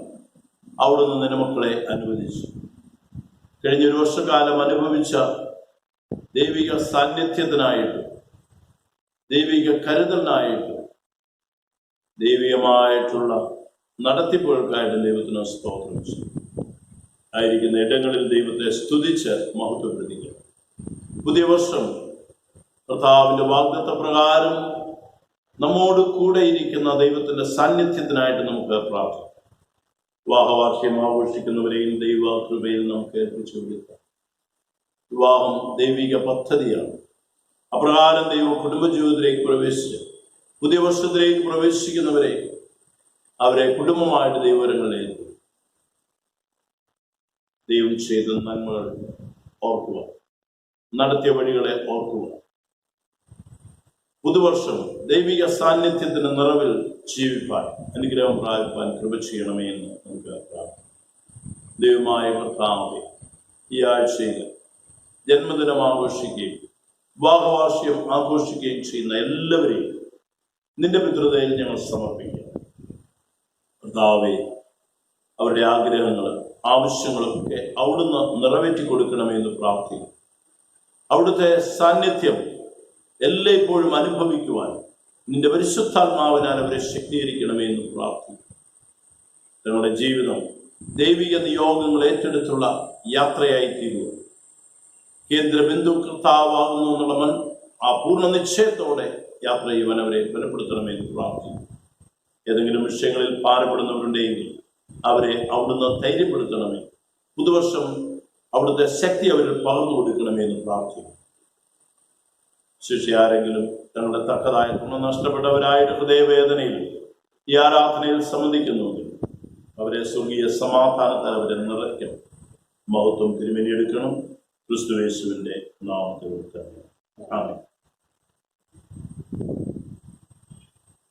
അവിടുന്ന് നിന്റെ മക്കളെ അനുവദിച്ചു. കഴിഞ്ഞൊരു വർഷക്കാലം അനുഭവിച്ച ദൈവിക സാന്നിധ്യത്തിനായിട്ട്, ദൈവിക കരുതലിനായിട്ട്, ദൈവികമായിട്ടുള്ള നടത്തിപ്പുകൾക്കായിട്ട് ദൈവത്തിന് സ്തോത്രം ചെയ്യും. ആയിരിക്കുന്ന ഇടങ്ങളിൽ ദൈവത്തെ സ്തുതിച്ച് മഹത്വപ്പെടുത്തിക്കുക. പുതിയ വർഷം കർത്താവിന്റെ വാഗ്ദത്ത പ്രകാരം നമ്മോട് കൂടെ ഇരിക്കുന്ന ദൈവത്തിന്റെ സാന്നിധ്യത്തിനായിട്ട് നമുക്ക് പ്രാർത്ഥിക്കാം. വിവാഹവാർഷികം ആഘോഷിക്കുന്നവരെയും ദൈവ കൃപയിൽ നമുക്ക് ഏൽപ്പിച്ചു കൊടുക്കാം. വിവാഹം ദൈവിക പദ്ധതിയാണ്. അപ്രകാരം ദൈവം കുടുംബജീവിതത്തിലേക്ക് പ്രവേശിച്ച് പുതിയ വർഷത്തിലേക്ക് പ്രവേശിക്കുന്നവരെ അവരെ കുടുംബമായിട്ട് ദൈവങ്ങളിലേക്ക് ദൈവം ചെയ്ത നന്മകൾ ഓർക്കുക, നടത്തിയ വഴികളെ ഓർക്കുക. പുതുവർഷം ദൈവിക സാന്നിധ്യത്തിന് നിറവിൽ ജീവിപ്പാൻ, അനുഗ്രഹം പ്രാപിപ്പാൻ കൃപ ചെയ്യണമേ എന്ന് നമുക്ക് പ്രാർത്ഥിക്കാം. ദൈവമായ കർത്താവേ, ഈ ആഴ്ചയിൽ ജന്മദിനം ആഘോഷിക്കുകയും വിവാഹവാർഷികം ആഘോഷിക്കുകയും ചെയ്യുന്ന എല്ലാവരെയും നിന്റെ പിതൃതയിൽ ഞങ്ങൾ സമർപ്പിക്കുക. കർത്താവേ, അവരുടെ ആഗ്രഹങ്ങളും ആവശ്യങ്ങളൊക്കെ അവിടുന്ന് നിറവേറ്റി കൊടുക്കണമെന്ന് പ്രാർത്ഥിക്കും. അവിടുത്തെ സാന്നിധ്യം എല്ലായ്പ്പോഴും അനുഭവിക്കുവാൻ നിന്റെ പരിശുദ്ധാത്മാവിനാൽ അവരെ ശക്തീകരിക്കണമേ എന്ന് പ്രാർത്ഥിക്കും. ഞങ്ങളുടെ ജീവിതം ദൈവിക നിയോഗങ്ങൾ ഏറ്റെടുത്തുള്ള യാത്രയായി തീരുക. കേന്ദ്ര ബിന്ദു കർത്താവാകുന്നു എന്നുള്ള ആ പൂർണ്ണ നിശ്ചയത്തോടെ യാത്ര ചെയ്യുവാൻ അവരെ ബലപ്പെടുത്തണമേ എന്ന് പ്രാർത്ഥിക്കും. ഏതെങ്കിലും വിഷയങ്ങളിൽ ഭാരപ്പെടുന്നവരുണ്ടെങ്കിൽ അവരെ അവിടുന്ന് ധൈര്യപ്പെടുത്തണമേ. പുതുവർഷം അവിടുത്തെ ശക്തി അവരിൽ പകർന്നു കൊടുക്കണമേ എന്ന് പ്രാർത്ഥിക്കും. ശിഷ്യ ആരെങ്കിലും തങ്ങളുടെ തക്കതായ ഗുണം നഷ്ടപ്പെട്ടവരായിട്ട് ഹൃദയവേദനയിൽ ഈ ആരാധനയിൽ സംബന്ധിക്കുന്നുവെങ്കിൽ അവരെ സ്വർഗീയ സമാധാനത്താൽ അവരെ നിറയ്ക്കണം. മഹത്വം തിരുമേനിയെടുക്കണം. ക്രിസ്തുയേശുവിന്റെ നാമത്തിൽ തന്നെ ആമേൻ.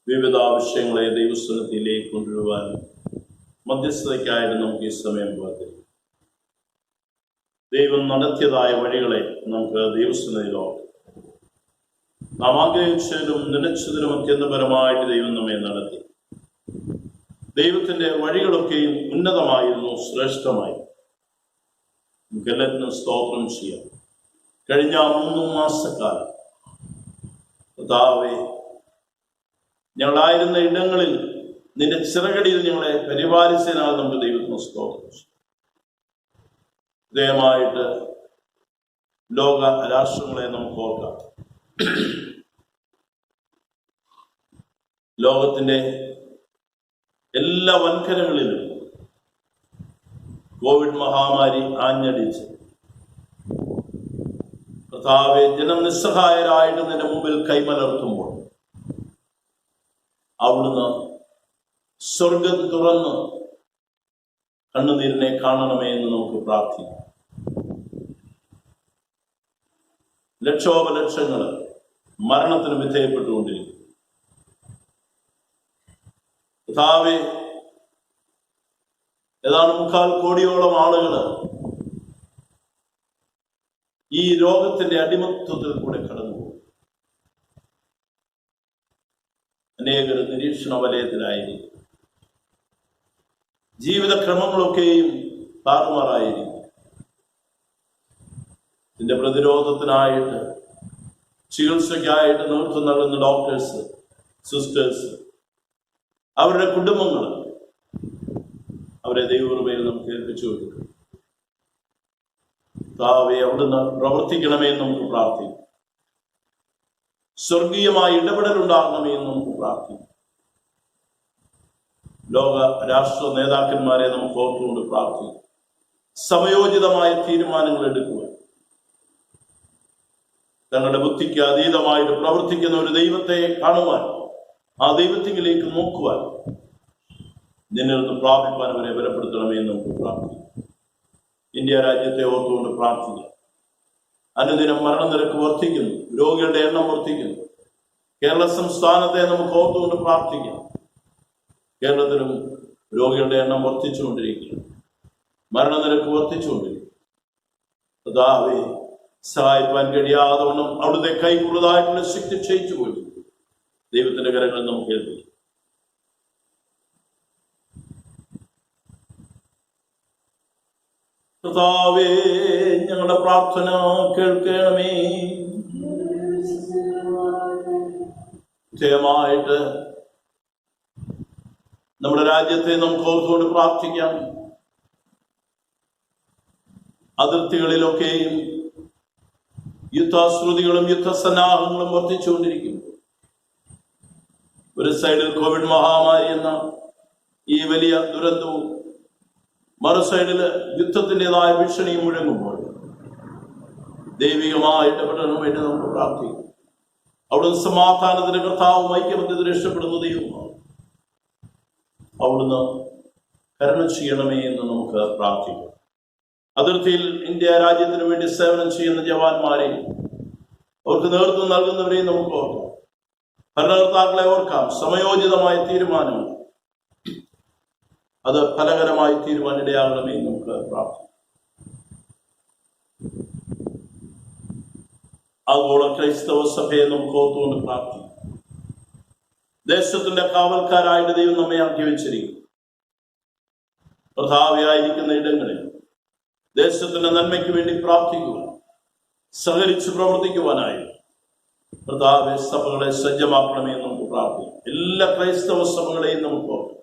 വിവിധ ആവശ്യങ്ങളെ ദൈവസ്ഥലത്തിലേക്ക് കൊണ്ടുവരുവാൻ മധ്യസ്ഥതയ്ക്കായിട്ട് നമുക്ക് ഈ സമയം പോകാം. ദൈവം നടത്തിയതായ വഴികളെ നമുക്ക് ദൈവസ്ഥലയിലോ നാം ആഗ്രഹിച്ചതിലും നനച്ചതിലും അത്യന്തപരമായിട്ട് ദൈവം നമ്മെ നടത്തി. ദൈവത്തിന്റെ വഴികളൊക്കെയും ഉന്നതമായിരുന്നു, ശ്രേഷ്ഠമായി. നമുക്കെല്ലാത്തിനും സ്തോത്രം ചെയ്യാം. കഴിഞ്ഞ 3 മാസക്കാലം കർത്താവേ, ഞങ്ങളായിരുന്ന ഇടങ്ങളിൽ നിന്റെ ചിറകടിയിൽ ഞങ്ങളെ പരിപാലിച്ചതിനാൽ നമുക്ക് ദൈവത്തിന് സ്തോത്രം ചെയ്യാം. ദയമായിട്ട് ലോക രാഷ്ട്രങ്ങളെ നമുക്ക് ഓർക്കാം. ലോകത്തിന്റെ എല്ലാ വൻകരകളിലും കോവിഡ് മഹാമാരി ആഞ്ഞടിച്ച് കർത്താവെ, ജനം നിസ്സഹായരായിട്ട് നിന്റെ മുമ്പിൽ കൈമലർത്തുമ്പോൾ അവിടുന്ന് സ്വർഗം തുറന്ന് കണ്ണുനീരിനെ കാണണമേ എന്ന് നമുക്ക് പ്രാർത്ഥിക്കാം. ലക്ഷോപലക്ഷങ്ങൾ മരണത്തിന് വിധേയപ്പെട്ടുകൊണ്ടിരിക്കും. കർത്താവേ, ഏതാണ്ട് 3/4 കോടിയോളം ആളുകൾ ഈ രോഗത്തിന്റെ അടിമത്വത്തിൽ കൂടെ കടന്നുപോകും. അനേകർ നിരീക്ഷണ വലയത്തിലായിരിക്കും. ജീവിതക്രമങ്ങളൊക്കെയും താറുമാറായിരിക്കും. ഇതിന്റെ പ്രതിരോധത്തിനായിട്ട്, ചികിത്സയ്ക്കായിട്ട് നേതൃത്വം നൽകുന്ന ഡോക്ടേഴ്സ്, സിസ്റ്റേഴ്സ്, അവരുടെ കുടുംബങ്ങൾ, അവരെ ദൈവകൃപയിൽ നമുക്ക് ഏൽപ്പിച്ചു കൊടുക്കും. കർത്താവേ, അവിടുന്ന് പ്രവർത്തിക്കണമേ എന്ന് നമുക്ക് പ്രാർത്ഥിക്കും. സ്വർഗീയമായ ഇടപെടൽ ഉണ്ടാകണമേ എന്ന് നമുക്ക് പ്രാർത്ഥിക്കും. ലോക രാഷ്ട്ര നേതാക്കന്മാരെ നമുക്ക് ഓർത്തുകൊണ്ട് പ്രാർത്ഥിക്കാം. സമയോചിതമായ തീരുമാനങ്ങൾ എടുക്കുക, തങ്ങളുടെ ബുദ്ധിക്ക് അതീതമായിട്ട് പ്രവർത്തിക്കുന്ന ഒരു ദൈവത്തെ കാണുവാൻ, ആ ദൈവത്തിലേക്ക് നോക്കുവാൻ, നിന്നിൽ നിന്ന് പ്രാപിപ്പാൻ അവരെ ബലപ്പെടുത്തണമേ എന്ന് നമുക്ക് പ്രാർത്ഥിക്കാം. ഇന്ത്യ രാജ്യത്തെ ഓർത്തുകൊണ്ട് പ്രാർത്ഥിക്കാം. അനുദിനം മരണനിരക്ക് വർദ്ധിക്കുന്നു, രോഗികളുടെ എണ്ണം വർദ്ധിക്കുന്നു. കേരള സംസ്ഥാനത്തെ നമുക്ക് ഓർത്തുകൊണ്ട് പ്രാർത്ഥിക്കാം. കേരളത്തിലും രോഗികളുടെ എണ്ണം വർദ്ധിച്ചുകൊണ്ടിരിക്കുന്നു, മരണനിരക്ക് വർദ്ധിച്ചുകൊണ്ടിരിക്കുന്നു. കർത്താവേ, സഹായിപ്പാൻ കഴിയാതവണ്ണം അവിടുത്തെ കൈക്കുള്ളതായിട്ടുള്ള ശക്തി ക്ഷയിച്ചു പോയി. ദൈവത്തിന്റെ കരങ്ങളിൽ നമുക്ക് ഏൽപ്പിക്കും. കർത്താവേ, ഞങ്ങളുടെ പ്രാർത്ഥന കേൾക്കണമേ. നിശ്ചയമായിട്ട് നമ്മുടെ രാജ്യത്തെ നമുക്ക് ഓർത്തുകൊണ്ട് പ്രാർത്ഥിക്കാം. അതിർത്തികളിലൊക്കെയും യുദ്ധാശ്രുതികളും യുദ്ധസന്നാഹങ്ങളും വർദ്ധിച്ചുകൊണ്ടിരിക്കുന്നു. ഒരു സൈഡിൽ കോവിഡ് മഹാമാരി എന്ന ഈ വലിയ ദുരന്തവും, മറു സൈഡിൽ യുദ്ധത്തിൻ്റെതായ ഭീഷണിയും മുഴങ്ങുമ്പോൾ ദൈവികമായി ഇടപെടാൻ വേണ്ടി നമുക്ക് പ്രാർത്ഥിക്കാം. അവിടുന്ന് സമാധാനത്തിന്റെ കർത്താവും ഐക്യമത്യത്തിന് ഇഷ്ടപ്പെടുന്ന ദൈവമാണ്. അവിടുന്ന് കരുണ ചെയ്യണമേ എന്ന് നമുക്ക് പ്രാർത്ഥിക്കാം. അതിർത്തിയിൽ ഇന്ത്യ രാജ്യത്തിന് വേണ്ടി സേവനം ചെയ്യുന്ന ജവാന്മാരെയും അവർക്ക് നേതൃത്വം നൽകുന്നവരെയും നമുക്ക് ഓർക്കാം. ഭരണകർത്താക്കളെ ഓർക്കാം. സമയോചിതമായ തീരുമാനങ്ങൾ അത് ഫലകരമായി തീരുമാനിടയാകണമേ നമുക്ക് പ്രാർത്ഥിക്കാം. ആഗോള ക്രൈസ്തവ സഭയെ നമുക്ക് ഓർത്തുകൊണ്ട് പ്രാർത്ഥിക്കാം. ദേശത്തിന്റെ കാവൽക്കാരായിട്ട് ദൈവം നമ്മെ ആക്കി വെച്ചിരിക്കും. പ്രധാവിയായിരിക്കുന്ന ഇടങ്ങളിൽ ദേശത്തിന്റെ നന്മയ്ക്ക് വേണ്ടി പ്രാർത്ഥിക്കുവാൻ, സഹകരിച്ച് പ്രവർത്തിക്കുവാനായി പ്രധാവ സഭകളെ സജ്ജമാക്കണമേ എന്ന് നമുക്ക് പ്രാർത്ഥിക്കാം. എല്ലാ ക്രൈസ്തവ സഭകളെയും നമുക്ക് ഓർക്കാം.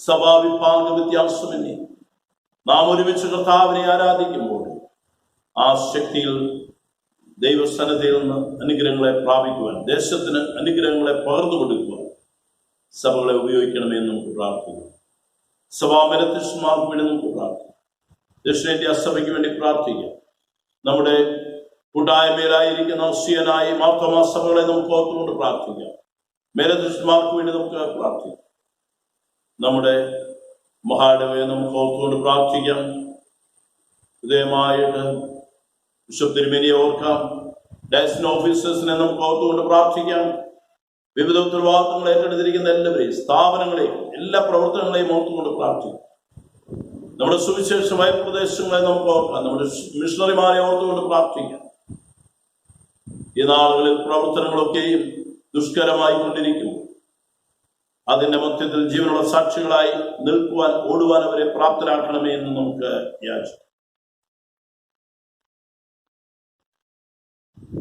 സഭാവിഭാഗ വ്യത്യാസമെന്നെ നാം ഒരുമിച്ച് കർത്താവിനെ ആരാധിക്കുമ്പോൾ ആ ശക്തിയിൽ ദൈവസന്നിധിയിൽ നിന്ന് അനുഗ്രഹങ്ങളെ പ്രാപിക്കുവാൻ, ദേശത്തിന് അനുഗ്രഹങ്ങളെ പകർന്നു കൊടുക്കുവാൻ സഭകളെ ഉപയോഗിക്കണമേ എന്ന് നമുക്ക് പ്രാർത്ഥിക്കാം. സഭാമേലധ്യക്ഷന്മാർക്ക് വേണ്ടി നമുക്ക് പ്രാർത്ഥിക്കാം. ദക്ഷിണേന്ത്യ സഭയ്ക്ക് വേണ്ടി പ്രാർത്ഥിക്കാം. നമ്മുടെ കൂട്ടായ്മയിലായിരിക്കുന്ന ഔസിയനായി മാർത്തോമാ സഭകളെ നമുക്ക് ഓർത്തുകൊണ്ട് പ്രാർത്ഥിക്കാം. മേലധ്യക്ഷന്മാർക്ക് വേണ്ടി നമുക്ക് പ്രാർത്ഥിക്കാം. നമ്മുടെ മഹാഡവയെ നമുക്ക് ഓർത്തുകൊണ്ട് പ്രാർത്ഥിക്കാം. ഹൃദയമായിട്ട് ബിഷപ്പ് തിരുമേനിയെ ഓർക്കാം. ഡയസിൻ ഓഫീസേഴ്സിനെ നമുക്ക് ഓർത്തുകൊണ്ട് പ്രാർത്ഥിക്കാം. വിവിധ ഉത്തരവാദിത്തങ്ങൾ ഏറ്റെടുത്തിരിക്കുന്ന എല്ലാവരെയും, സ്ഥാപനങ്ങളെയും, എല്ലാ പ്രവർത്തനങ്ങളെയും ഓർത്തുകൊണ്ട് പ്രാർത്ഥിക്കാം. നമ്മുടെ സുവിശേഷമായ പ്രദേശങ്ങളെ നമുക്ക് ഓർക്കാം. നമ്മുടെ മിഷണറിമാരെ ഓർത്തുകൊണ്ട് പ്രാർത്ഥിക്കാം. ഈ നാളുകളിൽ പ്രവർത്തനങ്ങളൊക്കെയും ദുഷ്കരമായി കൊണ്ടിരിക്കുമ്പോൾ അതിന്റെ മധ്യത്തിൽ ജീവനുള്ള സാക്ഷികളായി നിൽക്കുവാൻ, ഓടുവാൻ അവരെ പ്രാപ്തരാക്കണമേ എന്ന് നമുക്ക് യാചിക്കാം.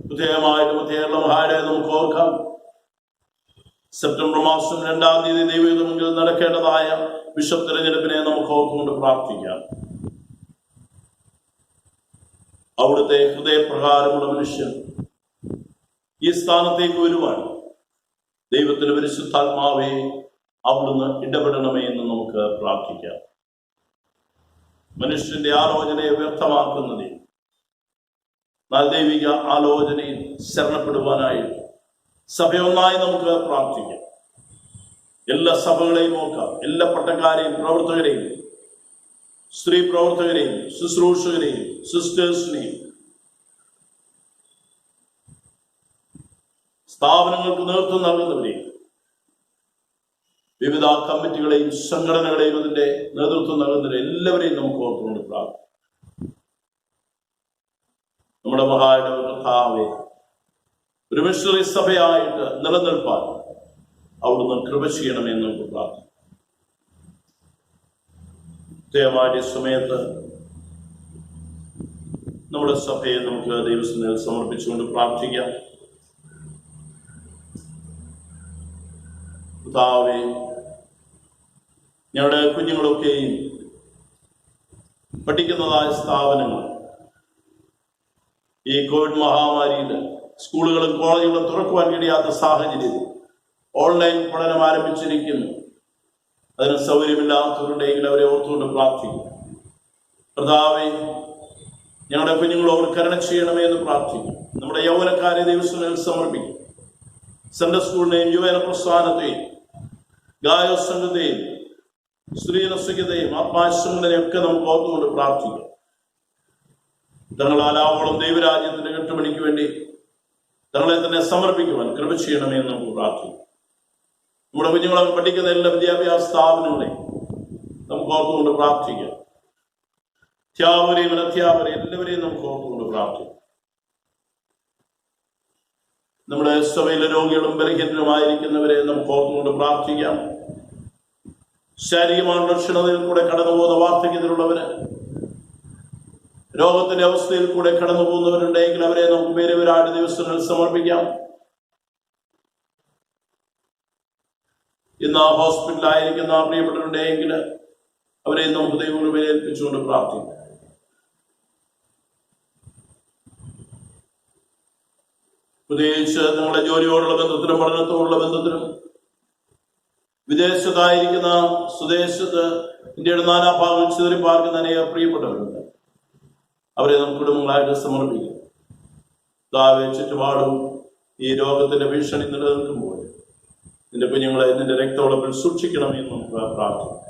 പ്രത്യേകമായിട്ട് കേരള മഹാരെ നമുക്ക് ഓർക്കാം. സെപ്റ്റംബർ മാസം 2-ാം തീയതി ദൈവയുദ്ധമെങ്കിൽ നടക്കേണ്ടതായ ബിഷപ്പ് തിരഞ്ഞെടുപ്പിനെ നമുക്ക് ഓർത്തുകൊണ്ട് പ്രാർത്ഥിക്കാം. അവിടുത്തെ ഹൃദയപ്രകാരമുള്ള മനുഷ്യൻ ഈ സ്ഥാനത്തേക്ക് വരുവാൻ ദൈവത്തിന്റെ പരിശുദ്ധാത്മാവെ അവിടുന്ന് ഇടപെടണമേ എന്ന് നമുക്ക് പ്രാർത്ഥിക്കാം. മനുഷ്യന്റെ ആലോചനയെ വ്യർത്ഥമാക്കുന്നതിൽ ദൈവിക ആലോചനയിൽ ശരണപ്പെടുവാനായിട്ട് സഭയൊന്നായി നമുക്ക് പ്രാർത്ഥിക്കാം. എല്ലാ സഭകളെയും നോക്കാം. എല്ലാ പട്ടക്കാരെയും, പ്രവർത്തകരെയും, സ്ത്രീ പ്രവർത്തകരെയും, ശുശ്രൂഷകരെയും, സിസ്റ്റേഴ്സിനെയും, സ്ഥാപനങ്ങൾക്ക് നേതൃത്വം നൽകുന്നവരെയും, വിവിധ കമ്മിറ്റികളെയും സംഘടനകളെയും അതിന്റെ നേതൃത്വം നൽകുന്നവരെ എല്ലാവരെയും നമുക്ക് ഓർത്തുകൊണ്ട് പ്രാർത്ഥിക്കാം. നമ്മുടെ മഹായുടെ കർത്താവേ, ഒരു മിഷണറി സഭയായിട്ട് നിലനിൽപ്പാൻ അവിടുന്ന് കൃപ ചെയ്യണമെന്ന് നമുക്ക് പ്രാർത്ഥിക്കാം. കൃത്യമായ സമയത്ത് നമ്മുടെ സഭയെ നമുക്ക് ദൈവസന്നിധിയിൽ സമർപ്പിച്ചുകൊണ്ട് പ്രാർത്ഥിക്കാം. കർത്താവേ, ഞങ്ങളുടെ കുഞ്ഞുങ്ങളൊക്കെയും പഠിക്കുന്നതായ സ്ഥാപനങ്ങൾ ഈ കോവിഡ് മഹാമാരിയിൽ സ്കൂളുകളും കോളേജുകളും തുറക്കുവാൻ കഴിയാത്ത സാഹചര്യത്തിൽ ഓൺലൈൻ പഠനം ആരംഭിച്ചിരിക്കുന്നു. അതിന് സൗകര്യമില്ലാത്തവരുണ്ടെങ്കിൽ അവരെ ഓർത്തുകൊണ്ട് പ്രാർത്ഥിക്കും. കർത്താവേ, ഞങ്ങളുടെ കുഞ്ഞുങ്ങളോട് കരുണ ചെയ്യണമേ എന്ന് പ്രാർത്ഥിക്കും. നമ്മുടെ യൗവനക്കാരെ ദൈവസന്നിധിയിൽ സമർപ്പിക്കും. സൺഡേ സ്കൂളിനെയും യുവജന പ്രസ്ഥാനത്തെയും ഗായസംഘത്തെയും സ്ത്രീനസ്യതയും ആത്മാശ്രമങ്ങളെയും ഒക്കെ നമുക്ക് ഓർത്തുകൊണ്ട് പ്രാർത്ഥിക്കാം. തങ്ങളാലാവോളം ദൈവരാജ്യത്തിന്റെ കെട്ടുപണിക്ക് വേണ്ടി തങ്ങളെ തന്നെ സമർപ്പിക്കുവാൻ കൃപ ചെയ്യണമേ എന്ന് നമുക്ക് പ്രാർത്ഥിക്കാം. നമ്മുടെ കുഞ്ഞുങ്ങളെ പഠിക്കുന്ന എല്ലാ വിദ്യാഭ്യാസ സ്ഥാപനങ്ങളെയും നമുക്ക് ഓർത്തുകൊണ്ട് പ്രാർത്ഥിക്കാം. അധ്യാപകരെയും അനധ്യാപകരെയും എല്ലാവരെയും നമുക്ക് ഓർത്തുകൊണ്ട് പ്രാർത്ഥിക്കാം. നമ്മുടെ സഭയിലെ രോഗികളും ബലഹീനരുമായിരിക്കുന്നവരെ നമുക്ക് ഓർത്തുകൊണ്ട് പ്രാർത്ഥിക്കാം. ശാരീരികമായ ക്ഷീണതയിൽ കൂടെ കടന്നുപോകുന്ന വാർദ്ധക്യത്തിലുള്ളവര്, രോഗത്തിന്റെ അവസ്ഥയിൽ കൂടെ കടന്നു പോകുന്നവരുണ്ടെങ്കിൽ അവരെ നമുക്ക് പേരുവരാട് ദിവസങ്ങളിൽ സമർപ്പിക്കാം. ഇന്ന് ആ ഹോസ്പിറ്റലായിരിക്കുന്ന പ്രിയപ്പെട്ടവരുണ്ടെങ്കിൽ അവരെ നമുക്ക് ദൈവകൃപയിൽ ഏൽപ്പിച്ചുകൊണ്ട് പ്രാർത്ഥിക്കാം. പ്രത്യേകിച്ച് നിങ്ങളുടെ ജോലിയോടുള്ള ബന്ധത്തിലും പഠനത്തോടുള്ള ബന്ധത്തിലും വിദേശത്തായിരിക്കുന്ന സ്വദേശത്ത് ഇന്ത്യയുടെ നാനാഭാഗങ്ങളിൽ ചിതറിപ്പാർക്കുന്ന അനേക പ്രിയപ്പെട്ടവരുണ്ട്. അവരെ നമുക്ക് കുടുംബങ്ങളായിട്ട് സമർപ്പിക്കാം. താവേ, ചുറ്റുപാടും ഈ രോഗത്തിന്റെ ഭീഷണി നിലനിൽക്കുമ്പോൾ നിന്റെ കുഞ്ഞുങ്ങളെ നിന്റെ രക്തവളപ്പിൽ സൂക്ഷിക്കണമെന്ന് നമുക്ക് പ്രാർത്ഥിക്കാം.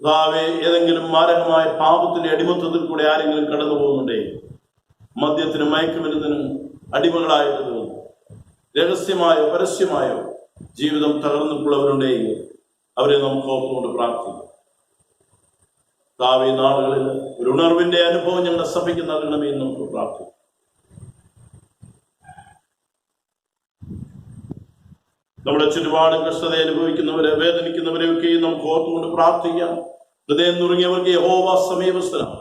താവേ, ഏതെങ്കിലും മാരകമായ പാപത്തിന്റെ അടിമത്തത്തിൽ കൂടെ ആരെങ്കിലും കടന്നു പോകുന്നുണ്ടെങ്കിൽ, മദ്യത്തിനും മയക്കുമരുന്നിനും അടിമകളായിട്ട് തോന്നുന്നു, രഹസ്യമായോ പരസ്യമായോ ജീവിതം തകർന്നിട്ടുള്ളവരുണ്ടെങ്കിൽ അവരെ നമുക്ക് ഓർത്തുകൊണ്ട് പ്രാർത്ഥിക്കാം. താവേ, നാളുകളിൽ ഒരു ഉണർവിന്റെ അനുഭവം ഞങ്ങളുടെ സഭയ്ക്ക് നൽകണമേ എന്ന് നമുക്ക് പ്രാർത്ഥിക്കാം. നമ്മുടെ ചുറ്റുപാടും കഷ്ടത അനുഭവിക്കുന്നവരെ, വേദനിക്കുന്നവരെയൊക്കെയും നമുക്ക് ഓർത്തുകൊണ്ട് പ്രാർത്ഥിക്കാം. ഹൃദയം നുറുങ്ങിയവർക്ക് യഹോവ സമീപസ്ഥനാണ്,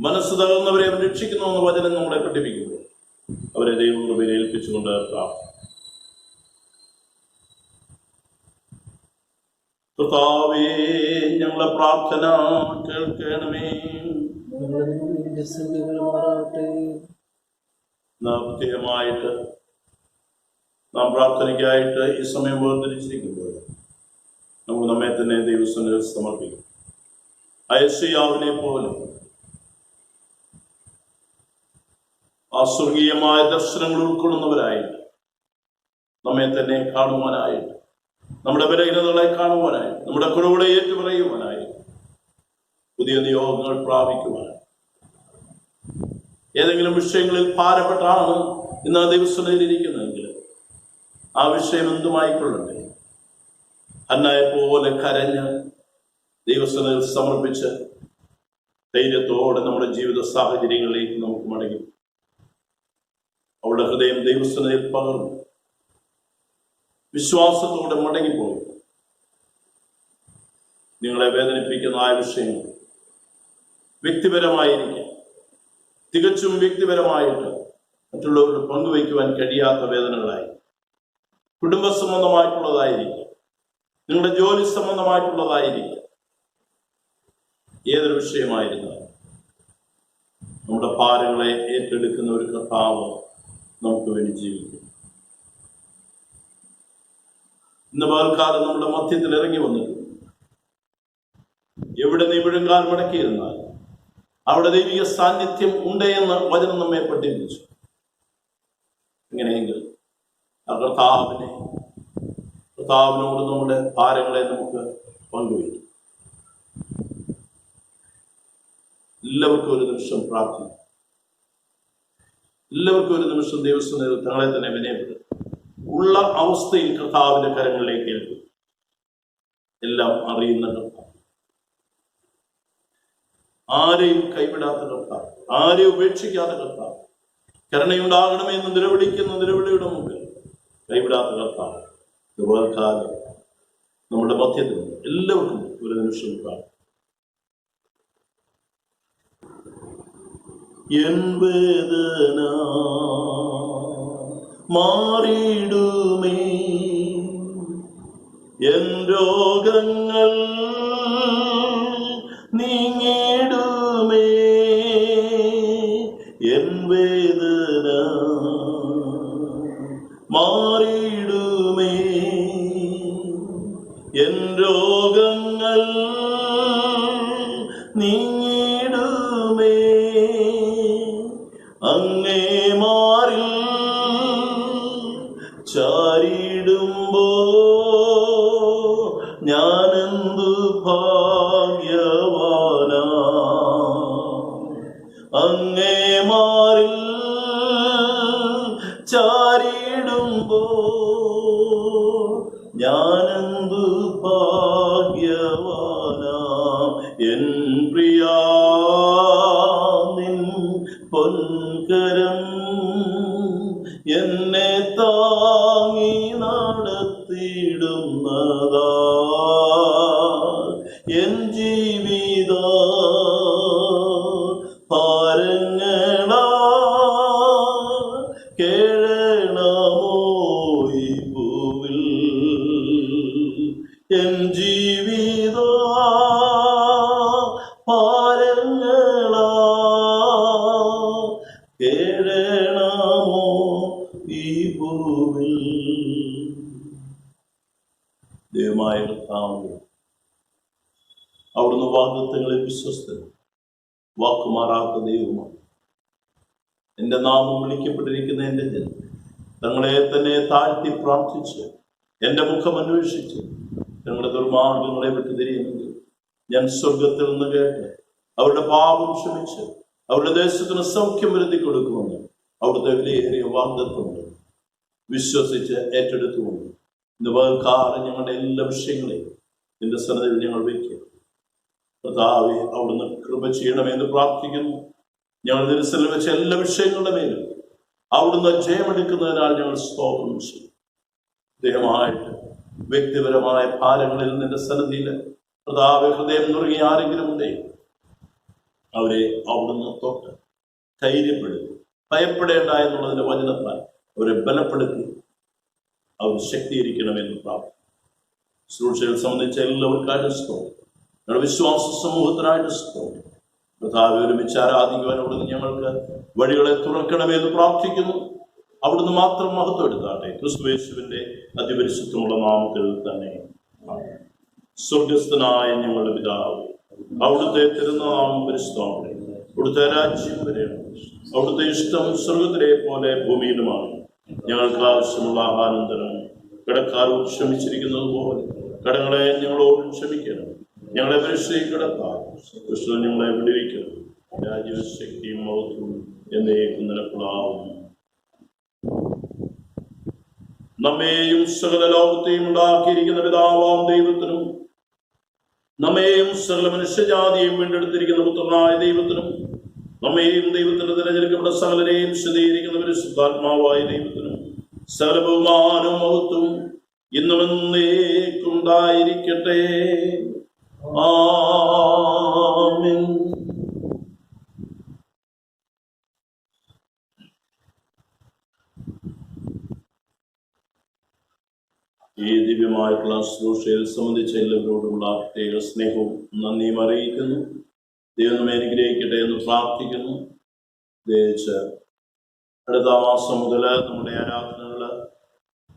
മനസ്സ് തകർന്നവരെ അവൻ രക്ഷിക്കുന്നു എന്ന വചനം നമ്മളെ പഠിപ്പിക്കുന്നു. അവരെ ദൈവകൃപയിൽ ഏൽപ്പിച്ചുകൊണ്ട് പ്രാർത്ഥിക്കും. കർത്താവേ, ഞങ്ങളെ പ്രാർത്ഥന കേൾക്കണമേ. പ്രത്യേകമായിട്ട് നാം പ്രാർത്ഥനയ്ക്കായിട്ട് ഈ സമയം വേർതിരിച്ചിരിക്കുമ്പോൾ നമുക്ക് നമ്മെ തന്നെ ദൈവസന്നിധിയിൽ സമർപ്പിക്കും. യെശയ്യാവിനെ പോലെ ആ സ്വർഗീയമായ ദർശനങ്ങൾ ഉൾക്കൊള്ളുന്നവരായിട്ട് നമ്മെ തന്നെ കാണുവാനായിട്ട്, നമ്മുടെ ബലഹീനതകളെ കാണുവാനായിട്ട്, നമ്മുടെ കുറവുകളെ ഏറ്റുപറയുവാനായിട്ട്, പുതിയ നിയോഗങ്ങൾ പ്രാപിക്കുവാനായി, ഏതെങ്കിലും വിഷയങ്ങളിൽ ഭാരപ്പെട്ടാണ് ഇന്ന് ആ ദിവസത്തിലിരിക്കുന്നതെങ്കിൽ ആ വിഷയം എന്തുമായിക്കൊള്ളട്ടെ, ഹന്നയെ പോലെ കരഞ്ഞ് ദൈവസന്നിധിയിൽ സമർപ്പിച്ച് ധൈര്യത്തോടെ നമ്മുടെ ജീവിത സാഹചര്യങ്ങളിലേക്ക് നമുക്ക് മടങ്ങി അവളുടെ ഹൃദയം ദൈവസന്നിധിയിൽ പകർന്നു വിശ്വാസത്തോടെ മടങ്ങിപ്പോയി നിങ്ങളെ വേദനിപ്പിക്കുന്ന ആ വിഷയങ്ങൾ വ്യക്തിപരമായിരിക്കും, തികച്ചും വ്യക്തിപരമായിട്ട് മറ്റുള്ളവരോട് പങ്കുവയ്ക്കുവാൻ കഴിയാത്ത വേദനകളായി, കുടുംബ സംബന്ധമായിട്ടുള്ളതായിരിക്കും, നിങ്ങളുടെ ജോലി സംബന്ധമായിട്ടുള്ളതായിരിക്കും, ഏതൊരു വിഷയമായിരുന്നാലും നമ്മുടെ ഭാരങ്ങളെ ഏറ്റെടുക്കുന്ന ഒരു കർത്താവ് നമുക്ക് വേണ്ടി ജീവിക്കും. ഇന്ന് പകൽക്കാലം നമ്മുടെ മധ്യത്തിൽ ഇറങ്ങി വന്നിട്ടുണ്ട്. എവിടെ നീ വിഴുങ്ങാൽ മടക്കിയിരുന്നാൽ അവിടെ ദൈവിക സാന്നിധ്യം ഉണ്ട് എന്ന് വചനം നമ്മെ പഠിപ്പിച്ചു. എങ്ങനെയെങ്കിൽ ആ കർത്താവിനോട് നമ്മുടെ ഭാരങ്ങളെ നമുക്ക് പങ്കുവയ്ക്കും. എല്ലാവർക്കും ഒരു നിമിഷം പ്രാർത്ഥിക്കും. എല്ലാവർക്കും ഒരു നിമിഷം ദൈവസന്നിധിയിൽ തങ്ങളെ തന്നെ വിനയപ്പെടും. ഉള്ള അവസ്ഥയിൽ കർത്താവിന്റെ കരങ്ങളിലേക്ക് ഏൽക്കും. എല്ലാം അറിയുന്ന കർത്താവ്, ആരെയും കൈവിടാത്ത കർത്താവ്, ആരെയും ഉപേക്ഷിക്കാത്ത കർത്താവ്, കരുണയുണ്ടാകണമെന്ന് നിലവിളിക്കുന്ന നിലവിളിയുടെ മുമ്പിൽ കൈവിടാത്ത കർത്താവ് ഇതുപോലെ കാലം നമ്മുടെ മധ്യത്തിലുണ്ട്. എല്ലാവർക്കും ഒരു നിമിഷം പ്രാർത്ഥന. എൻ വേദന മാറിയിടുമേ, എൻ രോഗങ്ങൾ നീങ്ങിടുമേ, എൻ വേദന മാറിയിടുമേ, രോഗങ്ങൾ നീങ്ങിടുമേ. അങ്ങേ മാറിൽ ചാരിടുമ്പോ ഞാനെന്തു ഭാഗ്യവാനാ. അങ്ങേ മാറിൽ ചാരിടുമ്പോ ഞാനെന്തു ഭാഗ്യവാനാ. എൻ പ്രിയാ നിൻ പൊൻകരം എന്നെ താങ്ങി നടത്തിയിടുന്നതാ. എൻ ജീവിത ഭാരങ്ങളാ കേഴണമോ ഈ ഭൂവിൽ. എൻ ജീവിത ഭാരങ്ങളാ കേഴണമോ ഈ ഭൂവിൽ. ദൈവമായ കർത്താവേ, അവിടുന്ന് വാഗ്ദത്തങ്ങളിൽ വിശ്വസ്തനും വാക്കുമാറാത്ത ദൈവമാണ്. എൻ്റെ നാമം വിളിക്കപ്പെട്ടിരിക്കുന്ന എൻ്റെ ജനം തങ്ങളെ തന്നെ താഴ്ത്തി പ്രാർത്ഥിച്ച് എൻ്റെ മുഖം അന്വേഷിച്ച് ഞങ്ങളുടെ ദുർമാർഗങ്ങളെ വിട്ടുതിരിയുമെങ്കിൽ ഞാൻ സ്വർഗത്തിൽ നിന്ന് കേട്ട് അവരുടെ പാപം ക്ഷമിച്ച് അവരുടെ ദേശത്തിന് സൗഖ്യം വരുത്തി കൊടുക്കുമെന്ന് അവിടുത്തെ വിലയേറിയ വാഗ്ദത്തമുണ്ട്. വിശ്വസിച്ച് ഏറ്റെടുത്തുകൊണ്ട് ഇന്ന് പകൽക്കാലം ഞങ്ങളുടെ എല്ലാ വിഷയങ്ങളെയും നിന്റെ സന്നിധിയിൽ ഞങ്ങൾ വയ്ക്കുക. കർത്താവേ, അവിടുന്ന് കൃപ ചെയ്യണമെന്ന് പ്രാർത്ഥിക്കുന്നു. ഞങ്ങൾ ദിവസത്തിൽ വെച്ച എല്ലാ വിഷയങ്ങളുടെ മേലും അവിടുന്ന് ജയമെടുക്കുന്നതിനാൽ ഞങ്ങൾ സ്തോത്രം ചെയ്യും. ദൈവമായിട്ട് വ്യക്തിപരമായ ഭാരങ്ങളിൽ നിന്റെ സന്നിധിയിൽ കർത്താവേ ഹൃദയം നുറുങ്ങി ആരെങ്കിലും ഉണ്ടെങ്കിൽ അവരെ അവിടുന്ന് തൊട്ട് ധൈര്യപ്പെടുത്തി ഭയപ്പെടേണ്ട എന്നുള്ളതിന്റെ വചനത്താൽ അവരെ ബലപ്പെടുത്തി അവർ ശക്തീകരിക്കണമെന്ന് പ്രാർത്ഥിക്കും. ശുശ്രൂഷകൾ സംബന്ധിച്ച എല്ലാവർക്കായിട്ട് സ്തോത്രം. ഞങ്ങളുടെ വിശ്വാസ സമൂഹത്തിനായിട്ട് സ്തോത്രം. കർത്താവേ, ഒരുമിച്ച് ആരാധിക്കുവാൻ അവിടുന്ന് ഞങ്ങൾക്ക് വഴികളെ തുറക്കണമെന്ന് പ്രാർത്ഥിക്കുന്നു. അവിടുന്ന് മാത്രം മഹത്വം എടുത്താട്ടെ. ക്രിസ്തുയേശുവിന്റെ അതിപരിശുദ്ധമുള്ള നാമത്തിൽ തന്നെ. സ്വർഗസ്ഥനായ ഞങ്ങളുടെ പിതാവേ, അവിടുത്തെ തിരുനാമം പരിശുദ്ധമാകട്ടെ. അവിടുത്തെ രാജ്യം വരണം. അവിടുത്തെ ഇഷ്ടം സ്വർഗത്തിലെ പോലെ ഭൂമിയിലുമാണ്. ഞങ്ങൾക്ക് ആവശ്യമുള്ള ആഹാരം തരണം. കടക്കാരോട് ക്ഷമിച്ചിരിക്കുന്നത് പോലെ കടങ്ങളെ ഞങ്ങളോട് ക്ഷമിക്കണം. ഞങ്ങളെ പരീക്ഷയിൽ കിടത്താം. കൃഷ്ണ ഞങ്ങളെ വിടുവിക്കണം. രാജ്യവും ശക്തിയും മഹത്വവും എന്നേക്കും നിനക്കുള്ളാവും. നമ്മെയും സകല ലോകത്തെയും ഉണ്ടാക്കിയിരിക്കുന്ന പിതാവാം ദൈവത്തിനും നമ്മെയും സകല മനുഷ്യജാതിയും വീണ്ടെടുത്തിരിക്കുന്ന പുത്രനായ ദൈവത്തിനും നമ്മെയും ദൈവത്തിന്റെ തിരഞ്ഞെടുക്കപ്പെട്ട സകലരെയും വിശദീകരിക്കുന്ന പരിശുദ്ധാത്മാവായ ദൈവത്തിനും സകല ബഹുമാനവും മഹത്വവും ഇന്നും എന്നേക്കുണ്ടായിരിക്കട്ടെ. ആമേൻ. ഈ ദിവ്യമായിട്ടുള്ള ശുശ്രൂഷയിൽ സംബന്ധിച്ച എല്ലാവരോടുമുള്ള പ്രത്യേക സ്നേഹവും നന്ദിയും അറിയിക്കുന്നു. ദൈവം നമ്മെ അനുഗ്രഹിക്കട്ടെ എന്ന് പ്രാർത്ഥിക്കുന്നു. പ്രത്യേകിച്ച് അടുത്ത മാസം മുതൽ നമ്മുടെ ആരാധനകൾ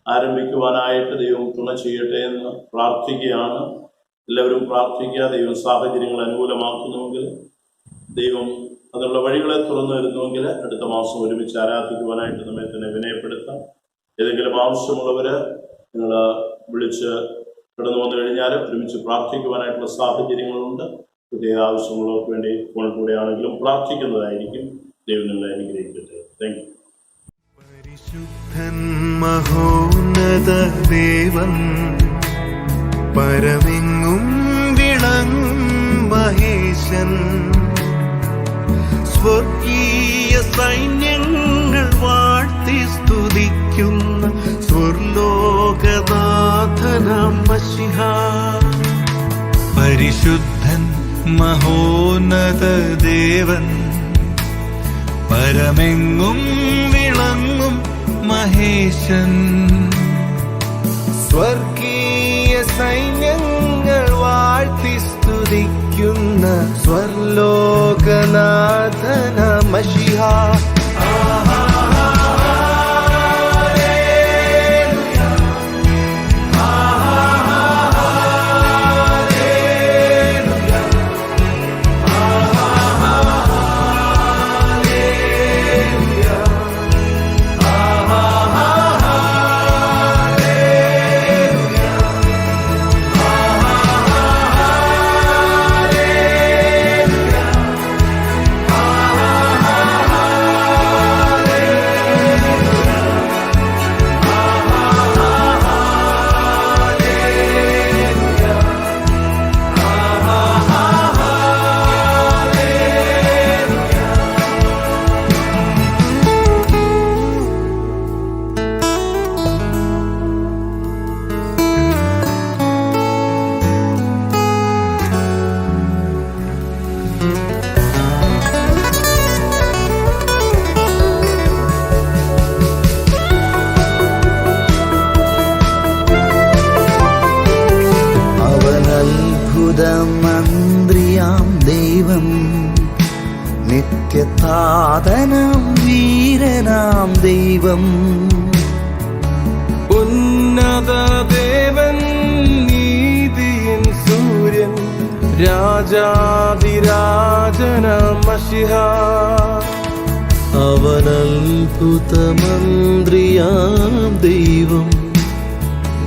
ആരംഭിക്കുവാനായിട്ട് ദൈവം തുണ ചെയ്യട്ടെ എന്ന് പ്രാർത്ഥിക്കുകയാണ്. എല്ലാവരും പ്രാർത്ഥിക്കുക. ദൈവം സാഹചര്യങ്ങൾ അനുകൂലമാക്കുന്നുവെങ്കിൽ, ദൈവം അതിനുള്ള വഴികളെ തുറന്നു വരുന്നുവെങ്കിൽ അടുത്ത മാസം ഒരുമിച്ച് ആരാധിക്കുവാനായിട്ട് നമ്മെ തന്നെ വിനയപ്പെടുത്താം. ഏതെങ്കിലും ആവശ്യമുള്ളവർ നിങ്ങൾ വിളിച്ച് കടന്നു വന്നു കഴിഞ്ഞാൽ ഒരുമിച്ച് പ്രാർത്ഥിക്കുവാനായിട്ടുള്ള സാഹചര്യങ്ങളുണ്ട്. പ്രത്യേക ആവശ്യമുള്ളവർക്ക് വേണ്ടി ഫോണിൽ കൂടെ ആണെങ്കിലും പ്രാർത്ഥിക്കുന്നതായിരിക്കും. ദൈവം നിങ്ങളെ അനുഗ്രഹിക്കട്ടെ. Thank you. പരിശുദ്ധൻ മഹോന്നത ദേവൻ പരമെങ്ങും വിളങ്ങും മഹേശൻ സ്വർഗീയ സൈന്യങ്ങൾ വാഴ്ത്തി സ്തുതിക്കുന്ന സ്വർലോകനാഥനാം മശിഹാ. പരിശുദ്ധൻ മഹോന്നത ദേവൻ പരമെങ്ങും വിളങ്ങും മഹേശൻ സ്വർഗീയ സൈന്യങ്ങൾ വാഴ്ത്തി സ്തുതിക്കുന്ന സ്വർലോകനാഥന മശിഹാ. നിത്യതാതനാം വീരനാം ദൈവം. ഉന്നത ദേവൻ നീതിയിൻ സൂര്യൻ രാജാതിരാജനാം മശിഹാ. അവൻ അത്ഭുതമന്ത്രിയാം ദൈവം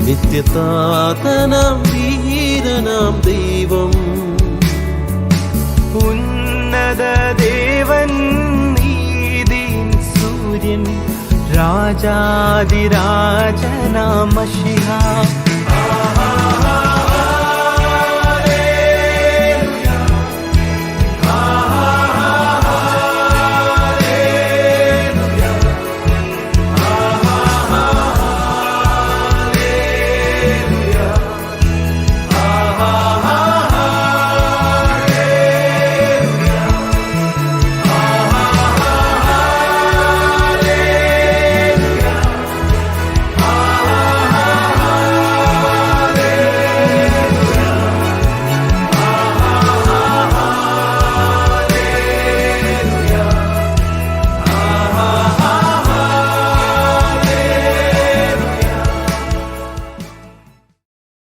നിത്യതാതനാം വീരനാം ദൈവം. ഉന്നത ദേവൻ നീതിയിൻ സൂര്യൻ രാജാതിരാജനാം മശിഹാ.